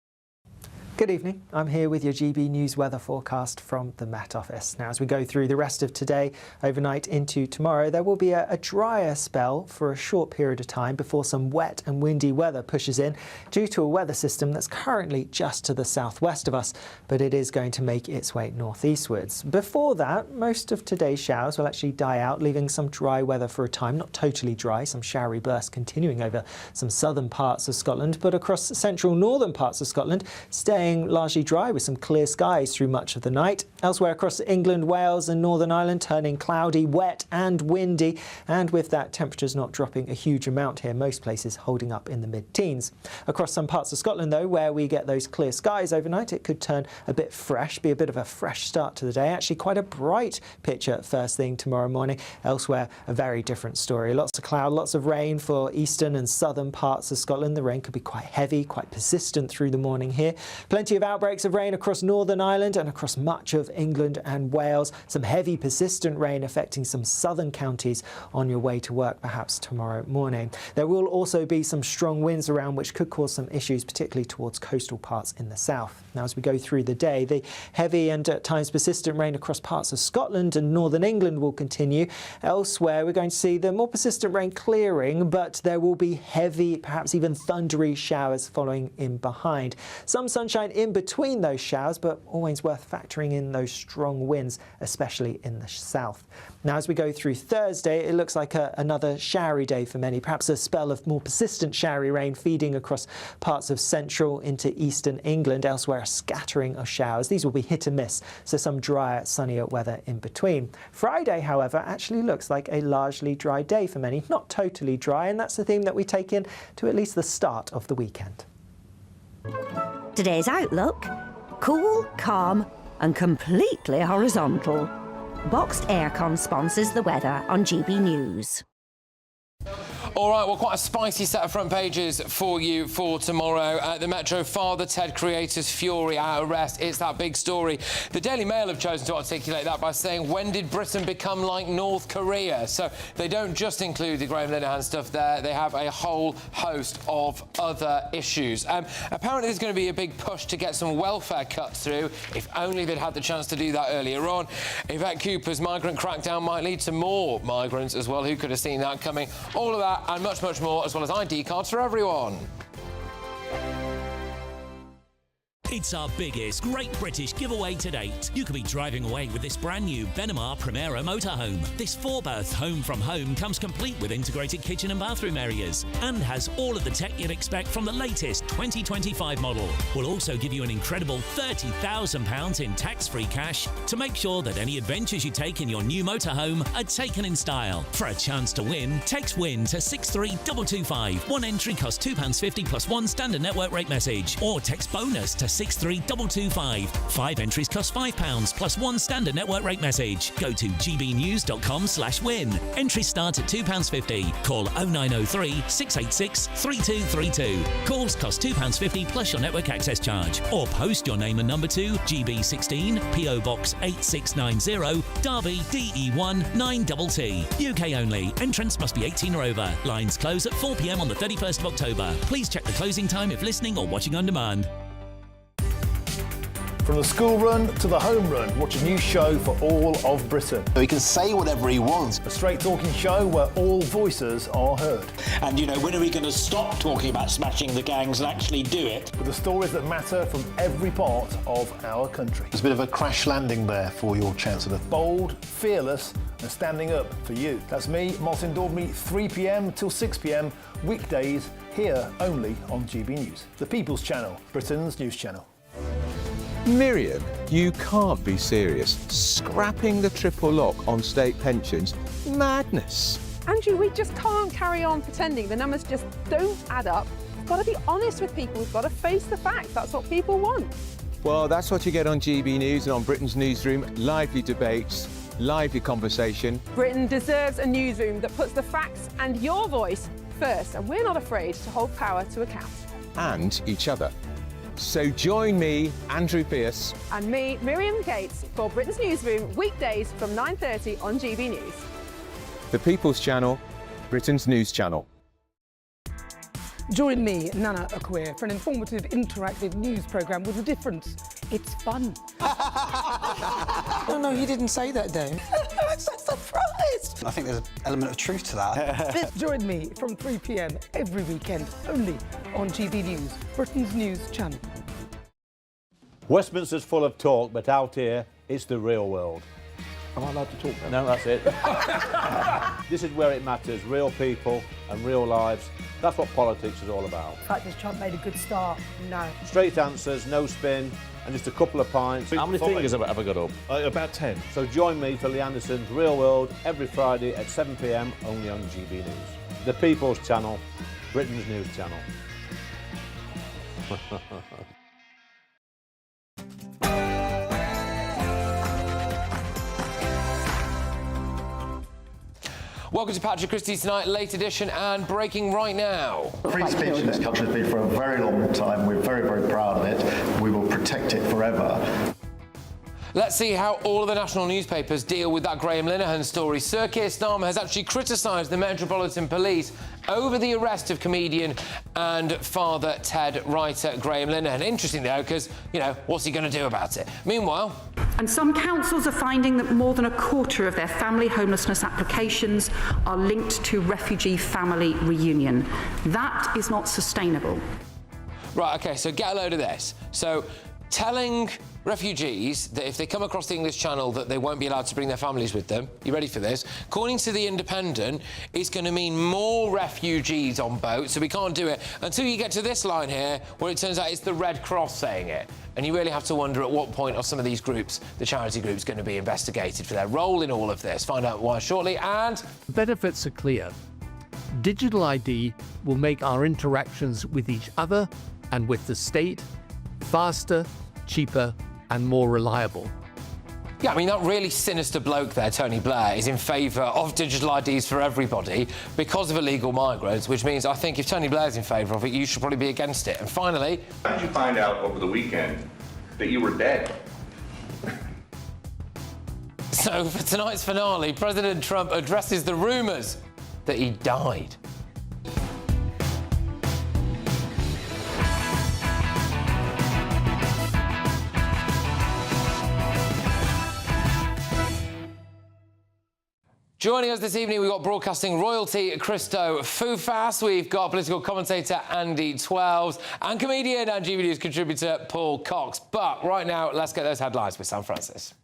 Good evening. I'm here with your GB News weather forecast from the Met Office. Now, as we go through the rest of today, overnight into tomorrow, there will be a drier spell for a short period of time before some wet and windy weather pushes in due to a weather system that's currently just to the southwest of us, but it is going to make its way northeastwards. Before that, most of today's showers will actually die out, leaving some dry weather for a time. Not totally dry, some showery bursts continuing over some southern parts of Scotland, but across central northern parts of Scotland, staying largely dry with some clear skies through much of the night. Elsewhere across England, Wales and Northern Ireland, turning cloudy, wet and windy, and with that, temperatures not dropping a huge amount here, most places holding up in the mid-teens. Across some parts of Scotland, though, where we get those clear skies overnight, it could turn a bit fresh, be a bit of a fresh start to the day. Actually quite a bright picture first thing tomorrow morning. Elsewhere, a very different story. Lots of cloud, lots of rain for eastern and southern parts of Scotland. The rain could be quite heavy, quite persistent through the morning here. Plenty of outbreaks of rain across Northern Ireland and across much of England and Wales. Some heavy persistent rain affecting some southern counties on your way to work perhaps tomorrow morning. There will also be some strong winds around which could cause some issues, particularly towards coastal parts in the south. Now, as we go through the day, the heavy and at times persistent rain across parts of Scotland and northern England will continue. Elsewhere, we're going to see the more persistent rain clearing, but there will be heavy, perhaps even thundery showers following in behind. Some sunshine in between those showers, but always worth factoring in those strong winds, especially in the south. Now, as we go through Thursday, it looks like another showery day for many, perhaps a spell of more persistent showery rain feeding across parts of central into eastern England. Elsewhere, a scattering of showers. These will be hit and miss, so some drier, sunnier weather in between. Friday, however, actually looks like a largely dry day for many. Not totally dry, and that's the theme that we take in to at least the start of the weekend. Today's outlook: cool, calm and completely horizontal. Boxed aircon sponsors the weather on GB News. All right, well, quite a spicy set of front pages for you for tomorrow. The Metro Father Ted creators fury at arrest. It's that big story. The Daily Mail have chosen to articulate that by saying, when did Britain become like North Korea? So they don't just include the Graeme Linehan stuff there. They have a whole host of other issues. Apparently there's going to be a big push to get some welfare cuts through. If only they'd had the chance to do that earlier on. Yvette Cooper's migrant crackdown might lead to more migrants as well. Who could have seen that coming? All of that and much, much more, as well as ID cards for everyone. It's our biggest Great British giveaway to date. You could be driving away with this brand new Benamar Primera motorhome. This 4-berth home from home comes complete with integrated kitchen and bathroom areas and has all of the tech you'd expect from the latest 2025 model. We'll also give you an incredible £30,000 in tax-free cash to make sure that any adventures you take in your new motorhome are taken in style. For a chance to win, text WIN to 63225. One entry costs £2.50 plus one standard network rate message, or text BONUS to 163 225. 5 entries cost £5 plus 1 standard network rate message. Go to gbnews.com/win. Entries start at £2.50. Call 0903 686 3232. Calls cost £2.50 plus your network access charge. Or post your name and number to GB16 PO Box 8690 Derby DE1 9TT. UK only. Entrance must be 18 or over. Lines close at 4 p.m. on the 31st of October. Please check the closing time if listening or watching on demand. From the school run to the home run, watch a new show for all of Britain. He can say whatever he wants. A straight talking show where all voices are heard. And, you know, when are we going to stop talking about smashing the gangs and actually do it? With the stories that matter from every part of our country. There's a bit of a crash landing there for your Chancellor. Bold, fearless and standing up for you. That's me, Martin Daubney, 3 p.m. till 6 p.m, weekdays, here only on GB News. The People's Channel, Britain's news channel. Miriam, you can't be serious. Scrapping the triple lock on state pensions? Madness. Andrew, we just can't carry on pretending. The numbers just don't add up. We've got to be honest with people. We've got to face the facts. That's what people want. Well, that's what you get on GB News and on Britain's Newsroom. Lively debates, lively conversation. Britain deserves a newsroom that puts the facts and your voice first, and we're not afraid to hold power to account. And each other. So join me, Andrew Pearce. And me, Miriam Gates, for Britain's Newsroom, weekdays from 9:30 on GB News. The People's Channel, Britain's news channel. Join me, Nana Akwe, for an informative, interactive news programme with a difference. It's fun. No, he didn't say that, Dave. I'm so surprised. I think there's an element of truth to that. Join me from 3 p.m. every weekend, only on GB News, Britain's news channel. Westminster's full of talk, but out here, it's the real world. Am I allowed to talk now? No, that's it. This is where it matters, real people and real lives. That's what politics is all about. In fact, has Trump made a good start? No. Straight answers, no spin, and just a couple of pints. How many fingers have I got up? About 10. So join me for Lee Anderson's Real World every Friday at 7 p.m, only on GB News. The People's Channel, Britain's news channel. Welcome to Patrick Christys Tonight, late edition and breaking right now. Free speech in this country has been for a very long time. We're very, very proud of it. We will protect it forever. Let's see how all of the national newspapers deal with that Graeme Linehan story. Sir Keir Starmer has actually criticised the Metropolitan Police over the arrest of comedian and Father Ted writer Graeme Linehan. Interesting, though, because, you know, what's he going to do about it? Meanwhile... And some councils are finding that more than a quarter of their family homelessness applications are linked to refugee family reunion. That is not sustainable. Right, OK, so get a load of this. So, telling refugees that if they come across the English Channel that they won't be allowed to bring their families with them. You ready for this? According to The Independent, it's going to mean more refugees on boats, so we can't do it until you get to this line here, where it turns out it's the Red Cross saying it. And you really have to wonder at what point are some of these groups, the charity groups, going to be investigated for their role in all of this. Find out why shortly, and... The benefits are clear. Digital ID will make our interactions with each other and with the state faster, cheaper and more reliable. Yeah, I mean, that really sinister bloke there, Tony Blair, is in favour of digital IDs for everybody because of illegal migrants, which means I think if Tony Blair's in favour of it, you should probably be against it. And finally... How did you find out over the weekend that you were dead? So, for tonight's finale, President Trump addresses the rumours that he died. Joining us this evening, we've got broadcasting royalty Christo Fufas, we've got political commentator Andy Twelves, and comedian and GB News contributor Paul Cox. But right now, let's get those headlines with Sam Francis.